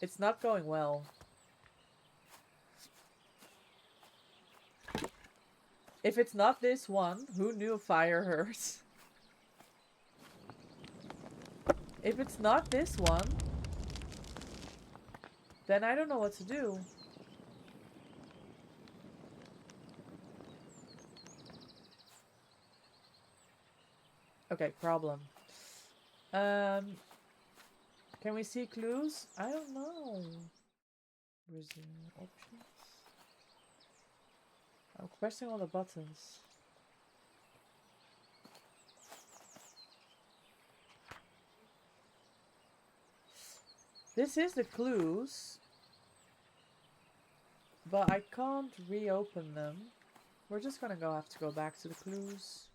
It's not going well. If it's not this one, who knew fire hurts? If it's not this one, then I don't know what to do. Okay, problem. Can we see clues? I don't know. Resume options. I'm pressing all the buttons. This is the clues. But I can't reopen them. We're just gonna have to go back to the clues.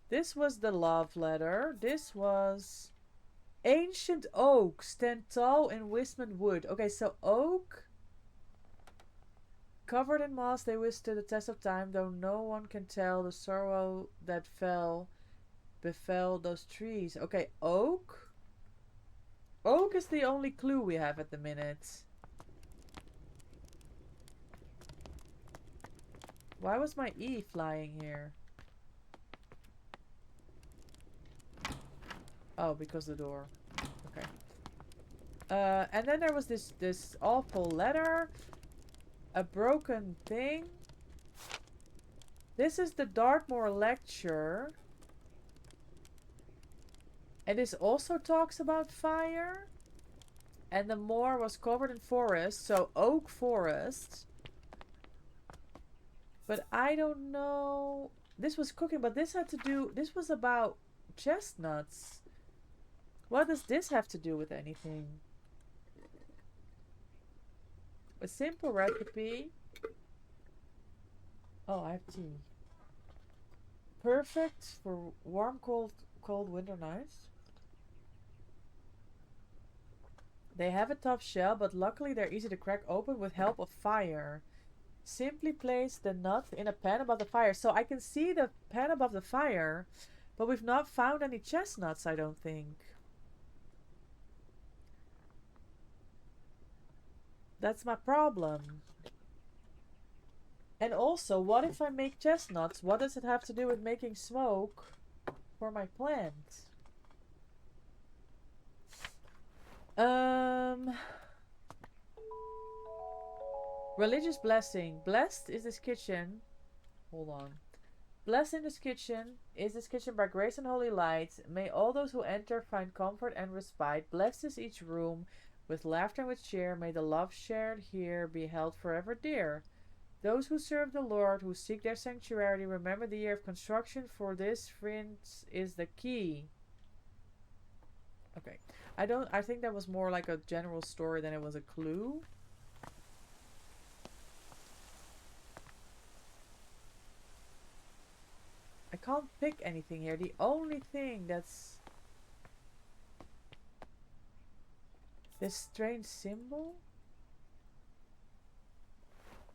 This was the love letter. This was ancient oak stand tall in Wisman wood. Okay, so oak covered in moss, they withstood the test of time, though no one can tell the sorrow that befell those trees. Okay, oak. Oak is the only clue we have at the minute. Why was my E flying here? Oh, because the door. Okay. And then there was this awful letter. A broken thing. This is the Dartmoor lecture. And this also talks about fire. And the moor was covered in forest. So oak forest. But I don't know. This was cooking, but this had to do... This was about chestnuts. What does this have to do with anything? A simple recipe. Oh, I have tea. Perfect for warm, cold winter nights. They have a tough shell, but luckily they're easy to crack open with help of fire. Simply place the nut in a pan above the fire. So I can see the pan above the fire, but we've not found any chestnuts, I don't think. That's my problem. And also, what if I make chestnuts? What does it have to do with making smoke for my plant? Religious blessing. Blessed is this kitchen. Hold on. Blessed in this kitchen is this kitchen by grace and holy light. May all those who enter find comfort and respite. Blessed is each room with laughter and with cheer. May the love shared here be held forever dear. Those who serve the Lord, who seek their sanctuary, remember the year of construction, for this, friends, is the key. Okay. I think that was more like a general story than it was a clue. I can't pick anything here. The only thing that's this strange symbol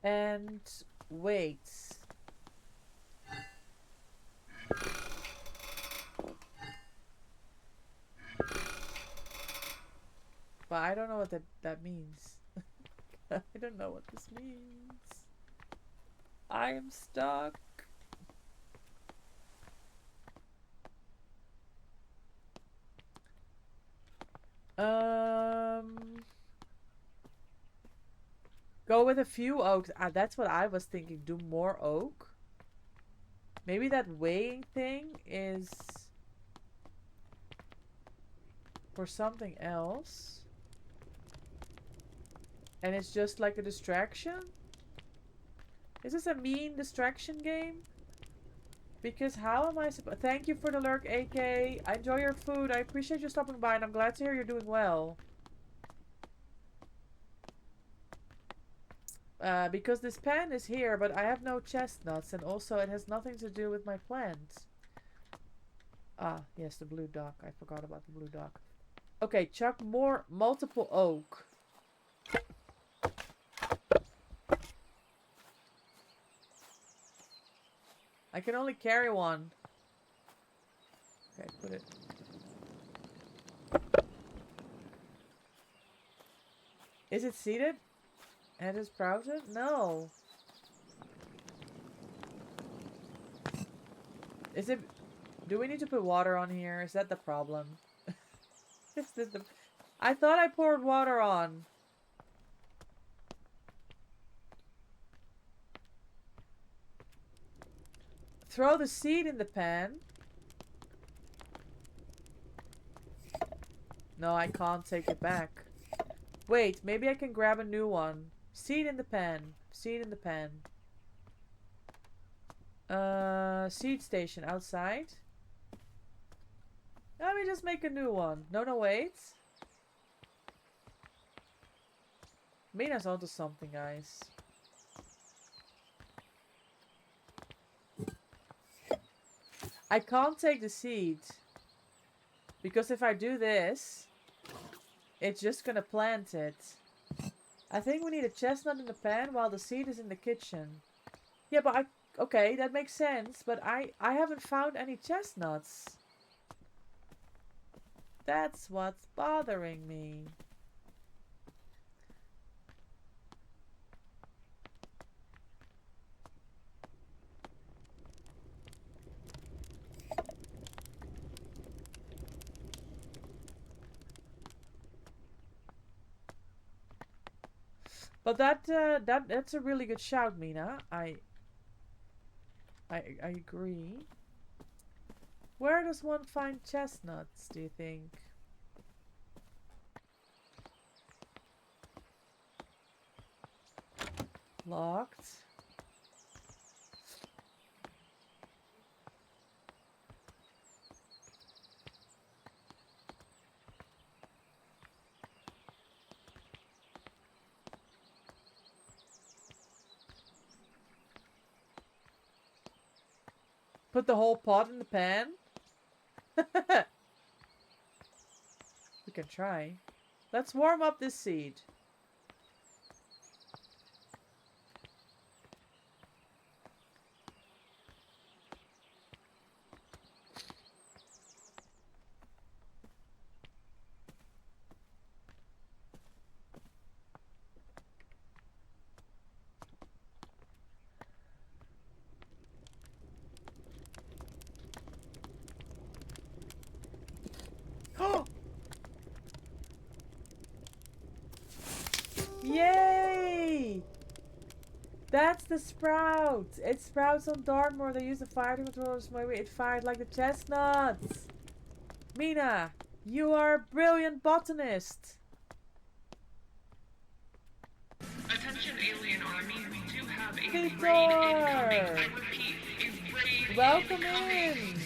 and weights. But I don't know what that means. I don't know what this means. I am stuck. Go with a few oaks. Ah, that's what I was thinking. Do more oak. Maybe that weighing thing is for something else. And it's just like a distraction? Is this a mean distraction game? Because how am I supposed... Thank you for the lurk, AK. I enjoy your food. I appreciate you stopping by and I'm glad to hear you're doing well. Because this pan is here, but I have no chestnuts, and also it has nothing to do with my plant. Ah, yes, the blue duck. I forgot about the blue duck. Okay, chuck multiple oak. I can only carry one. Okay, put it. Is it seated? And is sprouted? No. Is it... Do we need to put water on here? Is that the problem? Is this the... I thought I poured water on. Throw the seed in the pan. No, I can't take it back. Wait, maybe I can grab a new one. Seed in the pan. Seed in the pan. Seed station outside. Let me just make a new one. No, wait. Mina's onto something, guys. I can't take the seed. Because if I do this, it's just gonna plant it. I think we need a chestnut in the pan while the seed is in the kitchen. Yeah, but okay, that makes sense, but I haven't found any chestnuts. That's what's bothering me. But that's a really good shout, Mina. I agree. Where does one find chestnuts, do you think? Locked. Put the whole pot in the pan? We can try. Let's warm up this seed. That's the sprout. It sprouts on Dartmoor. They use the fire controllers. Maybe it fired like the chestnuts. Mina, you are a brilliant botanist. Attention alien army, we do have a Victor! raid incoming. I repeat, a raid Welcome incoming. in.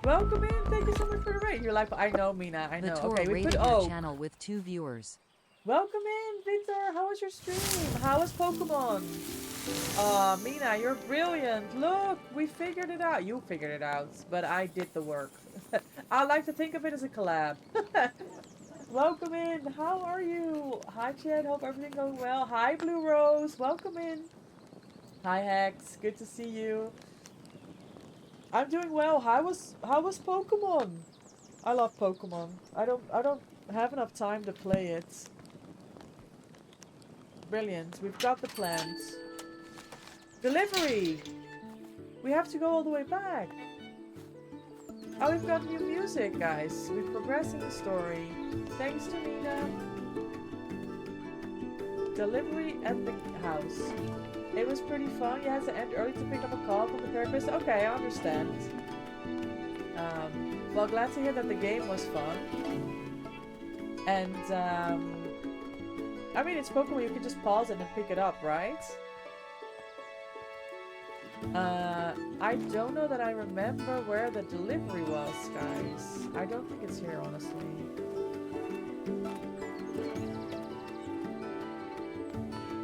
Welcome in. Thank you so much for the raid. You're like, I know, Mina. I The know. Tor Okay, we rated put your oh. channel with 2 viewers. Welcome in, Victor. How was your stream? How was Pokemon? Mina, you're brilliant. Look, we figured it out. You figured it out, but I did the work. I like to think of it as a collab. Welcome in. How are you? Hi, Chad. Hope everything going well. Hi, Blue Rose. Welcome in. Hi, Hex. Good to see you. I'm doing well. How was Pokemon? I love Pokemon. I don't have enough time to play it. Brilliant. We've got the plans. Delivery! We have to go all the way back. Oh, we've got new music, guys. We've progressed in the story. Thanks to Nina. Delivery at the house. It was pretty fun. You had to end early to pick up a call from the therapist. Okay, I understand. Well, glad to hear that the game was fun. And, I mean, it's Pokemon. You can just pause it and pick it up, right? I don't know that I remember where the delivery was, guys. I don't think it's here, honestly.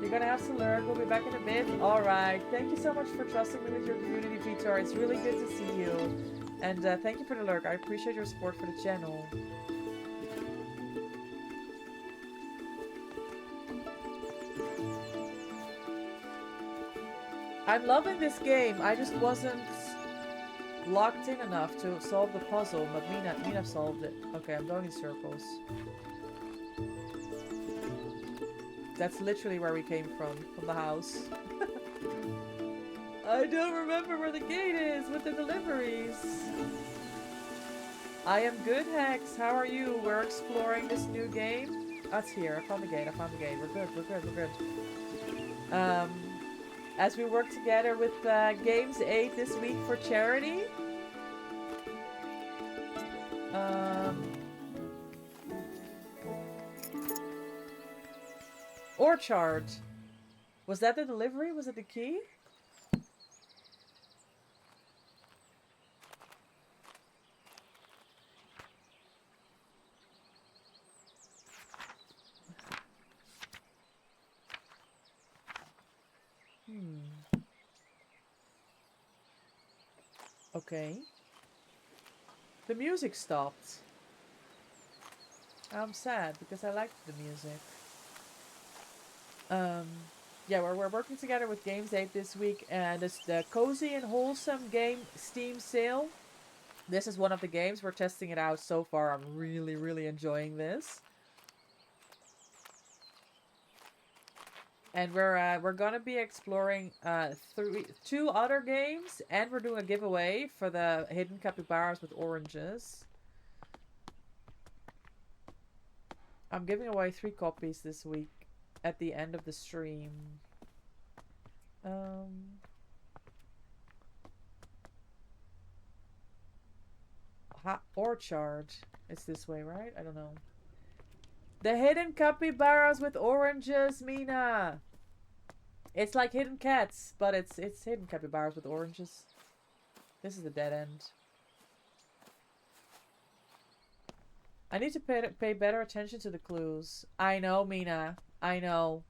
You're gonna have to learn. We'll be back in a bit. Alright. Thank you so much for trusting me with your community, Vitor. It's really good to see you. And thank you for the lurk. I appreciate your support for the channel. I'm loving this game. I just wasn't locked in enough to solve the puzzle, but Mina solved it. Okay, I'm going in circles. That's literally where we came from the house. I don't remember where the gate is with the deliveries. I am good, Hex. How are you? We're exploring this new game. That's here. I found the gate. We're good. As we work together with GamesAid this week for charity. Orchard. Was that the delivery? Was it the key? Okay. The music stopped. I'm sad because I liked the music. Yeah, we're working together with GamesAid this week, and it's the Cozy and Wholesome Game Steam Sale. This is one of the games. We're testing it out so far. I'm really enjoying this. And we're gonna be exploring two other games, and we're doing a giveaway for the hidden capybaras with oranges. I'm giving away 3 copies this week at the end of the stream. Orchard. It's this way, right? I don't know. The hidden capybaras with oranges, Mina. It's like hidden cats, but it's hidden capybaras with oranges. This is the dead end. I need to pay better attention to the clues. I know, Mina. I know.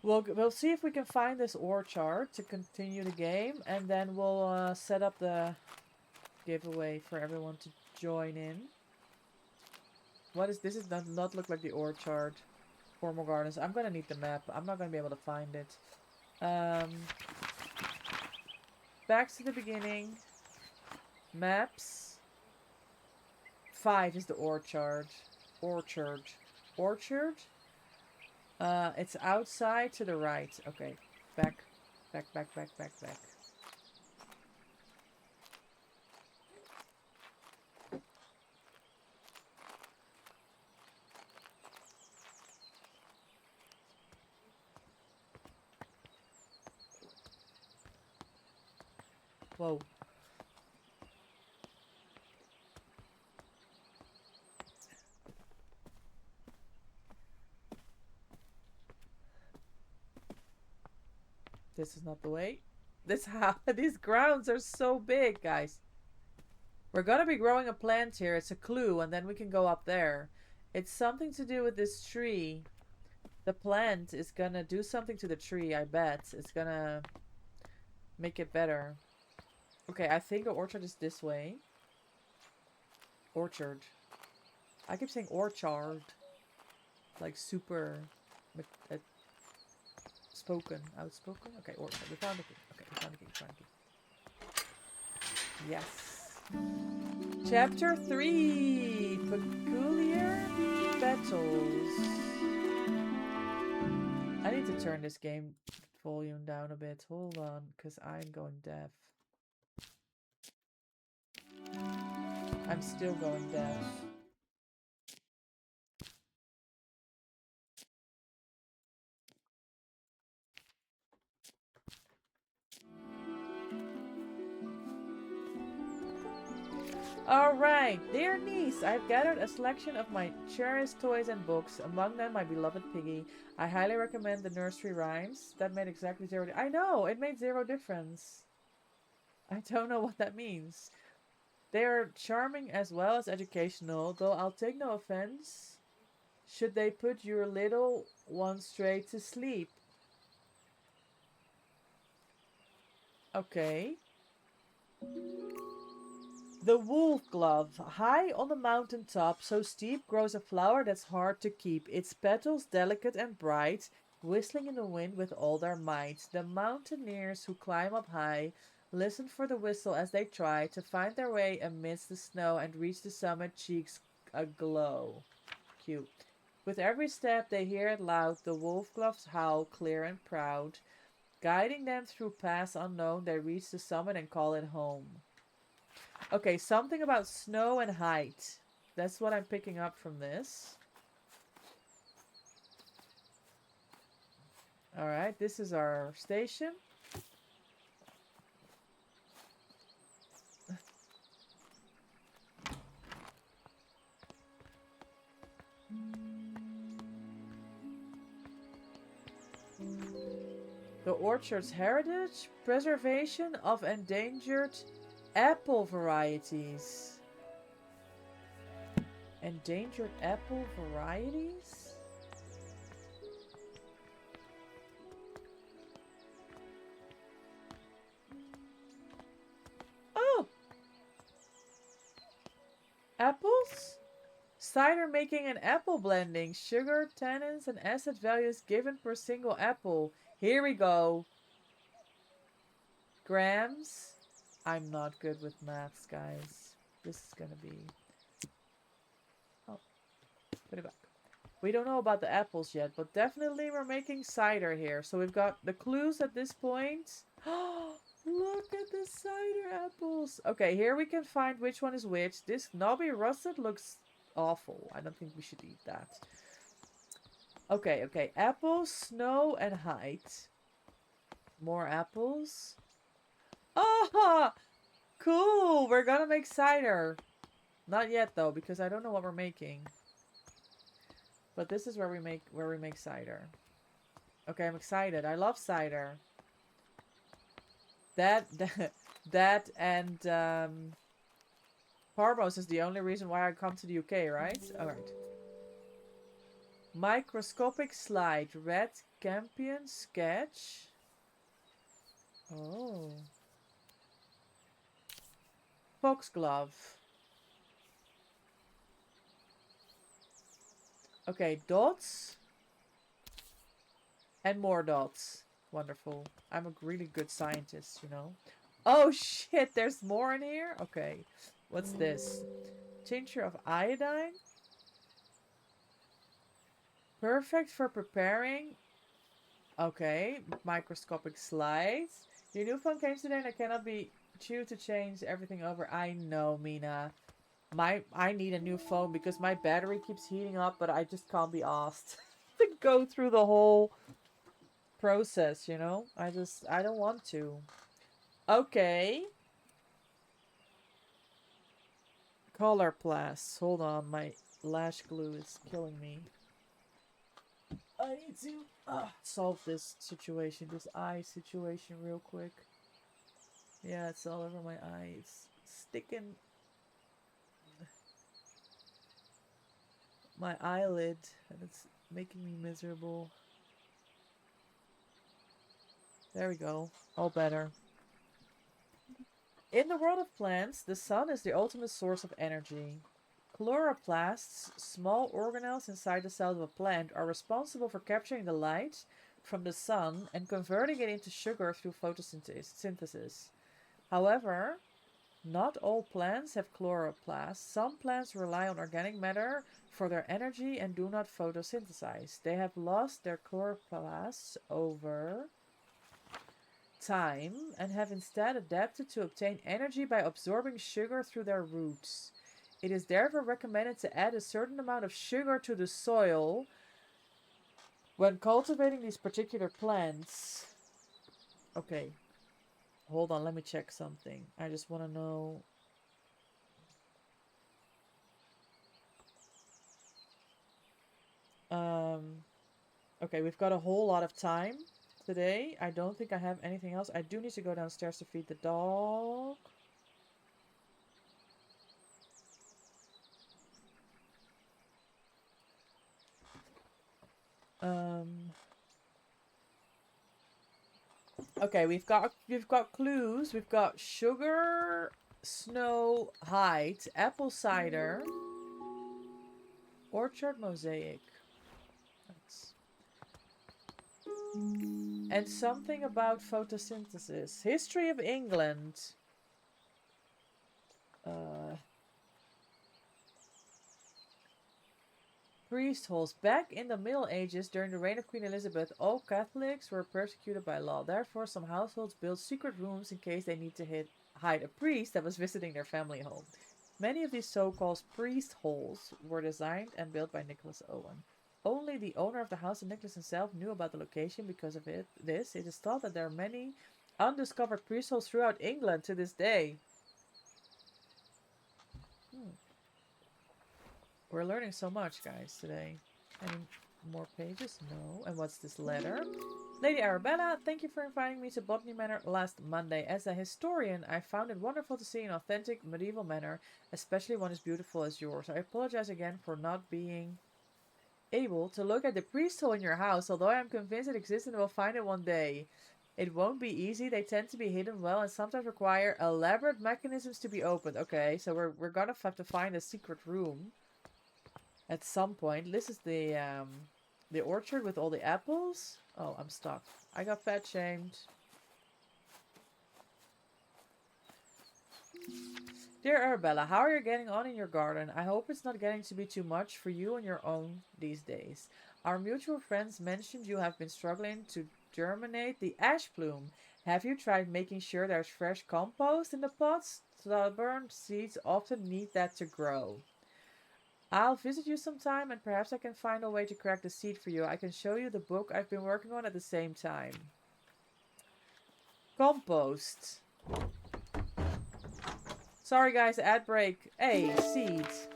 We'll see if we can find this orchard to continue the game, and then we'll set up the giveaway for everyone to join in. What is this? Does not look like the orchard. Formal Gardens. I'm gonna need the map. I'm not gonna be able to find it. Back to the beginning. Maps. 5 is the orchard. Orchard. Orchard? It's outside to the right. Okay. Back. Back, back, back, back, back. Whoa. This is not the way. These grounds are so big, guys. We're gonna be growing a plant here. It's a clue, and then we can go up there. It's something to do with this tree. The plant is gonna do something to the tree, I bet. It's gonna make it better. Okay, I think the orchard is this way. Orchard. I keep saying orchard. Like super... spoken. Outspoken? Okay, orchard. We found the key. Okay, we found the key. We found the key. Yes. Chapter 3. Peculiar Petals. I need to turn this game volume down a bit. Hold on, because I'm going deaf. I'm still going deaf. Alright, dear niece, I've gathered a selection of my cherished toys and books, among them my beloved Piggy. I highly recommend the nursery rhymes. That made exactly 0. I know, it made 0 difference. I don't know what that means. They are charming as well as educational, though I'll take no offense should they put your little one straight to sleep. Okay. The wolf glove. High on the mountain top, so steep, grows a flower that's hard to keep. Its petals delicate and bright, whistling in the wind with all their might. The mountaineers who climb up high listen for the whistle as they try to find their way amidst the snow and reach the summit, cheeks aglow. Cute. With every step they hear it loud, the wolf gloves howl clear and proud. Guiding them through paths unknown, they reach the summit and call it home. Okay, something about snow and height. That's what I'm picking up from this. Alright, this is our station. The orchard's heritage, preservation of endangered apple varieties. Endangered apple varieties? Oh! Apples? Cider making and apple blending. Sugar, tannins, and acid values given per single apple. Here we go. Grams. I'm not good with maths, guys. This is gonna be... Oh. Put it back. We don't know about the apples yet, but definitely we're making cider here. So we've got the clues at this point. Look at the cider apples. Okay, here we can find which one is which. This knobby russet looks awful. I don't think we should eat that. Okay, okay. Apples, snow, and height. More apples. Oh, cool. We're gonna make cider. Not yet though, because I don't know what we're making. But this is where we make cider. Okay, I'm excited. I love cider. That and Parmos is the only reason why I come to the UK, right? Alright. Microscopic slide. Red campion sketch. Oh. Foxglove. Okay, dots. And more dots. Wonderful. I'm a really good scientist, you know. Oh shit, there's more in here? Okay. What's this? Tincture of iodine. Perfect for preparing. Okay, microscopic slides. Your new phone came today and I cannot be chewed to change everything over. I know, Mina. I need a new phone because my battery keeps heating up, but I just can't be asked to go through the whole process, you know? I don't want to. Okay. Color Plast. Hold on, my lash glue is killing me. I need to solve this situation, this eye situation real quick. Yeah, it's all over my eye. It's sticking my eyelid and it's making me miserable. There we go. All better. In the world of plants, the sun is the ultimate source of energy. Chloroplasts, small organelles inside the cells of a plant, are responsible for capturing the light from the sun and converting it into sugar through photosynthesis. However, not all plants have chloroplasts. Some plants rely on organic matter for their energy and do not photosynthesize. They have lost their chloroplasts over time and have instead adapted to obtain energy by absorbing sugar through their roots. It is therefore recommended to add a certain amount of sugar to the soil when cultivating these particular plants. Okay. Hold on, let me check something. I just want to know. Okay, we've got a whole lot of time today. I don't think I have anything else. I do need to go downstairs to feed the dog. Okay, we've got clues. We've got sugar, snow, height, apple cider, orchard mosaic. And something about photosynthesis. History of England. Priest holes. Back in the Middle Ages, during the reign of Queen Elizabeth, all Catholics were persecuted by law. Therefore, some households built secret rooms in case they need to hide a priest that was visiting their family home. Many of these so-called priest holes were designed and built by Nicholas Owen. Only the owner of the house and Nicholas himself knew about the location because of it is thought that there are many undiscovered priest holes throughout England to this day. We're learning so much, guys, today. Any more pages? No. And what's this letter? Lady Arabella, thank you for inviting me to Botany Manor last Monday. As a historian, I found it wonderful to see an authentic medieval manor, especially one as beautiful as yours. I apologize again for not being able to look at the priest hole in your house, although I am convinced it exists and will find it one day. It won't be easy. They tend to be hidden well and sometimes require elaborate mechanisms to be opened. Okay, so we're gonna have to find a secret room at some point. This is the orchard with all the apples. Oh, I'm stuck. I got fat shamed. Dear Arabella, how are you getting on in your garden? I hope it's not getting to be too much for you on your own these days. Our mutual friends mentioned you have been struggling to germinate the ash plume. Have you tried making sure there's fresh compost in the pots? Stubborn seeds often need that to grow. I'll visit you sometime and perhaps I can find a way to crack the seed for you. I can show you the book I've been working on at the same time. Compost. Sorry guys, ad break. Hey, seeds.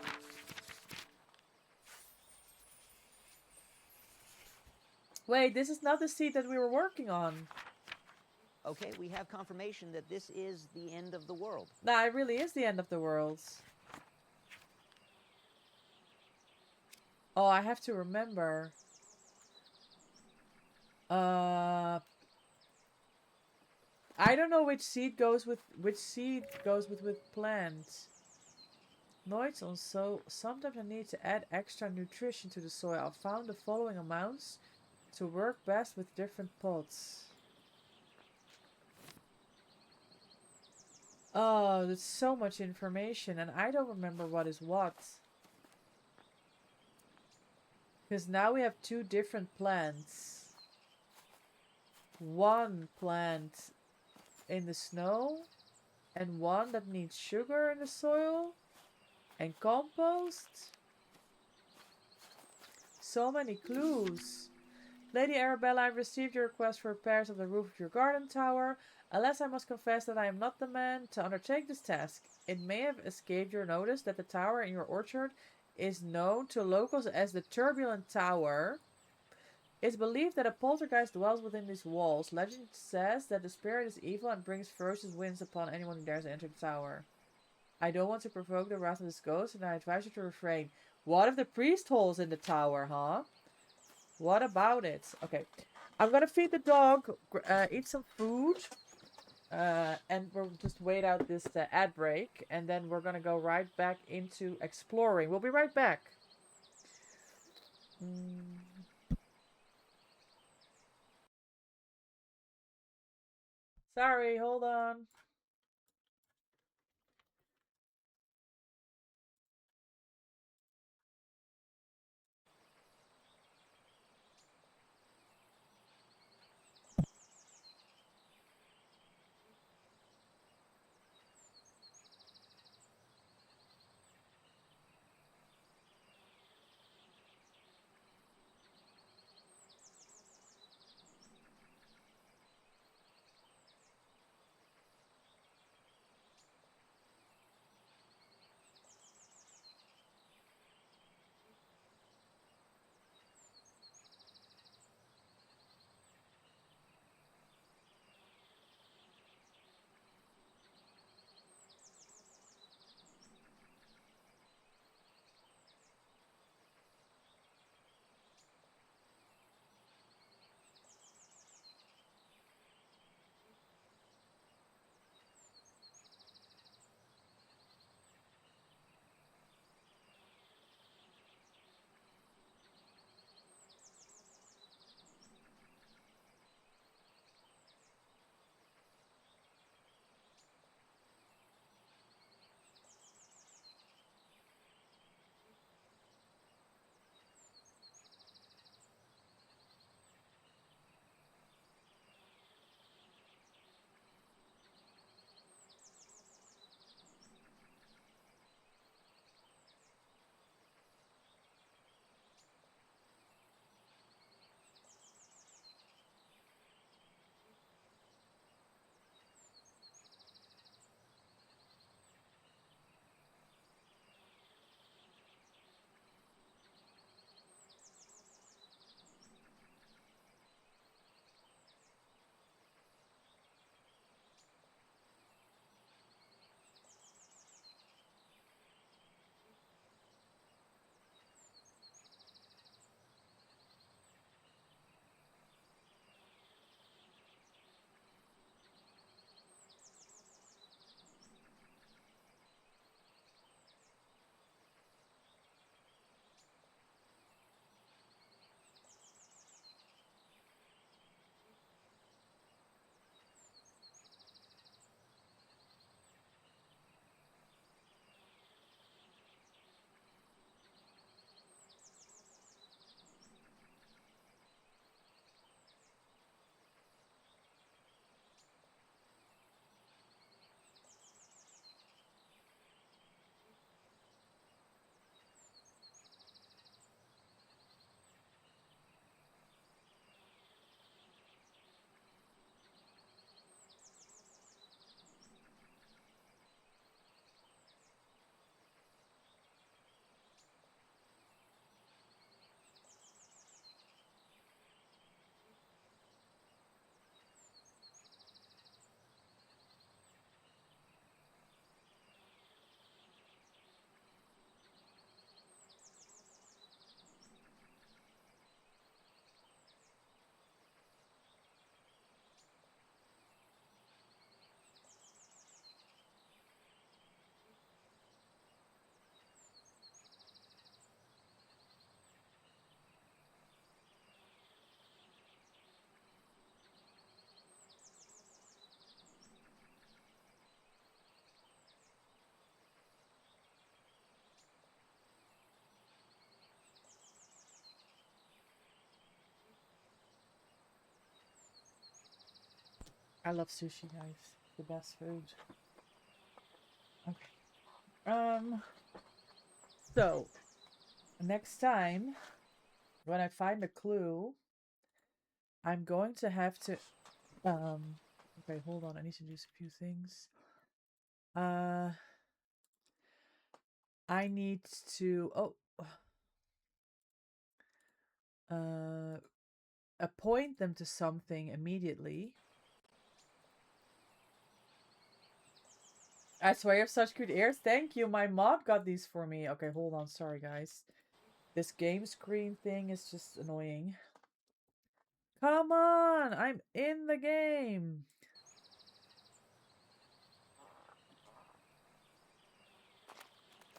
Wait, this is not the seed that we were working on. Okay, we have confirmation that this is the end of the world. Nah, it really is the end of the world. Oh, I have to remember. I don't know which seed goes with plants. Notes on sometimes I need to add extra nutrition to the soil. I've found the following amounts to work best with different pots. Oh, there's so much information, and I don't remember what is what. Because now we have two different plants. One plant in the snow, and one that needs sugar in the soil, and compost. So many clues. Lady Arabella, I've received your request for repairs of the roof of your garden tower. Alas, I must confess that I am not the man to undertake this task. It may have escaped your notice that the tower in your orchard is known to locals as the Turbulent Tower. It's believed that a poltergeist dwells within these walls. Legend says that the spirit is evil and brings ferocious winds upon anyone who dares enter the tower. I don't want to provoke the wrath of this ghost, and I advise you to refrain. What if the priest hole's in the tower, huh? What about it? Okay, I'm gonna feed the dog, eat some food, and we'll just wait out this ad break, and then we're gonna go right back into exploring. We'll be right back. Sorry, hold on. I love sushi, guys. The best food. Okay. So next time when I find a clue, I'm going to have to okay, hold on, I need to do a few things. I need to appoint them to something immediately. I swear you have such good ears. Thank you. My mod got these for me. Okay, hold on. Sorry, guys. This game screen thing is just annoying. Come on! I'm in the game!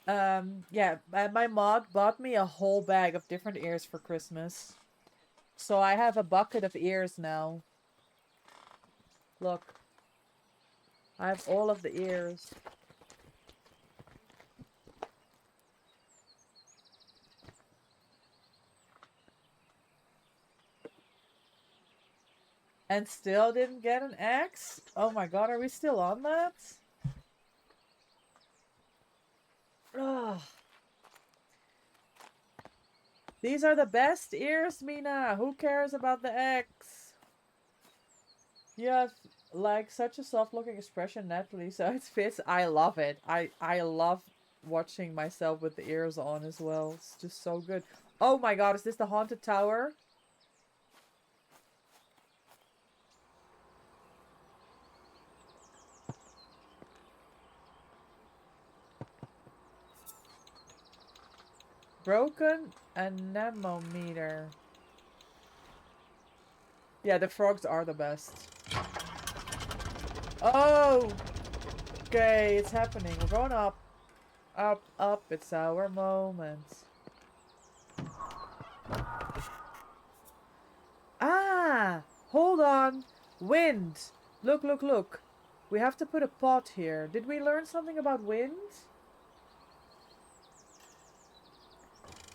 Yeah, my mod bought me a whole bag of different ears for Christmas. So I have a bucket of ears now. Look. I have all of the ears. And still didn't get an X? Oh my god, are we still on that? Ugh. These are the best ears, Mina. Who cares about the X? You have like such a soft looking expression naturally, so it fits. I love it. I love watching myself with the ears on as well. It's just so good. Oh my god, is this the haunted tower? Broken anemometer. Yeah, the frogs are the best. Oh! Okay, it's happening. We're going up. Up, up. It's our moment. Ah! Hold on. Wind. Look, look, look. We have to put a pot here. Did we learn something about wind?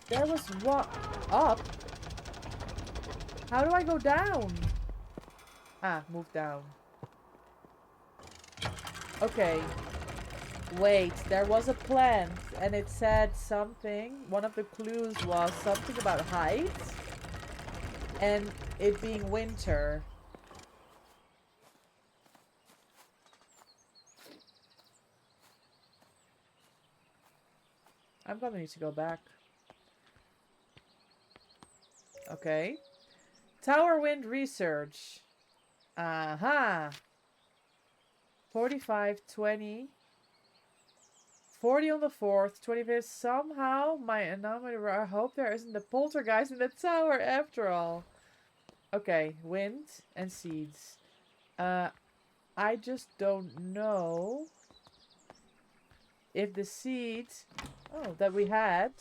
There was what? Up? How do I go down? Ah, move down. Okay. Wait, there was a plant and it said something. One of the clues was something about height and it being winter. I'm gonna need to go back. Okay. Tower wind research. Aha. 45, 20. 40 on the 4th, 25th. Somehow, my anomaly. I hope there isn't a poltergeist in the tower after all. Okay, wind and seeds. I just don't know if the seed that we had.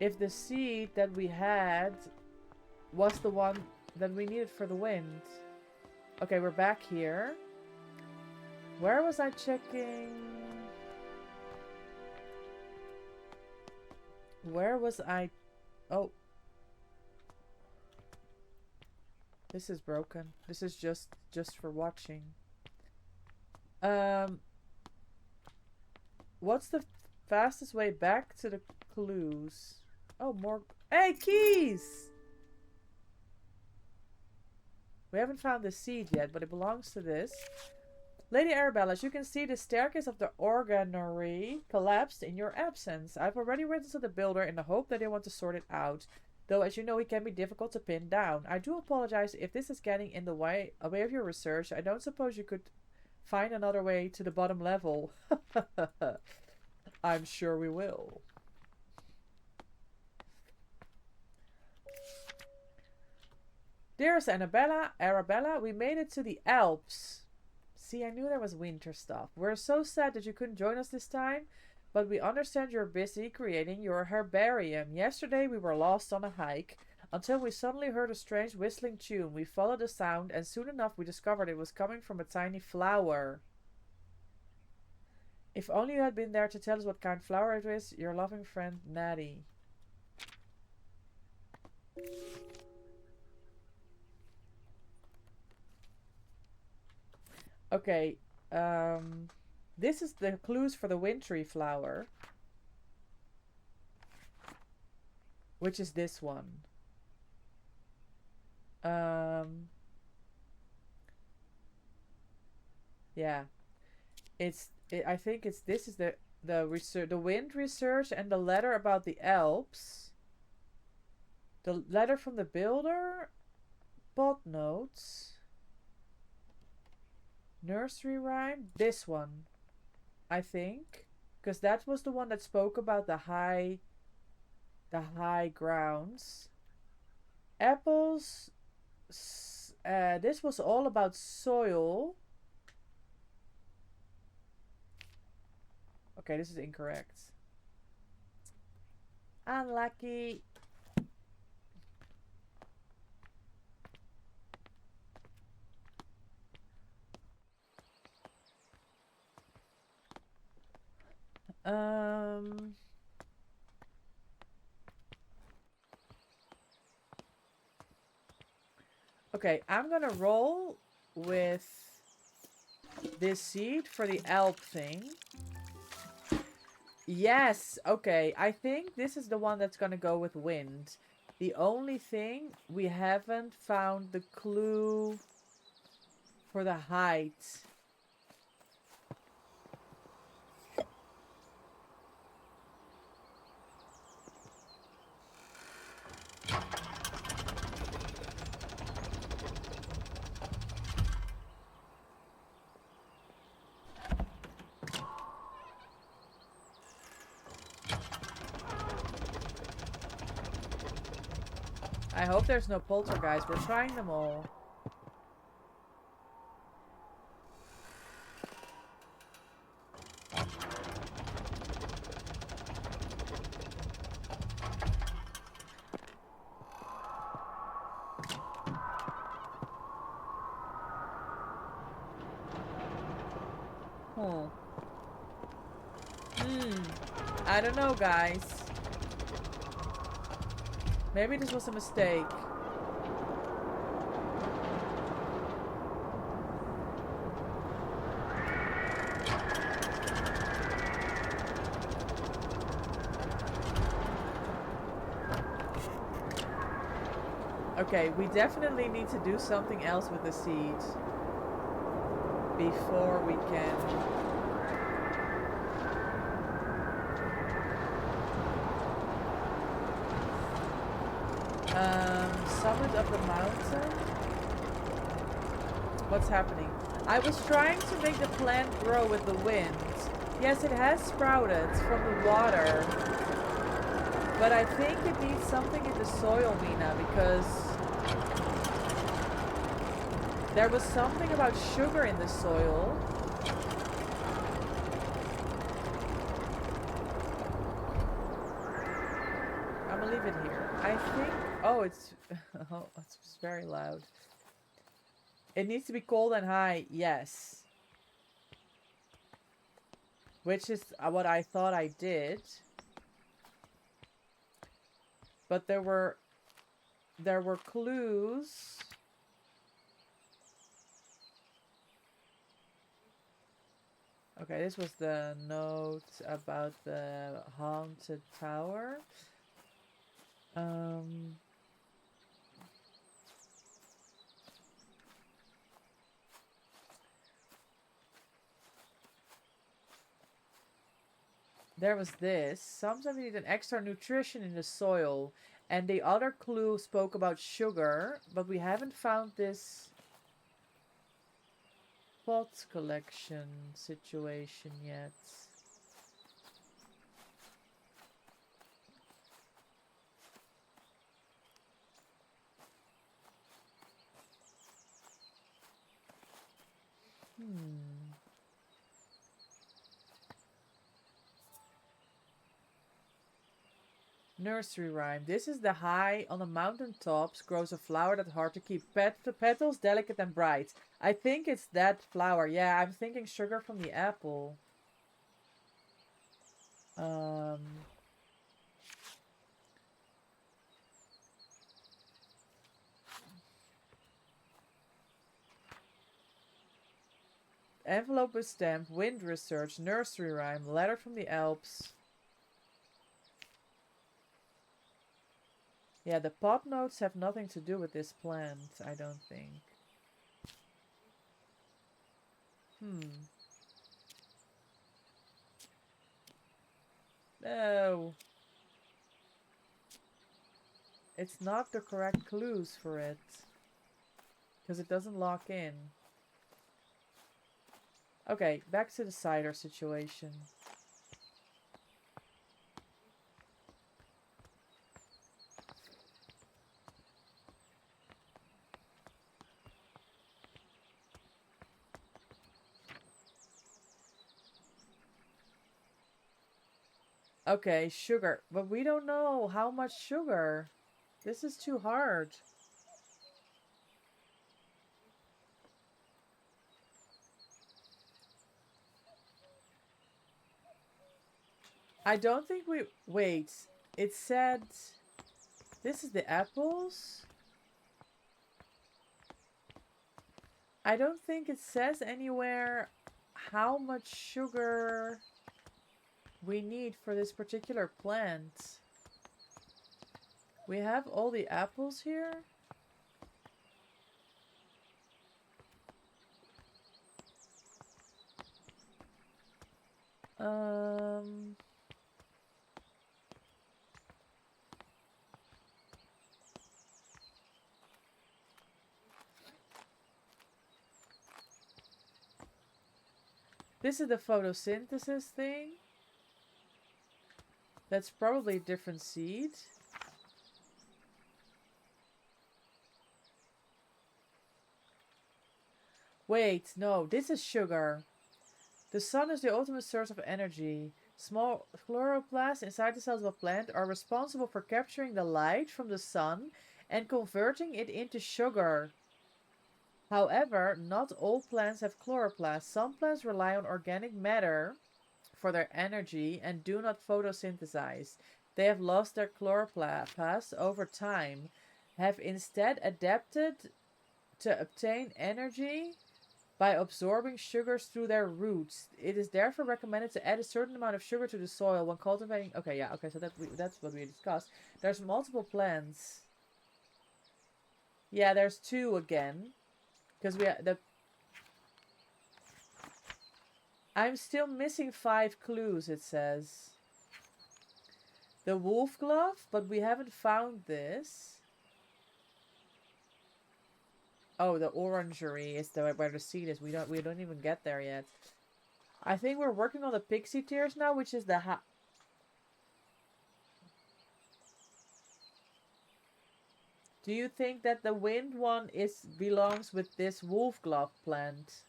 If the seed that we had was the one that we needed for the wind. Okay, we're back here. Where was I checking? Where was I? Oh. This is broken. This is just for watching. What's the fastest way back to the clues? Oh, more. Hey, keys! We haven't found the seed yet, but it belongs to this. Lady Arabella, as you can see, the staircase of the organary collapsed in your absence. I've already written to the builder in the hope that they want to sort it out. Though, as you know, he can be difficult to pin down. I do apologize if this is getting in the way of your research. I don't suppose you could find another way to the bottom level. I'm sure we will. Dearest Arabella, we made it to the Alps. See, I knew there was winter stuff. We're so sad that you couldn't join us this time, but we understand you're busy creating your herbarium. Yesterday we were lost on a hike until we suddenly heard a strange whistling tune. We followed the sound and soon enough we discovered it was coming from a tiny flower. If only you had been there to tell us what kind of flower it is. Your loving friend, Natty. Okay, this is the clues for the wintry flower. Which is this one. Yeah. I think it's this is the research, the wind research, and the letter about the Alps. The letter from the builder, pod notes, nursery rhyme. This one, I think, because that was the one that spoke about the high grounds. Apples. This was all about soil. Okay, this is incorrect. Unlucky. Okay, I'm gonna roll with this seed for the Alp thing. Yes, okay. I think this is the one that's gonna go with wind. The only thing, we haven't found the clue for the height. I hope there's no poltergeist. We're trying them all. I don't know, guys. Maybe this was a mistake. Okay, we definitely need to do something else with the seed before we can... Summit of the mountain? What's happening? I was trying to make the plant grow with the wind. Yes, it has sprouted from the water. But I think it needs something in the soil, Mina, because there was something about sugar in the soil. I'm gonna leave it here. I think... Oh, it's... Oh, it's very loud. It needs to be cold and high. Yes. Which is what I thought I did. But there were clues. Okay, this was the note about the haunted tower. There was this. Sometimes you need an extra nutrition in the soil. And the other clue spoke about sugar. But we haven't found this pot collection situation yet. Nursery rhyme. This is the high on the mountain tops grows a flower that's hard to keep. Petals delicate and bright. I think it's that flower. Yeah, I'm thinking sugar from the apple. envelope with stamp, wind research, nursery rhyme, letter from the Alps. Yeah, the pot notes have nothing to do with this plant, I don't think. No. It's not the correct clues for it. Because it doesn't lock in. Okay, back to the cider situation. Okay, sugar. But we don't know how much sugar. This is too hard. I don't think we... Wait. It said... This is the apples? I don't think it says anywhere how much sugar we need for this particular plant. We have all the apples here. This is the photosynthesis thing. That's probably a different seed. Wait, no, this is sugar. The sun is the ultimate source of energy. Small chloroplasts inside the cells of a plant are responsible for capturing the light from the sun and converting it into sugar. However, not all plants have chloroplasts. Some plants rely on organic matter for their energy and do not photosynthesize. They have lost their chloroplasts over time, have instead adapted to obtain energy by absorbing sugars through their roots. It is therefore recommended to add a certain amount of sugar to the soil when cultivating... Okay, yeah, okay, so that's what we discussed. There's multiple plants. Yeah, there's two again. Because I'm still missing 5 clues, it says. The wolf glove, but we haven't found this. Oh, the orangery is where the seed is. We don't even get there yet. I think we're working on the pixie tears now, which is the Do you think that the wind one belongs with this wolf glove plant?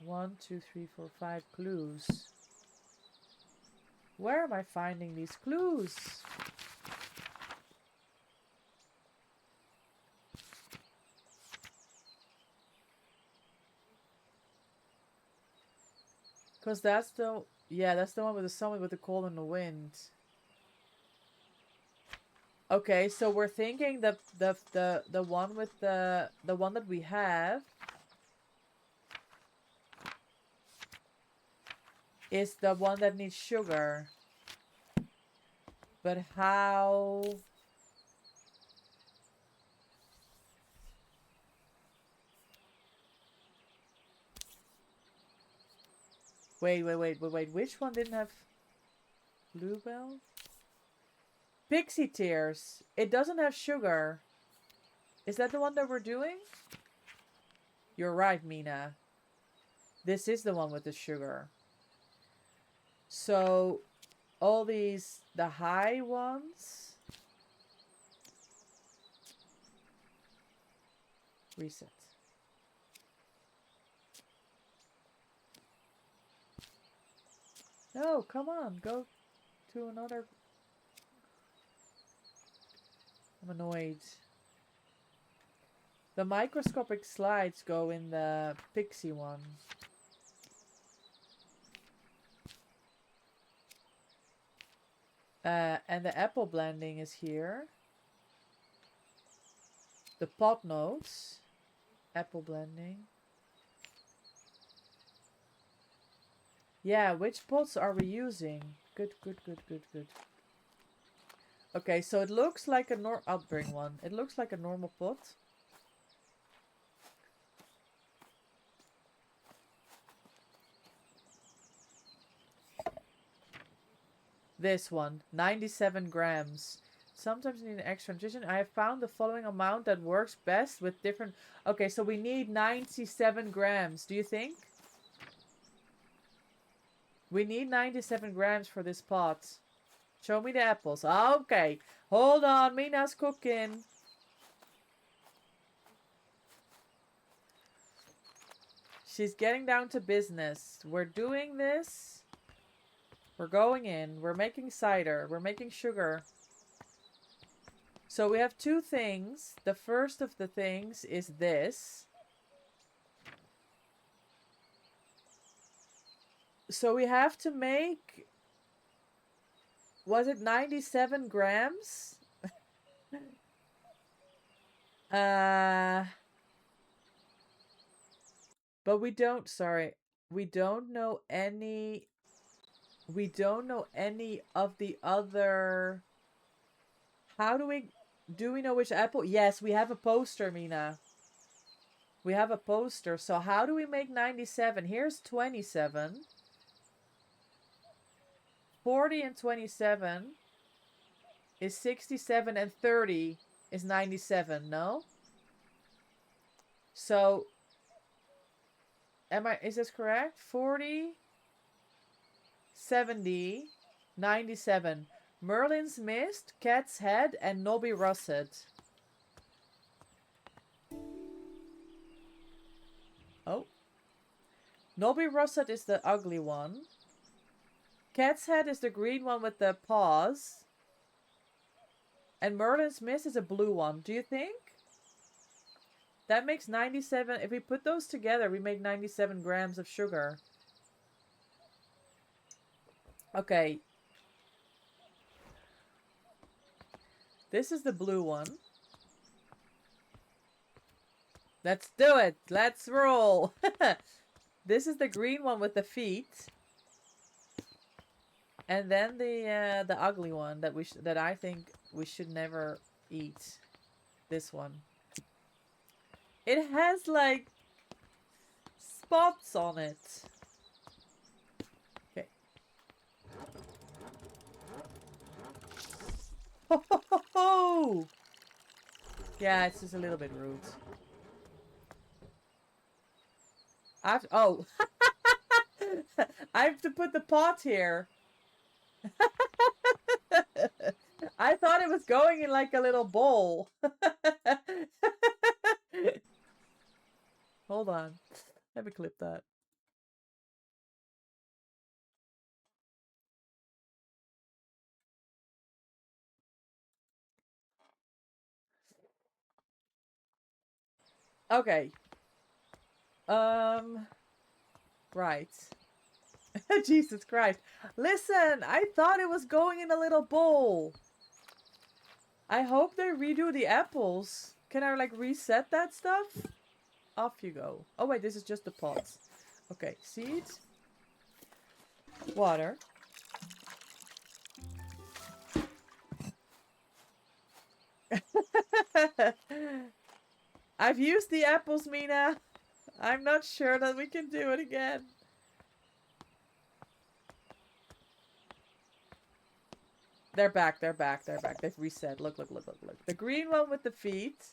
1, 2, 3, 4, 5 clues. Where am I finding these clues? Because that's the... Yeah, that's the one with the sun with the cold and the wind. Okay, so we're thinking the one with the one that we have is the one that needs sugar. But how? Wait. Which one didn't have bluebell? Pixie tears. It doesn't have sugar. Is that the one that we're doing? You're right, Mina. This is the one with the sugar. So, all these, the high ones. Reset. No, come on. Go to another... I'm annoyed. The microscopic slides go in the pixie one. And the apple blending is here. The pot notes. Apple blending. Yeah, which pots are we using? Good. Okay, so it looks like a I'll bring one. It looks like a normal pot. This one, 97 grams. Sometimes you need an extra nutrition. I have found the following amount that works best with different... Okay, so we need 97 grams. Do you think? We need 97 grams for this pot. Show me the apples. Okay. Hold on. Mina's cooking. She's getting down to business. We're doing this. We're going in. We're making cider. We're making sugar. So we have two things. The first of the things is this. So we have to make... Was it 97 grams? But we don't... Sorry. We don't know any... We don't know any of the other... How do we... Do we know which apple? Yes, we have a poster, Mina. We have a poster. So how do we make 97? Here's 27. 40 and 27 is 67 and 30 is 97, no? So... Is this correct? 40... 70, 97. Merlin's Mist, Cat's Head, and Nobby Russet. Oh. Nobby Russet is the ugly one. Cat's Head is the green one with the paws. And Merlin's Mist is a blue one. Do you think? That makes 97. If we put those together, we make 97 grams of sugar. Okay. This is the blue one. Let's do it. Let's roll. This is the green one with the feet. And then the ugly one that I think we should never eat. This one. It has like spots on it. Okay. Ho ho ho ho! Yeah, it's just a little bit rude. Oh. I have to put the pot here. I thought it was going in like a little bowl. Hold on. Let me clip that. Okay. Right. Jesus Christ. Listen, I thought it was going in a little bowl. I hope they redo the apples. Can I like reset that stuff? Off you go. Oh wait, this is just the pots. Okay, seeds. Water. I've used the apples, Mina. I'm not sure that we can do it again. They're back, they're back, they're back. They've reset. Look, look, look, look, look. The green one with the feet.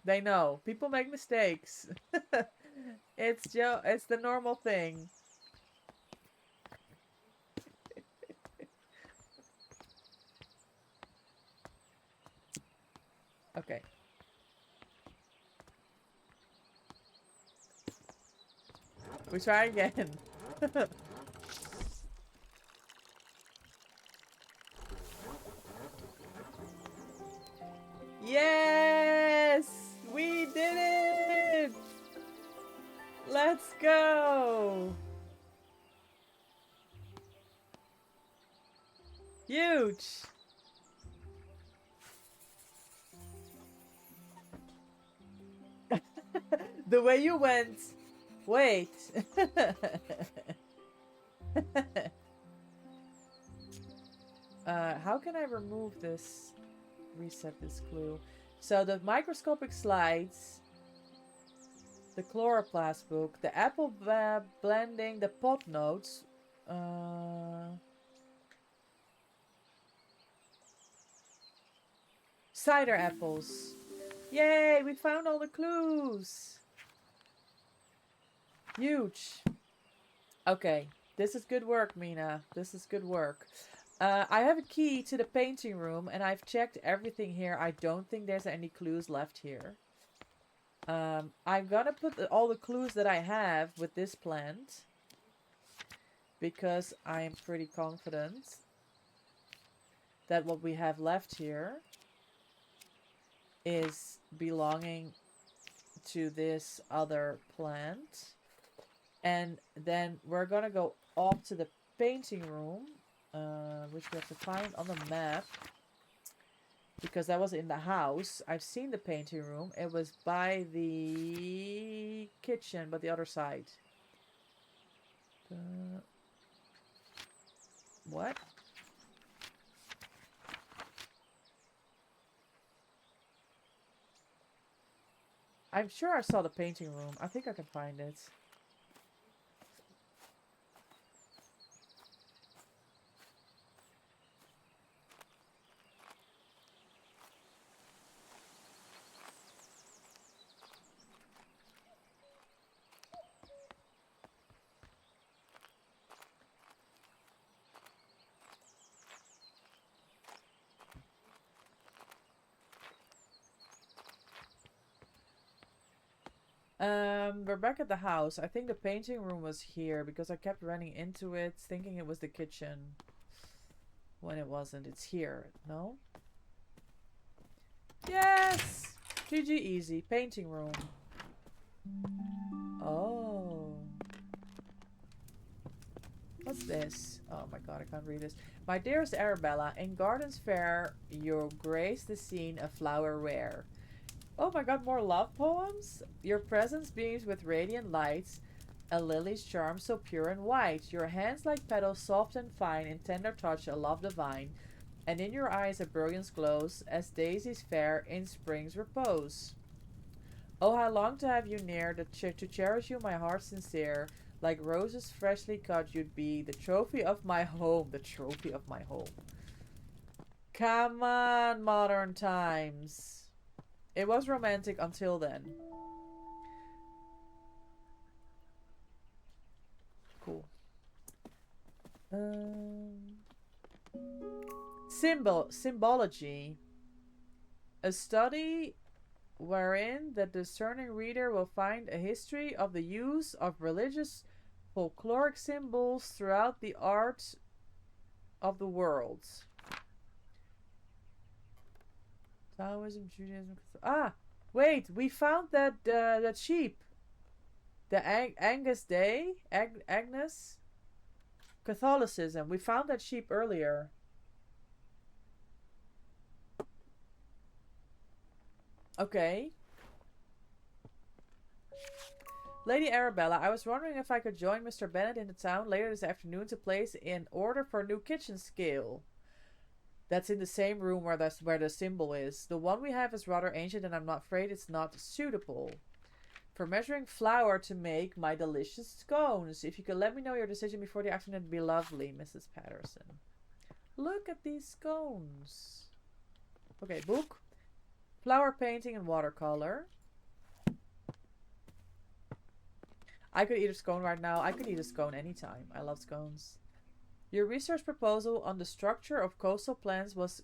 They know. People make mistakes. It's the normal thing. Okay. We try again. Yes! We did it! Let's go! Huge! The way you went. Wait. How can I remove this? Reset this clue. So the microscopic slides, the chloroplast book, the apple blending, the pot notes. Cider apples. Yay, we found all the clues. Huge. Okay, this is good work, Mina. This is good work. I have a key to the painting room, and I've checked everything here. I don't think there's any clues left here. I'm gonna put all the clues that I have with this plant, because I'm pretty confident that what we have left here is belonging to this other plant. And then we're gonna go off to the painting room, which we have to find on the map, because that was in the house. I've seen the painting room. It was by the kitchen, but the other side. What? I'm sure I saw the painting room. I think I can find it. We're back at the house. I think the painting room was here because I kept running into it thinking it was the kitchen when it wasn't. It's here. No? Yes! GG easy. Painting room. Oh. What's this? Oh my god, I can't read this. My dearest Arabella, in gardens fair, you grace the scene a flower rare. Oh my god, more love poems? Your presence beams with radiant lights, a lily's charm so pure and white. Your hands like petals soft and fine, in tender touch a love divine. And in your eyes a brilliance glows, as daisies fair in spring's repose. Oh, how long to have you near, to cherish you my heart sincere. Like roses freshly cut you'd be, the trophy of my home, the trophy of my home. Come on, modern times. It was romantic until then. Cool. Symbology. A study wherein the discerning reader will find a history of the use of religious folkloric symbols throughout the art of the world. Taoism, Judaism. Ah, wait, we found that that sheep. The Angus Day, Agnes. Catholicism. We found that sheep earlier. Okay. Lady Arabella, I was wondering if I could join Mr. Bennett in the town later this afternoon to place an order for a new kitchen scale. That's in the same room where the symbol is. The one we have is rather ancient and I'm not afraid it's not suitable for measuring flour to make my delicious scones. If you could let me know your decision before the afternoon, it'd be lovely, Mrs. Patterson. Look at these scones. Okay, book. Flower painting and watercolor. I could eat a scone right now. I could eat a scone anytime. I love scones. Your research proposal on the structure of coastal plants was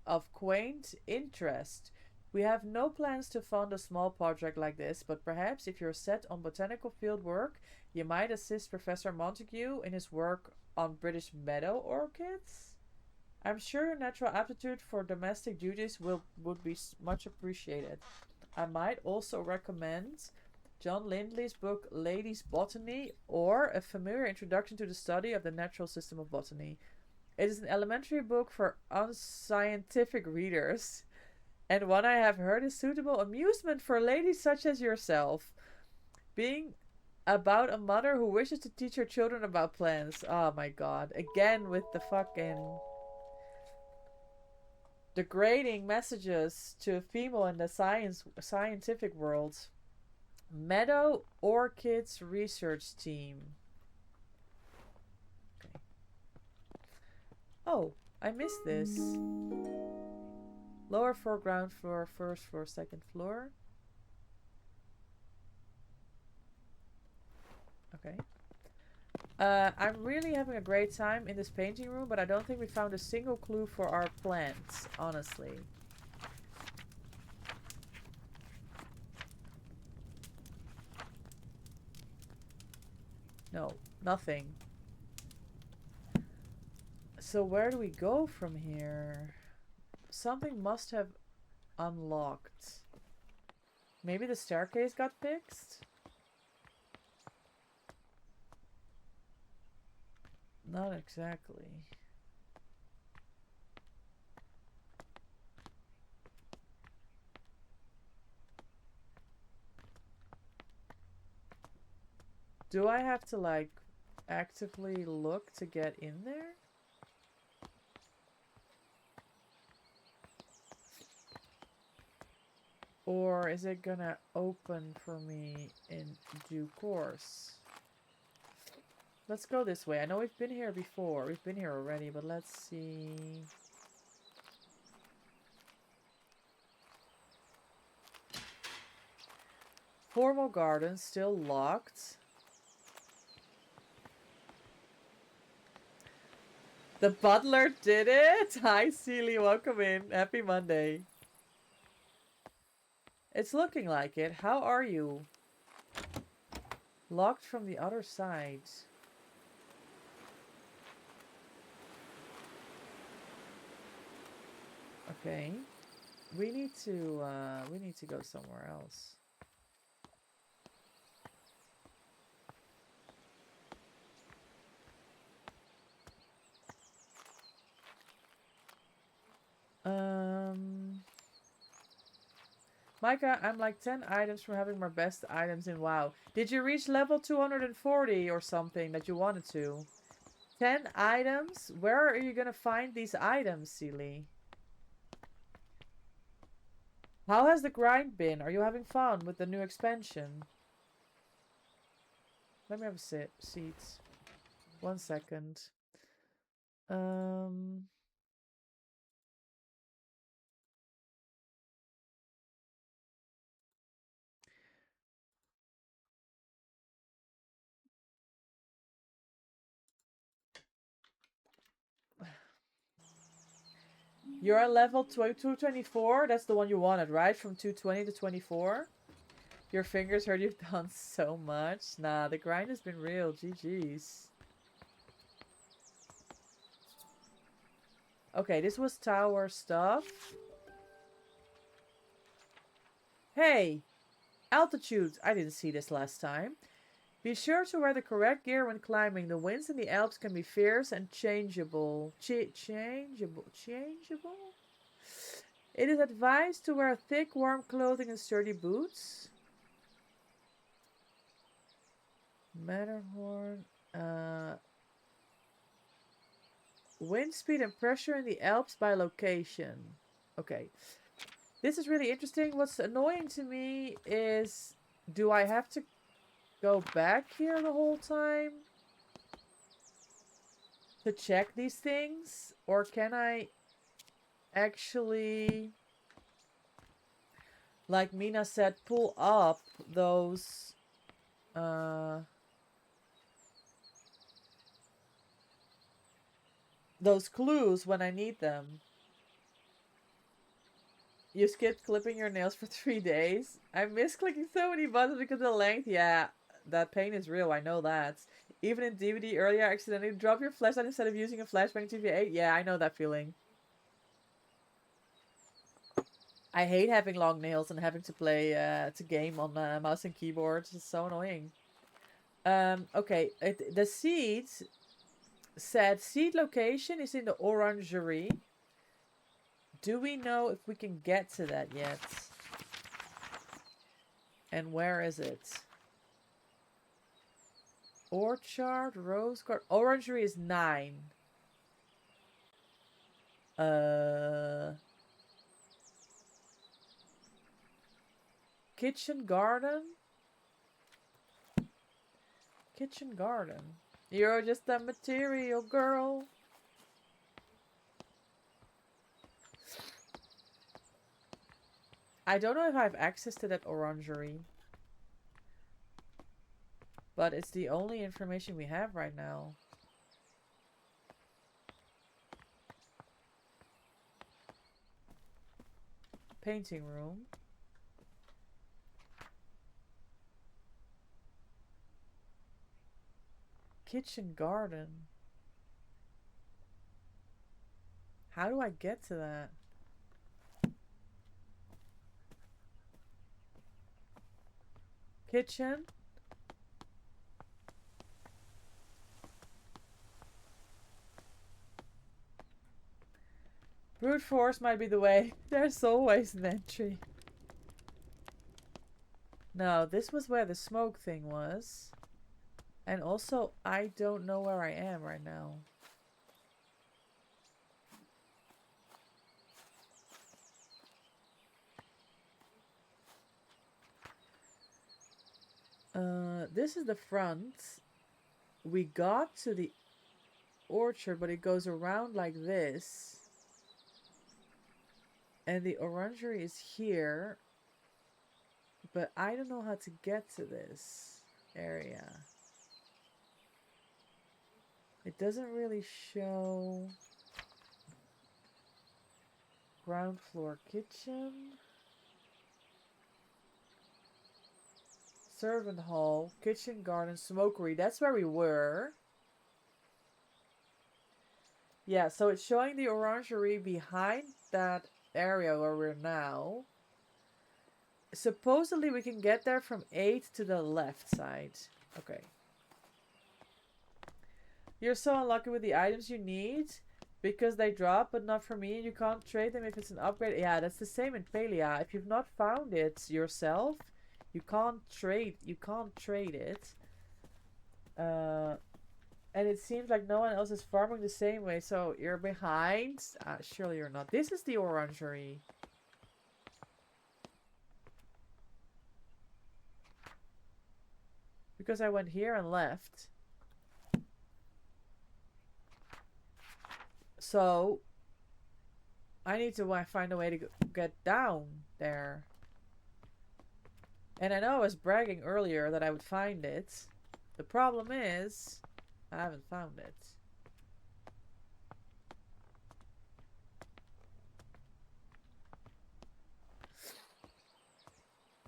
of quaint interest. We have no plans to fund a small project like this, but perhaps if you're set on botanical field work, you might assist Professor Montague in his work on British meadow orchids. I'm sure your natural aptitude for domestic duties would be much appreciated. I might also recommend John Lindley's book Ladies' Botany, or A Familiar Introduction to the Study of the Natural System of Botany. It is an elementary book for unscientific readers, and one I have heard is suitable amusement for ladies such as yourself. Being about a mother who wishes to teach her children about plants. Oh my god. Again with the fucking degrading messages to a female in the scientific world. Meadow Orchids Research Team. Okay. Oh, I missed this. Lower floor, ground floor, first floor, second floor. Okay. I'm really having a great time in this painting room, but I don't think we found a single clue for our plants, honestly. No, nothing. So where do we go from here? Something must have unlocked. Maybe the staircase got fixed? Not exactly. Do I have to, like, actively look to get in there? Or is it gonna open for me in due course? Let's go this way. I know we've been here before. We've been here already, but let's see. Formal garden still locked. The butler did it! Hi, Celie. Welcome in. Happy Monday. It's looking like it. How are you? Locked from the other side. Okay. We need to go somewhere else. Micah, I'm like 10 items from having my best items in WoW. Did you reach level 240 or something that you wanted to? 10 items? Where are you gonna find these items, Celie? How has the grind been? Are you having fun with the new expansion? Let me have a seat. 1 second. You're at level 224? That's the one you wanted, right? From 220 to 24? Your fingers hurt, you've done so much. Nah, the grind has been real. GG's. Okay, this was tower stuff. Hey! Altitude! I didn't see this last time. Be sure to wear the correct gear when climbing. The winds in the Alps can be fierce and changeable. Changeable? It is advised to wear thick, warm clothing and sturdy boots. Matterhorn. Wind speed and pressure in the Alps by location. Okay. This is really interesting. What's annoying to me is, do I have to go back here the whole time to check these things? Or can I actually, like Mina said, pull up those clues when I need them? You skipped clipping your nails for 3 days? I miss clicking so many buttons because of the length. Yeah, that pain is real. I know that. Even in DBD earlier, I accidentally dropped your flashlight instead of using a flashbang TVA. Yeah, I know that feeling. I hate having long nails and having to play, to game on mouse and keyboard. It's so annoying. Okay, the seeds said seed location is in the orangery. Do we know if we can get to that yet? And where is it? Orchard, rose garden. Orangery is 9. Kitchen garden? Kitchen garden. You're just a material girl. I don't know if I have access to that orangery. But it's the only information we have right now. Painting room. Kitchen garden. How do I get to that? Kitchen. Brute force might be the way. There's always an entry. No, this was where the smoke thing was. And also, I don't know where I am right now. This is the front. We got to the orchard, but it goes around like this. And the orangery is here. But I don't know how to get to this area. It doesn't really show. Ground floor kitchen. Servant hall, kitchen, garden, smokery. That's where we were. Yeah, so it's showing the orangery behind that area where we're now. Supposedly we can get there from 8 to the left side. Okay. You're so unlucky with the items you need because they drop, but not for me. And you can't trade them if it's an upgrade. Yeah, that's the same in Palia. If you've not found it yourself, you can't trade it. And it seems like no one else is farming the same way, so you're behind. Surely you're not. This is the orangery. Because I went here and left. So I need to find a way to get down there. And I know I was bragging earlier that I would find it. The problem is, I haven't found it.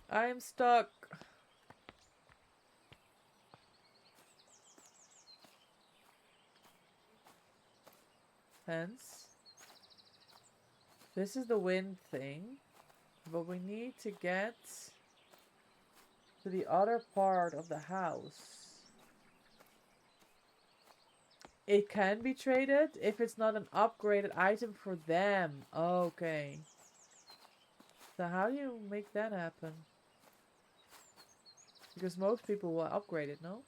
I am stuck. Fence. This is the wind thing. But we need to get to the other part of the house. It can be traded if it's not an upgraded item for them. Okay. So how do you make that happen? Because most people will upgrade it, no?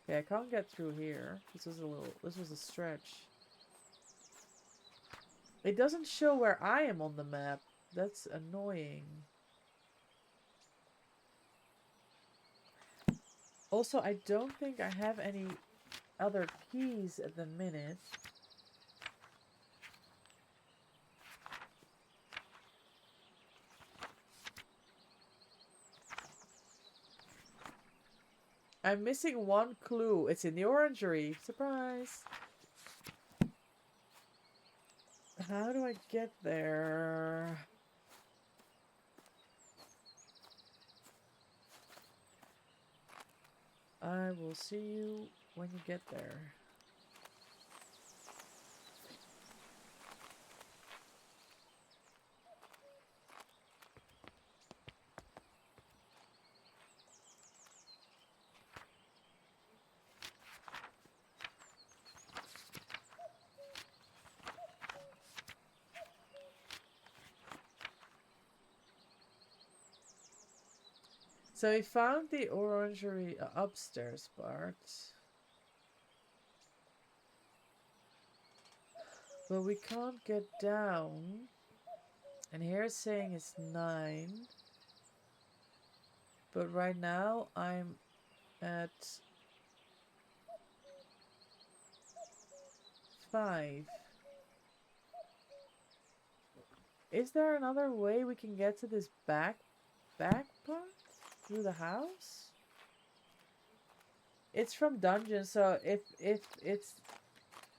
Okay, I can't get through here. This was a stretch. It doesn't show where I am on the map. That's annoying. Also, I don't think I have any other keys at the minute. I'm missing one clue. It's in the orangery. Surprise! How do I get there? I will see you when you get there. So we found the orangery upstairs part. But we can't get down. And here it's saying it's 9. But right now I'm at 5. Is there another way we can get to this back part? Through the house? It's from dungeon, so if it's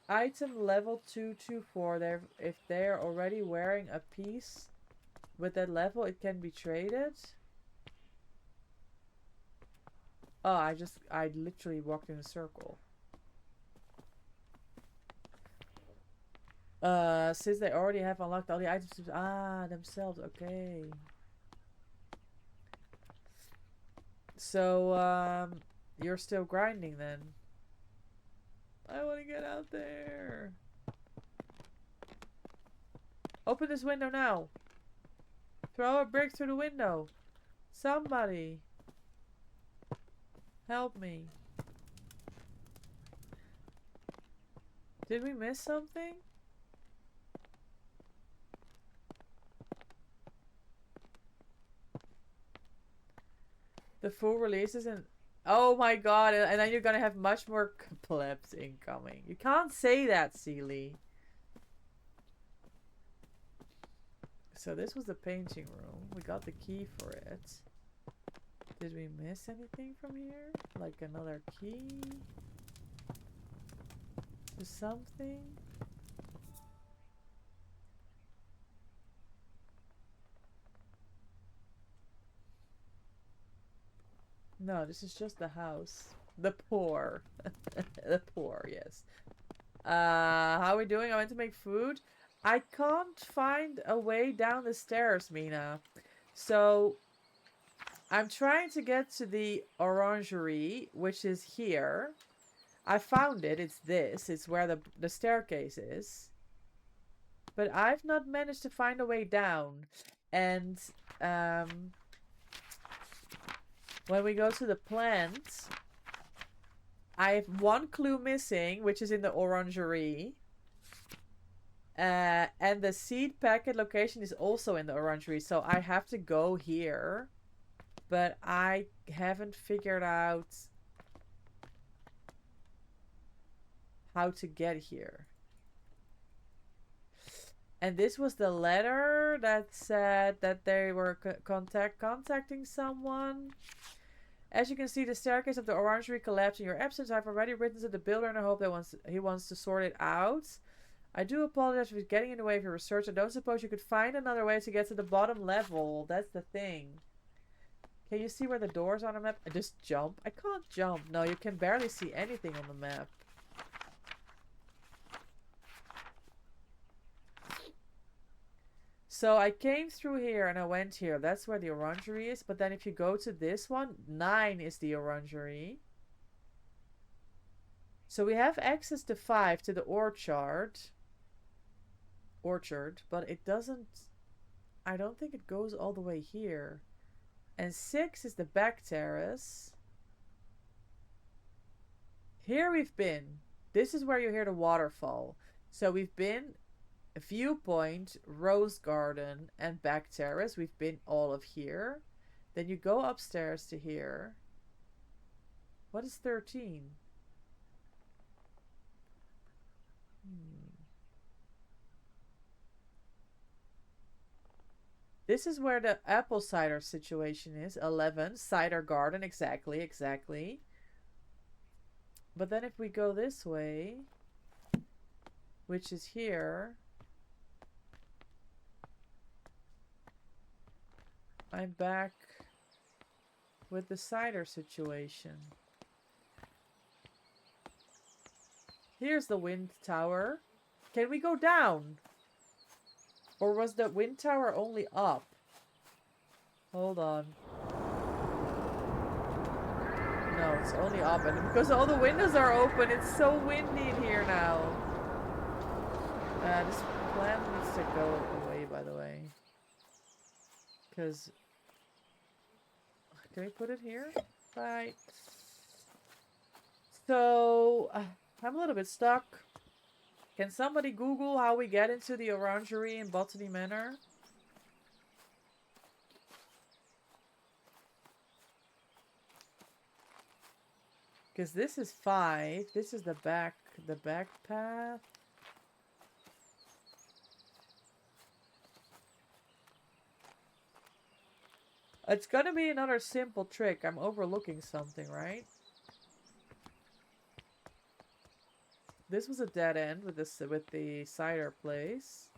item level 224, if they're already wearing a piece with that level, it can be traded. Oh, I literally walked in a circle. Since they already have unlocked all the items themselves, okay. So, you're still grinding then. I want to get out there. Open this window now. Throw a brick through the window. Somebody. Help me. Did we miss something? The full release isn't... Oh my god, and then you're gonna have much more plebs incoming. You can't say that, Sealy. So this was the painting room. We got the key for it. Did we miss anything from here? Like another key? To something? No, this is just the house. The poor. The poor, yes. How are we doing? I went to make food. I can't find a way down the stairs, Mina. So, I'm trying to get to the orangery, which is here. I found it. It's this. It's where the staircase is. But I've not managed to find a way down. And, when we go to the plant, I have one clue missing, which is in the orangery. And the seed packet location is also in the orangery, so I have to go here. But I haven't figured out how to get here. And this was the letter that said that they were contacting someone. As you can see, the staircase of the orangery collapsed in your absence. I've already written to the builder and I hope that he wants to sort it out. I do apologize for getting in the way of your research. I don't suppose you could find another way to get to the bottom level. That's the thing. Can you see where the doors are on the map? I just jump. I can't jump. No, you can barely see anything on the map. So I came through here and I went here. That's where the orangery is. But then if you go to this one, 9 is the orangery. So we have access to 5 to the orchard. But it doesn't... I don't think it goes all the way here. And 6 is the back terrace. Here we've been. This is where you hear the waterfall. So we've been... Viewpoint, Rose Garden, and back terrace. We've been all of here. Then you go upstairs to here. What is 13? This is where the apple cider situation is. 11, cider garden. Exactly. But then if we go this way, which is here... I'm back with the cider situation. Here's the wind tower. Can we go down? Or was the wind tower only up? Hold on. No, it's only up. And because all the windows are open, it's so windy in here now. This plant needs to go away, by the way. Because Can we put it here? Right. So, I'm a little bit stuck. Can somebody Google how we get into the orangery in Botany Manor? Because this is 5. This is the back path. It's gonna be another simple trick. I'm overlooking something, right? This was a dead end with this with the cider place.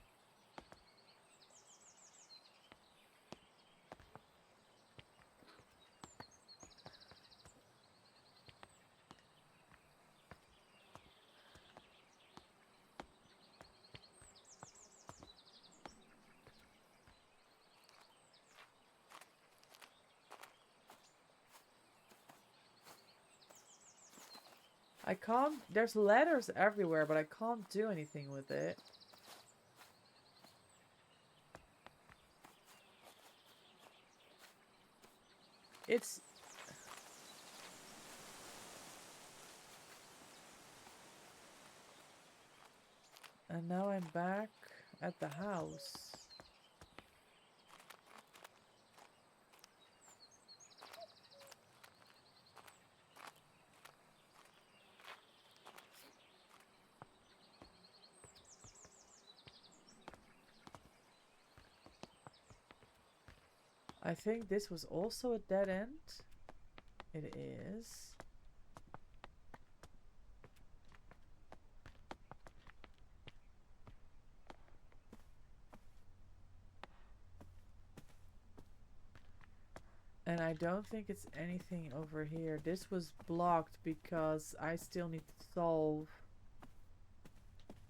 I can't... There's letters everywhere, but I can't do anything with it. It's... And now I'm back at the house. I think this was also a dead end. It is. And I don't think it's anything over here. This was blocked because I still need to solve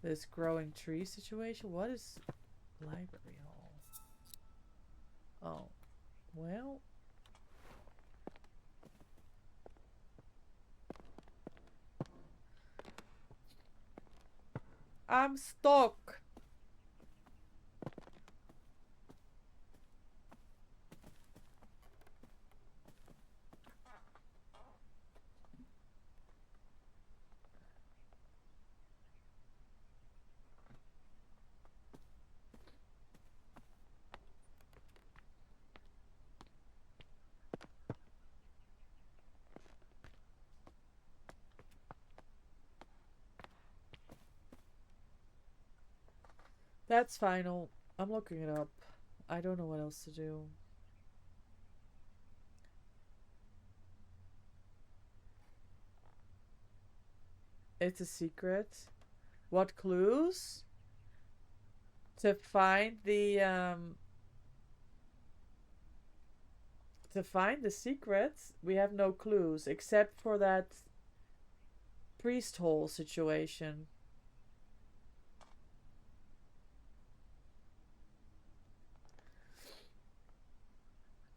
this growing tree situation. What is library hall? Oh, well. I'm stuck. That's final. I'm looking it up. I don't know what else to do. It's a secret. What clues? To find the secrets, we have no clues except for that priest hole situation.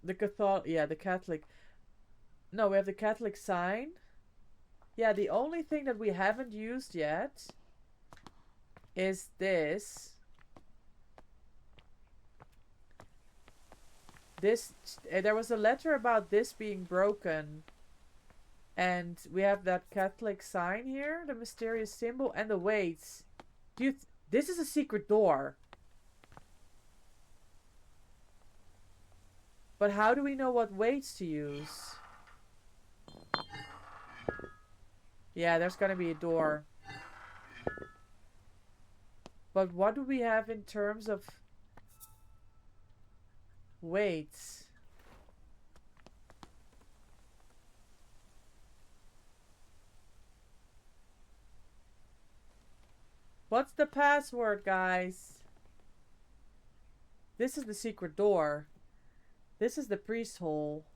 The the Catholic. No, we have the Catholic sign. Yeah, the only thing that we haven't used yet is this. There was a letter about this being broken. And we have that Catholic sign here, the mysterious symbol, and the weights. This is a secret door. But how do we know what weights to use? Yeah, there's gonna be a door. But what do we have in terms of weights? What's the password, guys? This is the secret door. This is the priest hole.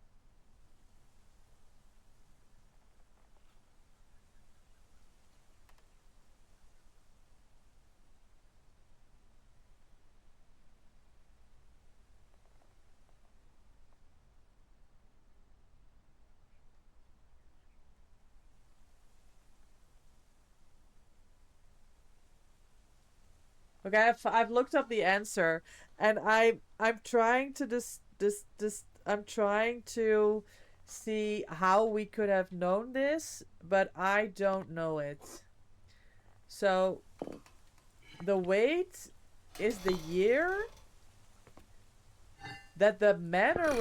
Okay, I've looked up the answer, and I'm trying to I'm trying to see how we could have known this, but I don't know it. So, the weight is the year that the manor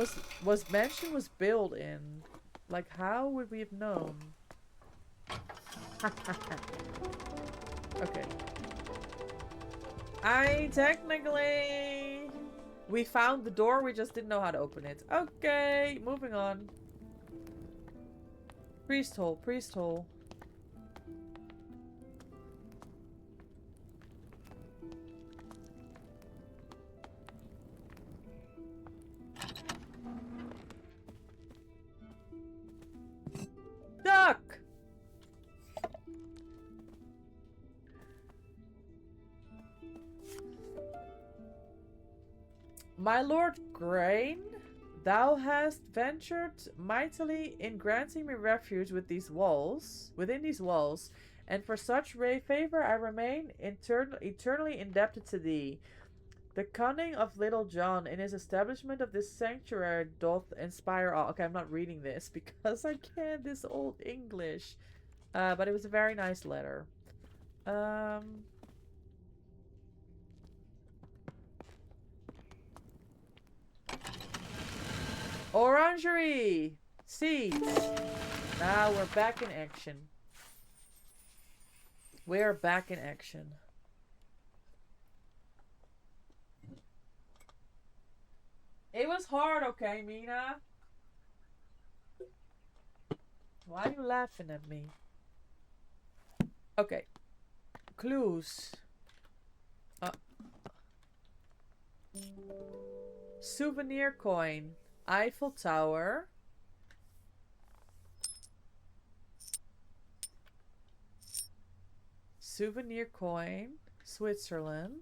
was mentioned was built in. Like, how would we have known? Okay. We found the door, we just didn't know how to open it. Okay, moving on. Priest hole, priest hole. Duck! My lord Grain, thou hast ventured mightily in granting me refuge within these walls, and for such favor I remain eternally indebted to thee. The cunning of Little John in his establishment of this sanctuary doth inspire awe. Okay, I'm not reading this because I can't this old English. But it was a very nice letter. Orangery! Seeds! Now we're back in action. We're back in action. It was hard, okay, Mina? Why are you laughing at me? Okay. Clues. Souvenir coin. Eiffel Tower. Souvenir coin. Switzerland.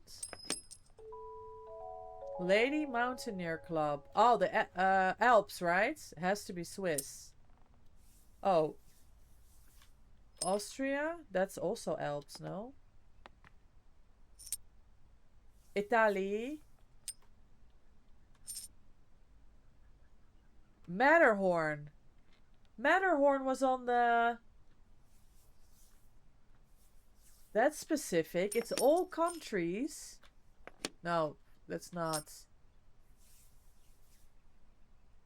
Lady Mountaineer Club. Oh, the Alps, right? Has to be Swiss. Oh. Austria? That's also Alps, no? Italy. Matterhorn. Matterhorn was on the... That's specific. It's all countries. No, that's not.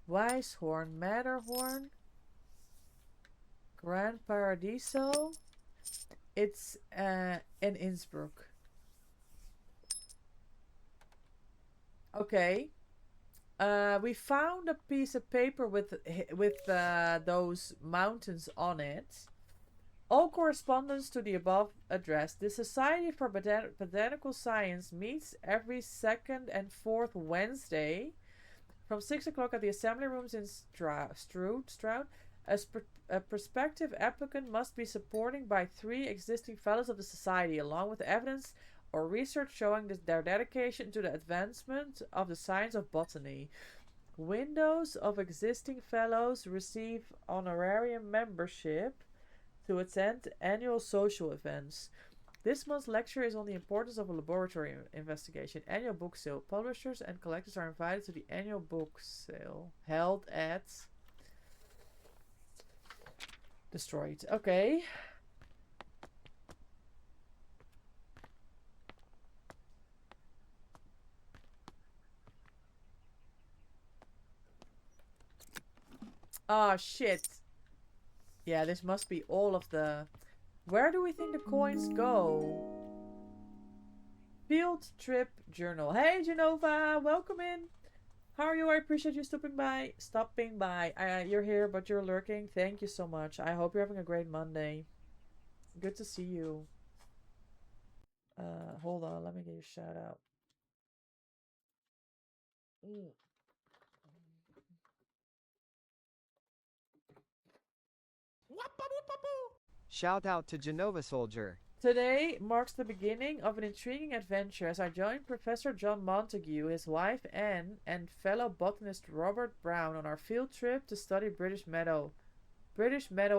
Weisshorn. Matterhorn. Gran Paradiso. It's in Innsbruck. Okay. We found a piece of paper with those mountains on it. All correspondence to the above address. The Society for Botanical Science meets every second and fourth Wednesday from 6 o'clock at the assembly rooms in Stroud. A prospective applicant must be supported by 3 existing fellows of the Society, along with evidence or research showing their dedication to the advancement of the science of botany. Windows of existing fellows receive honorarium membership to attend annual social events. This month's lecture is on the importance of a laboratory investigation. Annual book sale. Publishers and collectors are invited to the annual book sale held at Destroyed. Okay. Oh, shit. Yeah, this must be all of the... Where do we think the coins go? Field Trip Journal. Hey, Genova! Welcome in! How are you? I appreciate you stopping by. You're here, but you're lurking. Thank you so much. I hope you're having a great Monday. Good to see you. Hold on. Let me give you a shout out. Shout out to Genova Soldier. Today marks the beginning of an intriguing adventure as I join Professor John Montague, his wife Anne, and fellow botanist Robert Brown on our field trip to study British meadow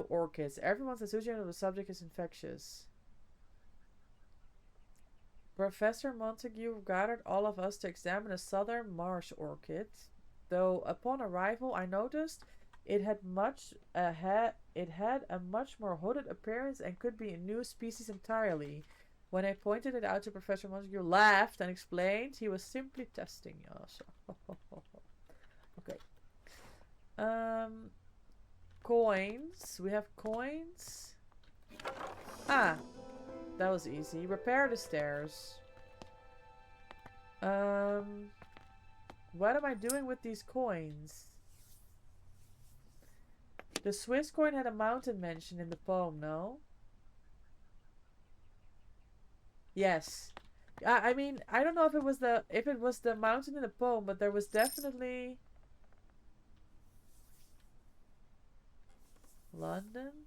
orchids. Everyone's enthusiasm of the subject is infectious. Professor Montague gathered all of us to examine a southern marsh orchid, though upon arrival I noticed It had a much more hooded appearance and could be a new species entirely. When I pointed it out to Professor Montague, laughed and explained he was simply testing us. Okay. Coins. We have coins. Ah, that was easy. Repair the stairs. What am I doing with these coins? The Swiss coin had a mountain mentioned in the poem, no? Yes. I mean, I don't know if it was the mountain in the poem, but there was definitely London.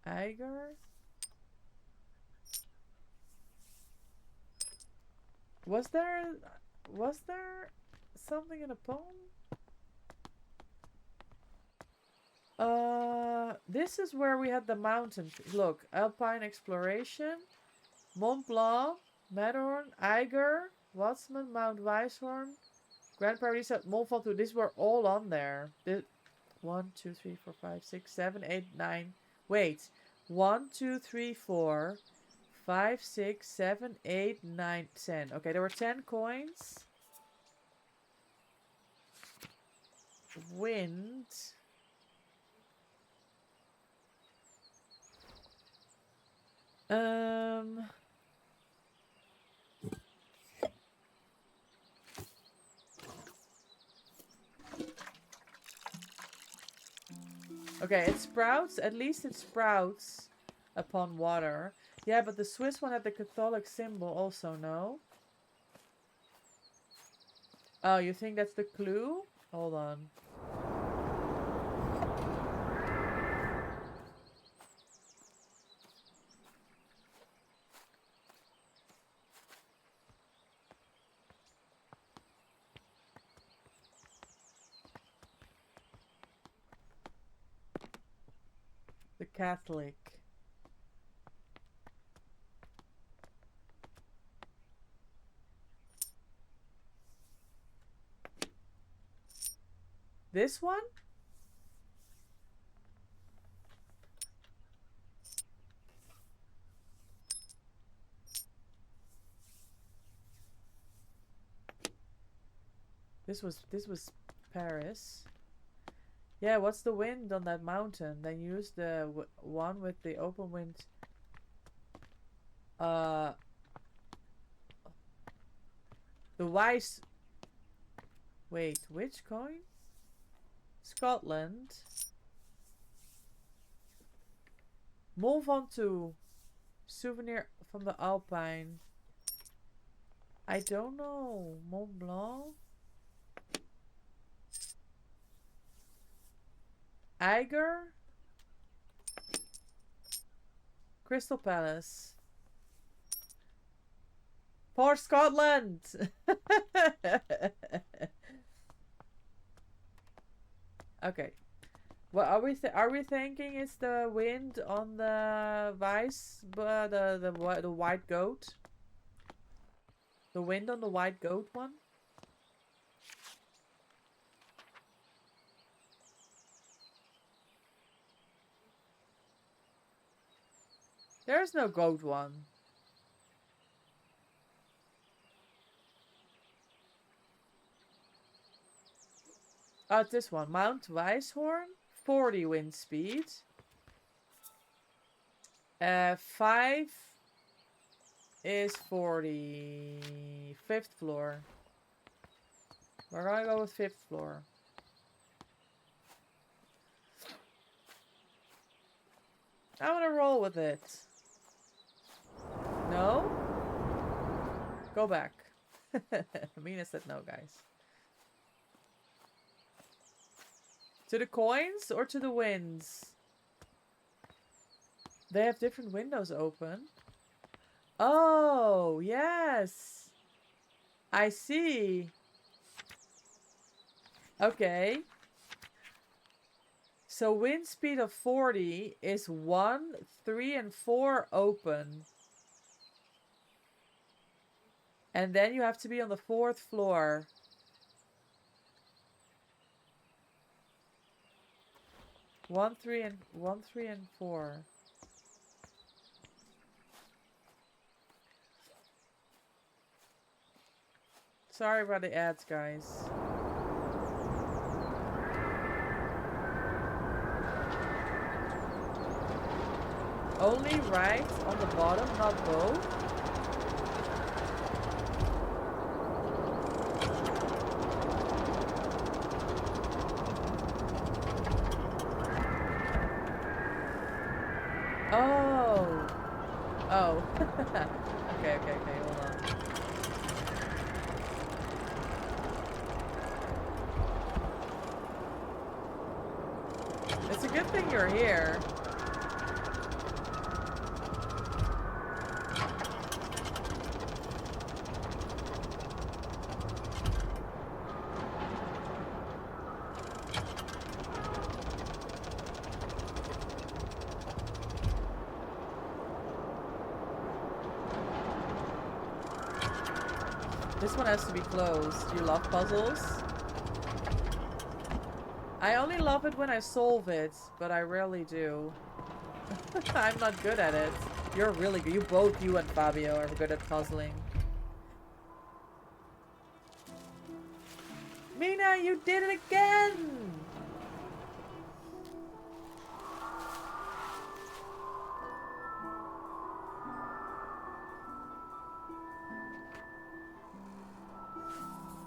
Eiger. Was there something in a poem? This is where we had the mountain. Look, Alpine exploration, Mont Blanc, Manor, Eiger, Watsman, Mount Weishorn, Grand Paradiso, Mont Ventoux. These were all on there. 1, 2, 3, 4, 5, 6, 7, 8, 9. Wait. 1, 2, 3, 4, 5, 6, 7, 8, 9, 10. Okay, there were 10 coins. Wind. Okay, it sprouts. At least it sprouts upon water. Yeah, but the Swiss one had the Catholic symbol also, no? Oh, you think that's the clue? Hold on. The Catholic. This one? This was Paris. Yeah, what's the wind on that mountain? Then use the one with the open wind. The wise. Wait, which coin? Scotland. Mont Ventoux. Souvenir from the Alpine. I don't know. Mont Blanc. Eiger. Crystal Palace. Poor Scotland. Okay. What are we thinking it's the wind on the vice, the white goat? The wind on the white goat one? There's no goat one. Oh, it's this one. Mount Weishorn. 40 wind speed. 5 is 40. 5th floor. We're gonna go with 5th floor. I'm gonna roll with it. No? Go back. Mina said no, guys. To the coins or to the winds? They have different windows open. Oh, yes. I see. Okay. So wind speed of 40 is 1, 3, and 4 open. And then you have to be on the 4th floor. One, three, and 4. Sorry about the ads, guys. Only right on the bottom, not both? Oh. Oh. Okay, hold on. It's a good thing you're here. This one has to be closed. You love puzzles? I only love it when I solve it, but I rarely do. I'm not good at it. You're really good. You and Fabio are good at puzzling. Mina, you did it again!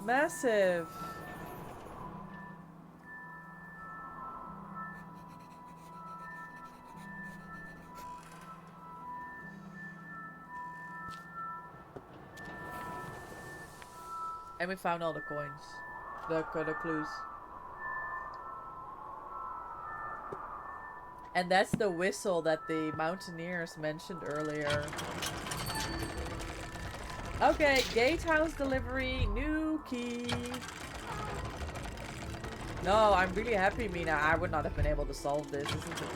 Massive. And we found all the coins. The clues. And that's the whistle that the mountaineers mentioned earlier. Okay, gatehouse delivery, new key. No, I'm really happy, Mina. I would not have been able to solve this.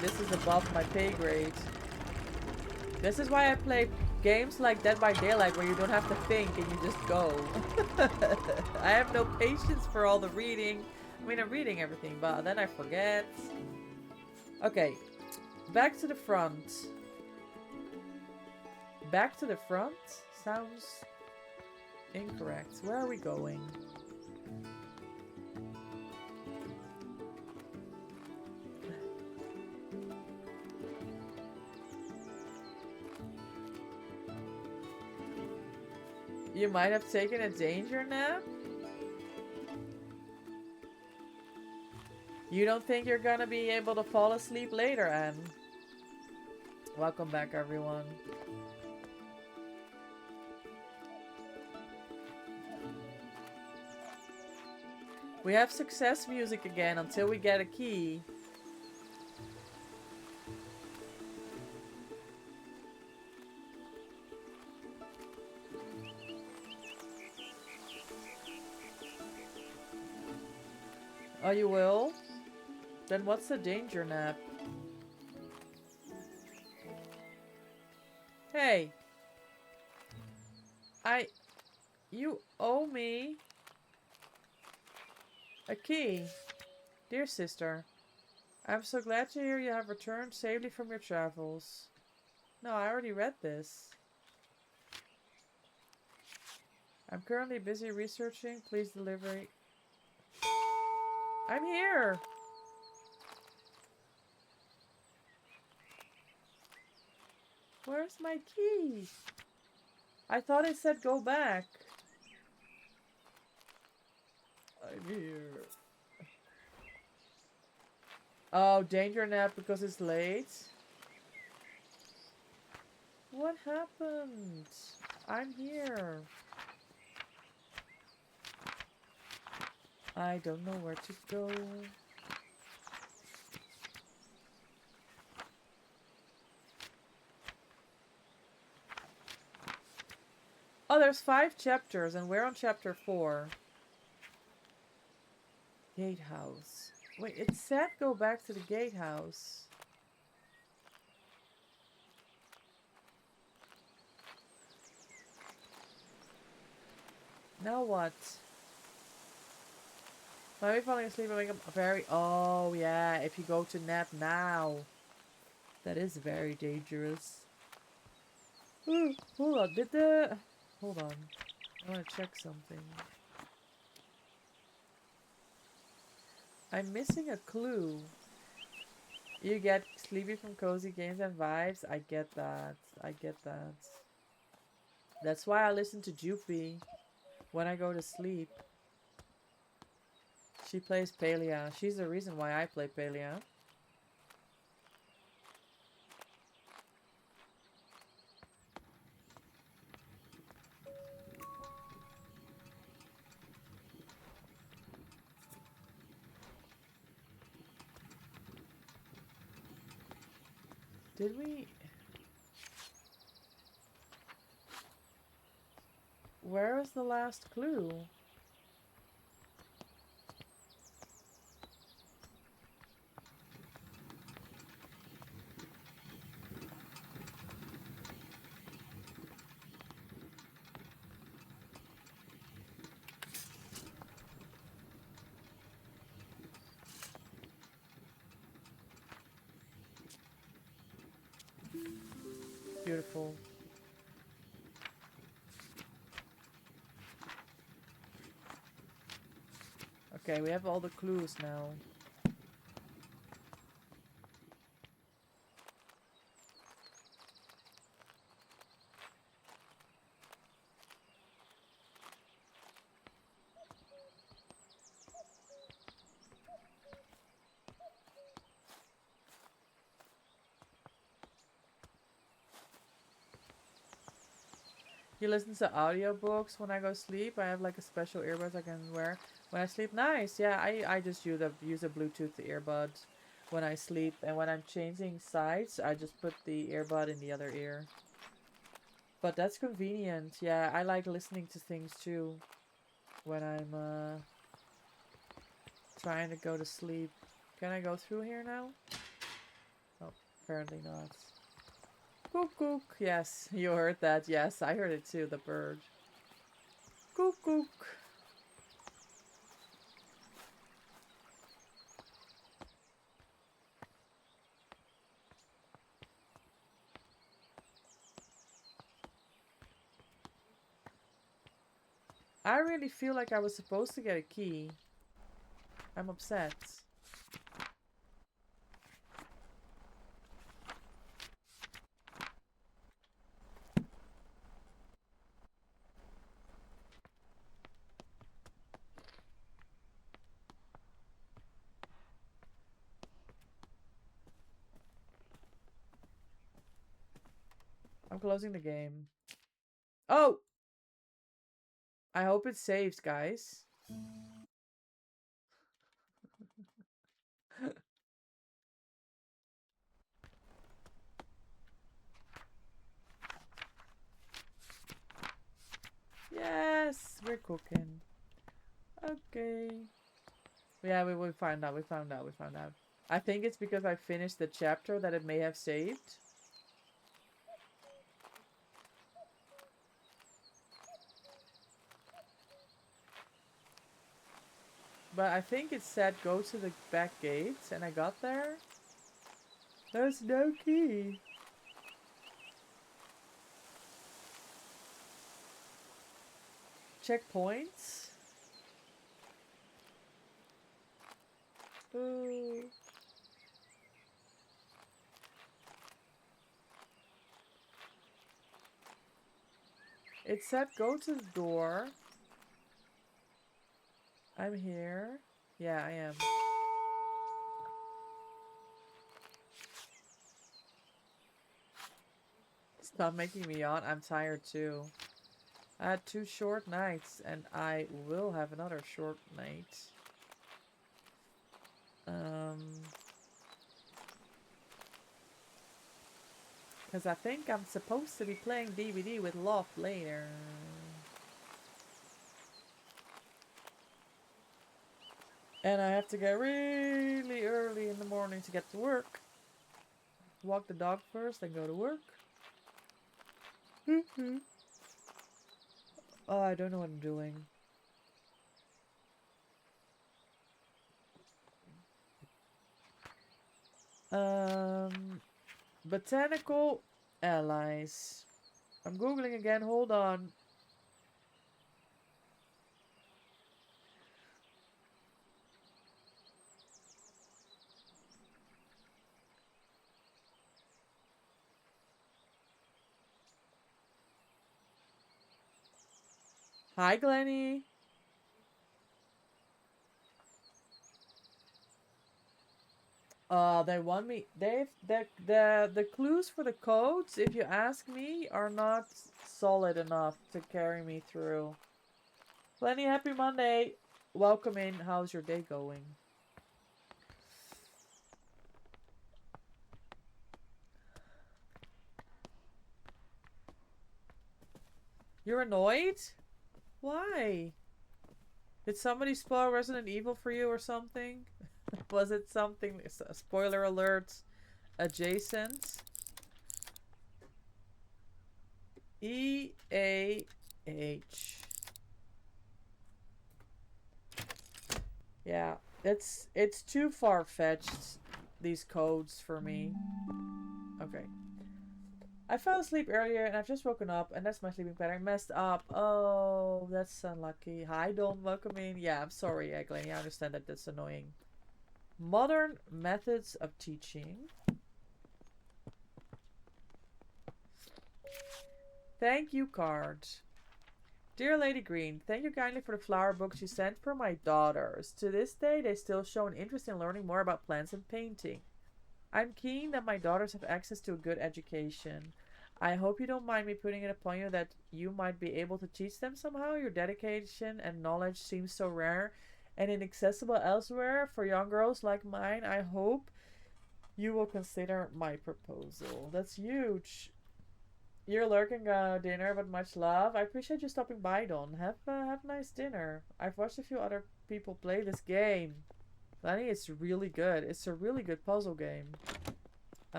This is above my pay grade. This is why I play games like Dead by Daylight, where you don't have to think and you just go. I have no patience for all the reading. I mean, I'm reading everything, but then I forget. Okay, back to the front. Back to the front? Sounds incorrect. Where are we going? You might have taken a danger nap? You don't think you're gonna be able to fall asleep later, Anne? Welcome back, everyone. We have success music again until we get a key. Oh, you will? Then what's the danger nap? Hey. You owe me a key. Dear sister, I'm so glad to hear you have returned safely from your travels. No, I already read this. I'm currently busy researching. Please deliver. I'm here. Where's my key? I thought it said go back. I'm here. Oh, danger nap because it's late. What happened? I'm here. I don't know where to go. Oh, there's 5 chapters and we're on chapter 4. Gatehouse. Wait, it said go back to the gatehouse. Now what? Maybe falling asleep and wake up very... Oh, yeah. If you go to nap now. That is very dangerous. Ooh, hold on. Did the... Hold on. I want to check something. I'm missing a clue. You get sleepy from cozy games and vibes. I get that. I get that. That's why I listen to Jupy when I go to sleep. She plays Palia. She's the reason why I play Palia. Did we... Where was the last clue? Beautiful. Okay, we have all the clues now. You listen to audiobooks when I go sleep. I have like a special earbuds I can wear when I sleep. Nice. Yeah, I just use a Bluetooth earbud when I sleep, and when I'm changing sides, I just put the earbud in the other ear. But that's convenient. Yeah, I like listening to things too when I'm trying to go to sleep. Can I go through here now? Oh, apparently not. Kook kook. Yes, you heard that. Yes, I heard it too, the bird. Kook kook. I really feel like I was supposed to get a key. I'm upset. I'm closing the game. Oh! I hope it saves, guys. Yes, we're cooking. Okay. Yeah, we found out. We found out. We found out. I think it's because I finished the chapter that it may have saved. But I think it said go to the back gates, and I got there. There's no key. Checkpoints. Ooh. It said go to the door. I'm here. Yeah, I am. Stop making me yawn. I'm tired too. I had 2 short nights, and I will have another short night. Because I think I'm supposed to be playing DBD with Loft later. And I have to get really early in the morning to get to work. Walk the dog first, then go to work. Oh, I don't know what I'm doing. Botanical allies. I'm googling again. Hold on. Hi, Glenny. They want me. The clues for the codes, if you ask me, are not solid enough to carry me through. Glenny, happy Monday. Welcome in. How's your day going? You're annoyed? Why? Did somebody spoil Resident Evil for you or something? Was it something, spoiler alert, adjacent? E-A-H. Yeah, it's too far-fetched, these codes for me. Okay. I fell asleep earlier and I've just woken up and that's my sleeping pattern messed up. Oh, that's unlucky. Hi, Don. Welcome in. Yeah, I'm sorry, Glenny. I understand that that's annoying. Modern methods of teaching. Thank you card. Dear Lady Green, thank you kindly for the flower books you sent for my daughters. To this day, they still show an interest in learning more about plants and painting. I'm keen that my daughters have access to a good education. I hope you don't mind me putting it upon you that you might be able to teach them somehow. Your dedication and knowledge seems so rare and inaccessible elsewhere for young girls like mine. I hope you will consider my proposal. That's huge. You're lurking dinner, but much love. I appreciate you stopping by, Don. Have a nice dinner. I've watched a few other people play this game. Lenny, it's really good. It's a really good puzzle game.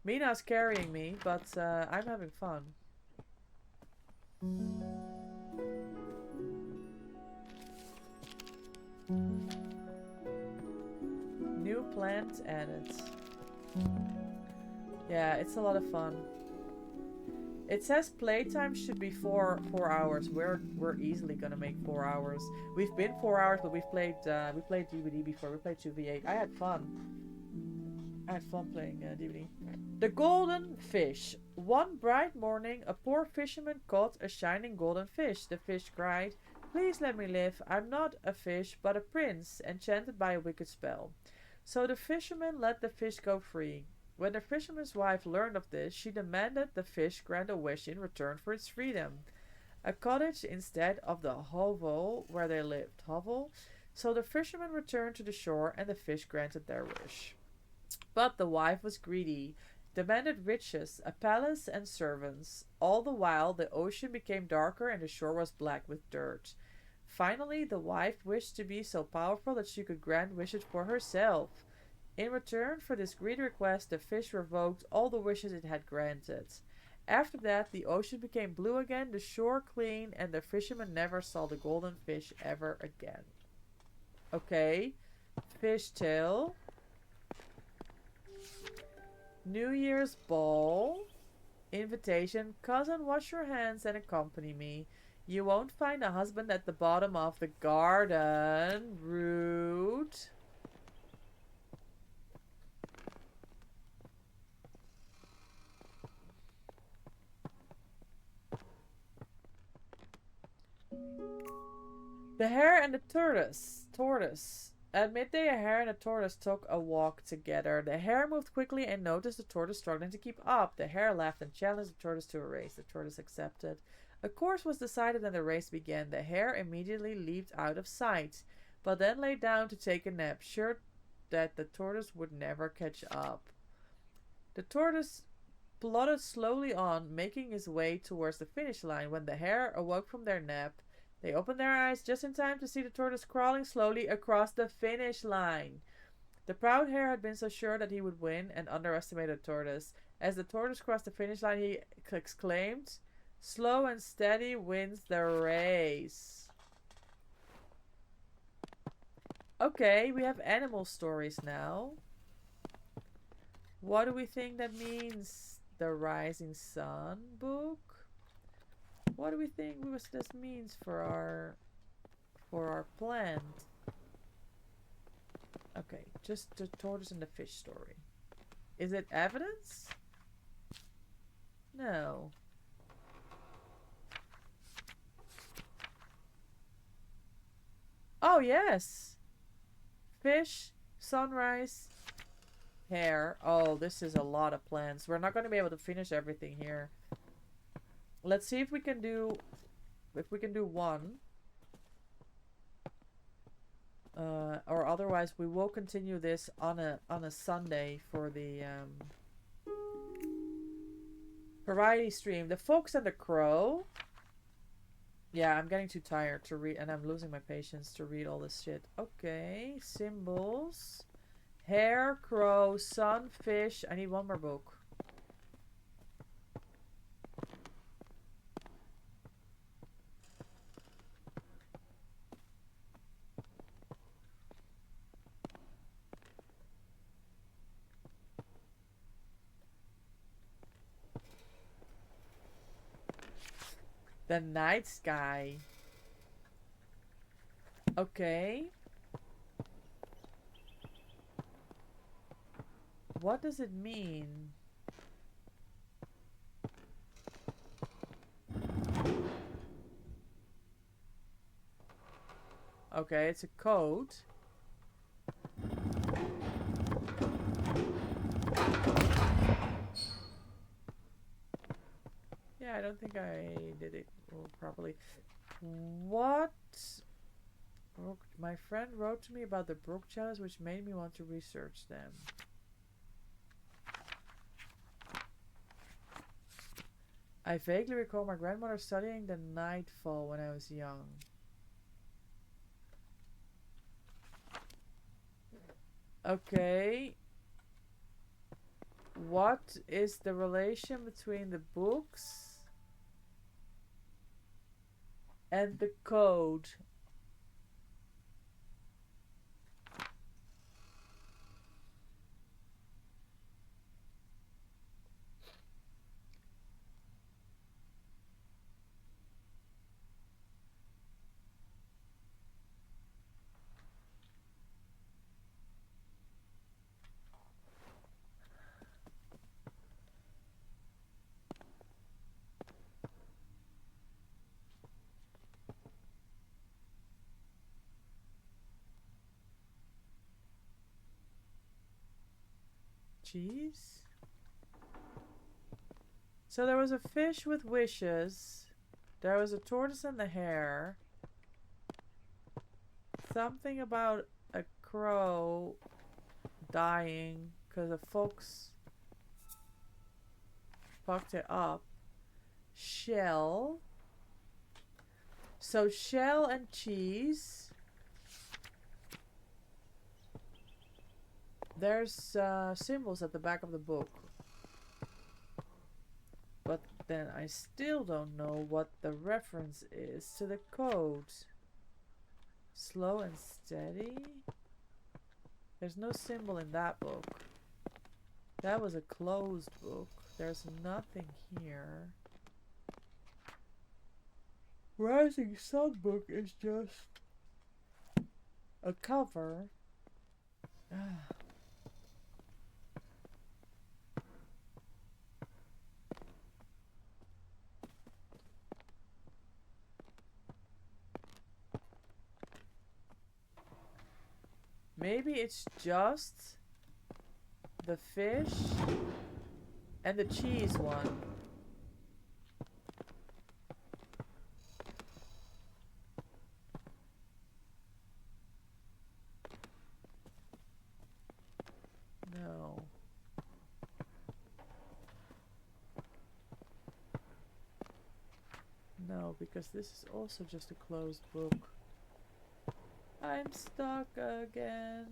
Mina's carrying me, but I'm having fun. New plant added. Yeah, it's a lot of fun. It says playtime should be 4 hours. We're easily gonna make 4 hours. We've been 4 hours, but we played DBD before. We played 2v8. I had fun. I had fun playing DBD. The golden fish. One bright morning, a poor fisherman caught a shining golden fish. The fish cried, "Please let me live. I'm not a fish, but a prince, enchanted by a wicked spell." So the fisherman let the fish go free. When the fisherman's wife learned of this, she demanded the fish grant a wish in return for its freedom. A cottage instead of the hovel where they lived. Hovel? So the fisherman returned to the shore and the fish granted their wish. But the wife was greedy, demanded riches, a palace and servants. All the while the ocean became darker and the shore was black with dirt. Finally, the wife wished to be so powerful that she could grant wishes for herself. In return for this greedy request, the fish revoked all the wishes it had granted. After that, the ocean became blue again, the shore clean, and the fisherman never saw the golden fish ever again. Okay. Fish tale. New Year's ball. Invitation. Cousin, wash your hands and accompany me. You won't find a husband at the bottom of the garden. Rude. The hare and the tortoise. At midday, a hare and a tortoise took a walk together. The hare moved quickly and noticed the tortoise struggling to keep up. The hare laughed and challenged the tortoise to a race. The tortoise accepted. A course was decided and the race began. The hare immediately leaped out of sight, but then lay down to take a nap, sure that the tortoise would never catch up. The tortoise plodded slowly on, making his way towards the finish line. When the hare awoke from their nap, they opened their eyes just in time to see the tortoise crawling slowly across the finish line. The proud hare had been so sure that he would win and underestimated the tortoise. As the tortoise crossed the finish line, he exclaimed, "Slow and steady wins the race." Okay, we have animal stories now. What do we think that means? The Rising Sun book? What do we think this means for our plant? Okay, just the tortoise and the fish story. Is it evidence? No. Oh, yes. Fish, sunrise, hare. Oh, this is a lot of plants. We're not going to be able to finish everything here. Let's see if we can do one. Or otherwise we will continue this on a Sunday for the variety stream. The Fox and the Crow. Yeah, I'm getting too tired to read, and I'm losing my patience to read all this shit. Okay, symbols. Hare, crow, sun, fish. I need one more book. The night sky. Okay. What does it mean? Okay, it's a code. Yeah, I don't think I did it properly. What? My friend wrote to me about the brook jellies, which made me want to research them. I vaguely recall my grandmother studying the nightfall when I was young. Okay. What is the relation between the books and the code? Cheese? So there was a fish with wishes. There was a tortoise and the hare. Something about a crow dying because a fox fucked it up. Shell. So shell and cheese. There's symbols at the back of the book. But then I still don't know what the reference is to the code. Slow and steady? There's no symbol in that book. That was a closed book. There's nothing here. Rising Sun book is just a cover. Maybe it's just the fish and the cheese one. No. No, because this is also just a closed book. I'm stuck again.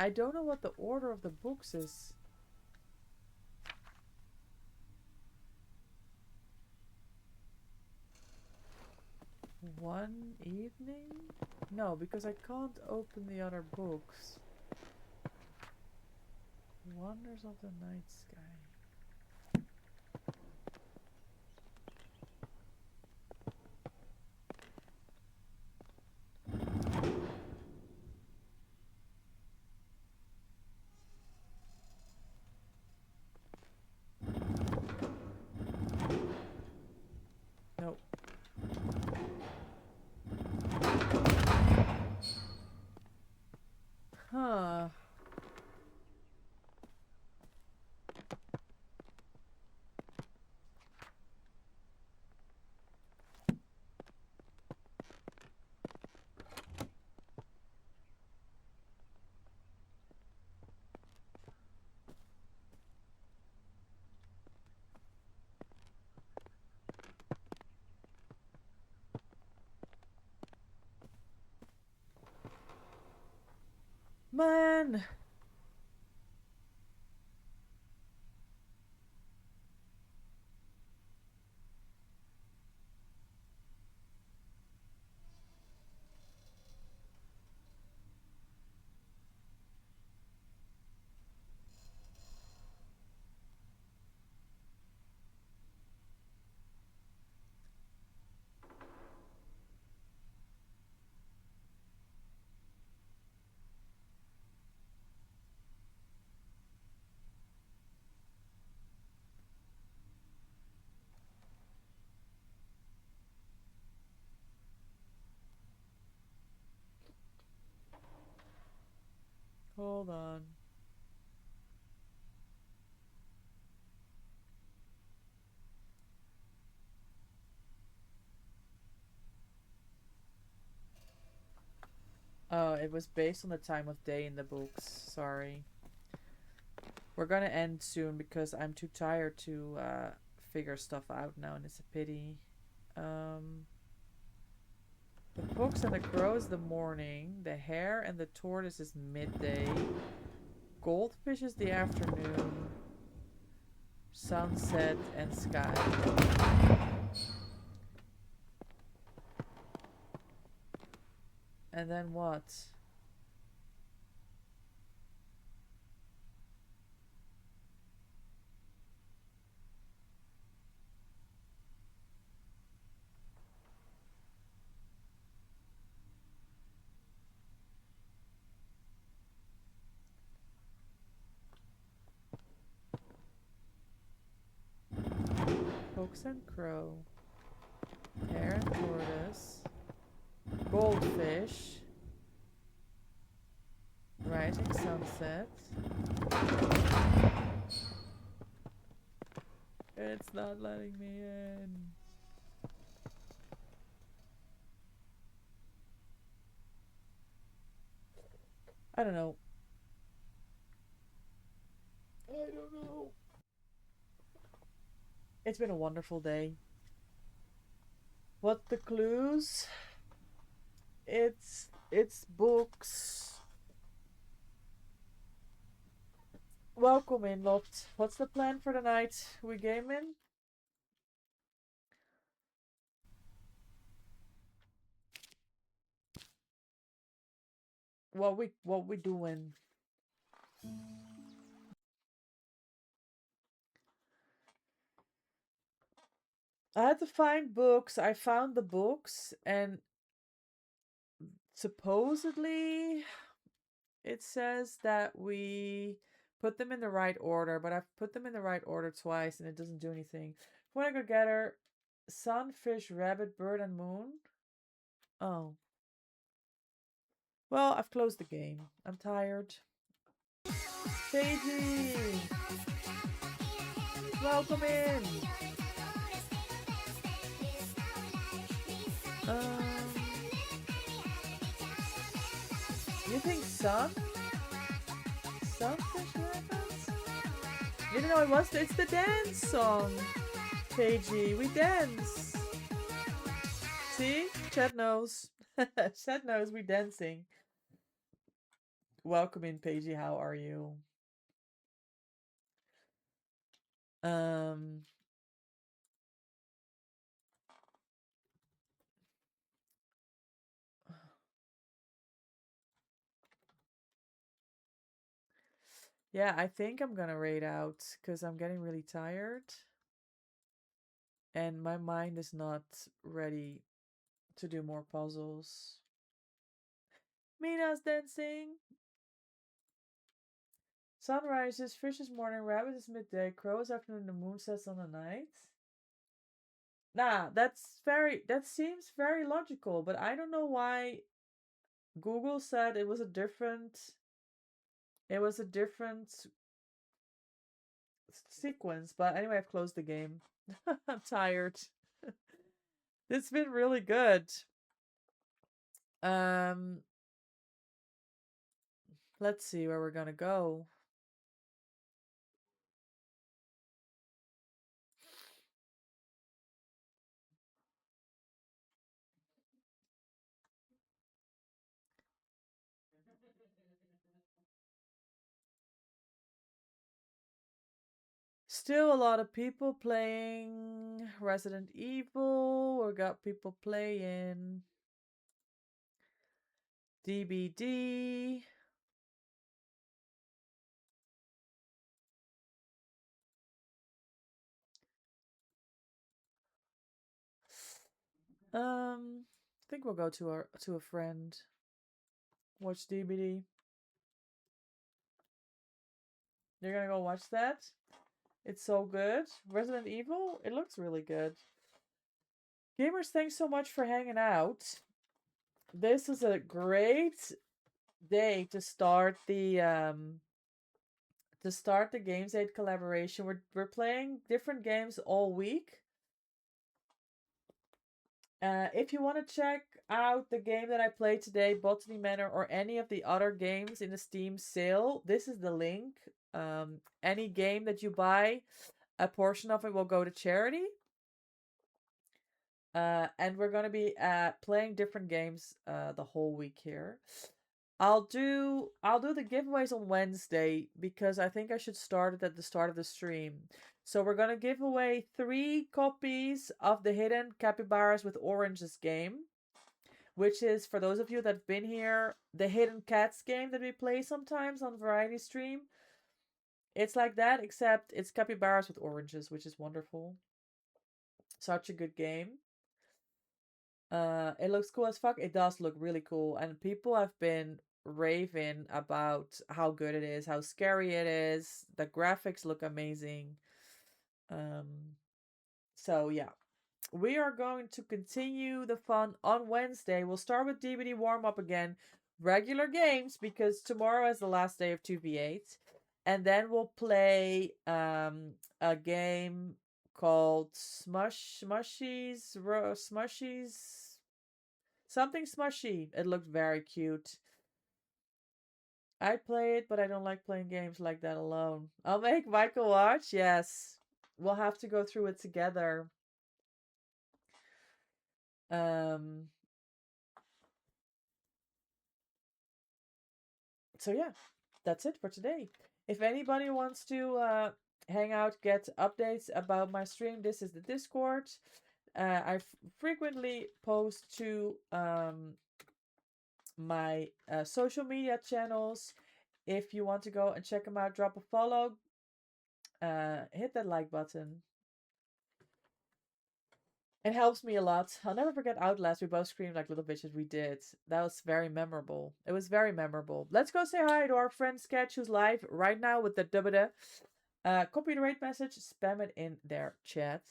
I don't know what the order of the books is. One evening? No, because I can't open the other books. Wonders of the Night Sky. Nope. Huh. Man! Hold on. Oh, it was based on the time of day in the books. Sorry. We're gonna end soon because I'm too tired to figure stuff out now, and it's a pity. The books and the crow is the morning. The hare and the tortoise is midday. Goldfish is the afternoon. Sunset and sky. And then what? Fox and crow. Hare and tortoise. Goldfish. Rising sunset. It's not letting me in. I don't know. I don't know. It's been a wonderful day. What the clues? It's books. Welcome in, Lot. What's the plan for the night? We gaming? What we doing? I had to find books. I found the books, and supposedly it says that we put them in the right order, but I've put them in the right order twice and it doesn't do anything. When I go gather sun, fish, rabbit, bird, and moon. Oh. Well, I've closed the game. I'm tired. Katie! Welcome in! You think sun? Sunfish rabbits? You didn't know it was? It's the dance song, KG. We dance. See? Chad knows. Chad knows we dancing. Welcome in, Paigey. How are you? Yeah, I think I'm gonna raid out because I'm getting really tired. And my mind is not ready to do more puzzles. Mina's dancing. Sunrise is fish is morning, rabbit is midday, crow is afternoon, the moon sets on the night. Nah, that seems very logical, but I don't know why Google said it was a different sequence. But anyway, I've closed the game. I'm tired. It's been really good. Let's see where we're gonna go. Still a lot of people playing Resident Evil. We got people playing DBD. I think we'll go to a friend. Watch DBD. You're gonna go watch that? It's so good. Resident Evil, it looks really good. Gamers, thanks so much for hanging out. This is a great day to start the GamesAid collaboration. We're playing different games all week. If you want to check out the game that I played today, Botany, Manor, or any of the other games in the Steam sale, this is the link. Any game that you buy, a portion of it will go to charity. And we're going to be playing different games the whole week here. I'll do the giveaways on Wednesday because I think I should start it at the start of the stream. So we're going to give away 3 copies of the Hidden Capybaras with Oranges game, which is, for those of you that have been here, the Hidden Cats game that we play sometimes on Variety Stream. It's like that, except it's capybaras with oranges, which is wonderful. Such a good game. It looks cool as fuck. It does look really cool, and people have been raving about how good it is, how scary it is. The graphics look amazing. So yeah, we are going to continue the fun on Wednesday. We'll start with DBD warm-up again, regular games, because tomorrow is the last day of 2v8, and then we'll play a game called Smushies, something smushy. It looked very cute. I'd play it, but I don't like playing games like that alone. I'll make Michael watch. Yes, we'll have to go through it together. So yeah, that's it for today. If anybody wants to hang out, get updates about my stream, this is the Discord. I frequently post to my social media channels. If you want to go and check them out, drop a follow. Hit that like button. It helps me a lot. I'll never forget Outlast. We both screamed like little bitches. We did. That was very memorable. It was very memorable. Let's go say hi to our friend Sketch, who's live right now with the DBD. Copy the rate message, spam it in their chat.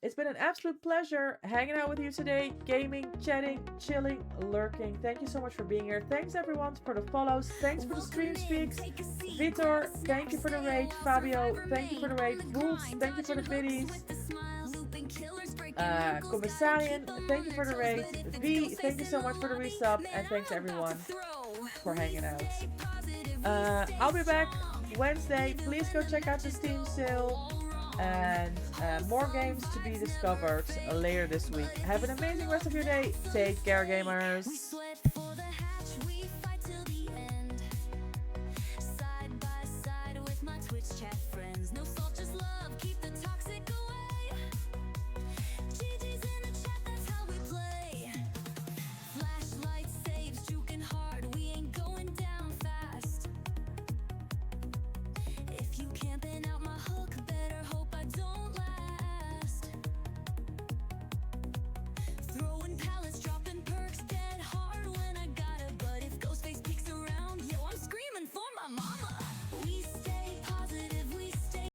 It's been an absolute pleasure hanging out with you today, gaming, chatting, chilling, lurking. Thank you so much for being here. Thanks everyone for the follows. Thanks for the stream speaks. Vitor, thank you for the raid. Fabio, thank you for the raid. Wolves, thank you for the biddies. Commissarian, thank you for the raid. V, thank you so much for the resub, and thanks everyone for hanging out. I'll be back Wednesday. Please go check out the Steam sale and more games to be discovered later this week. Have an amazing rest of your day. Take care, gamers.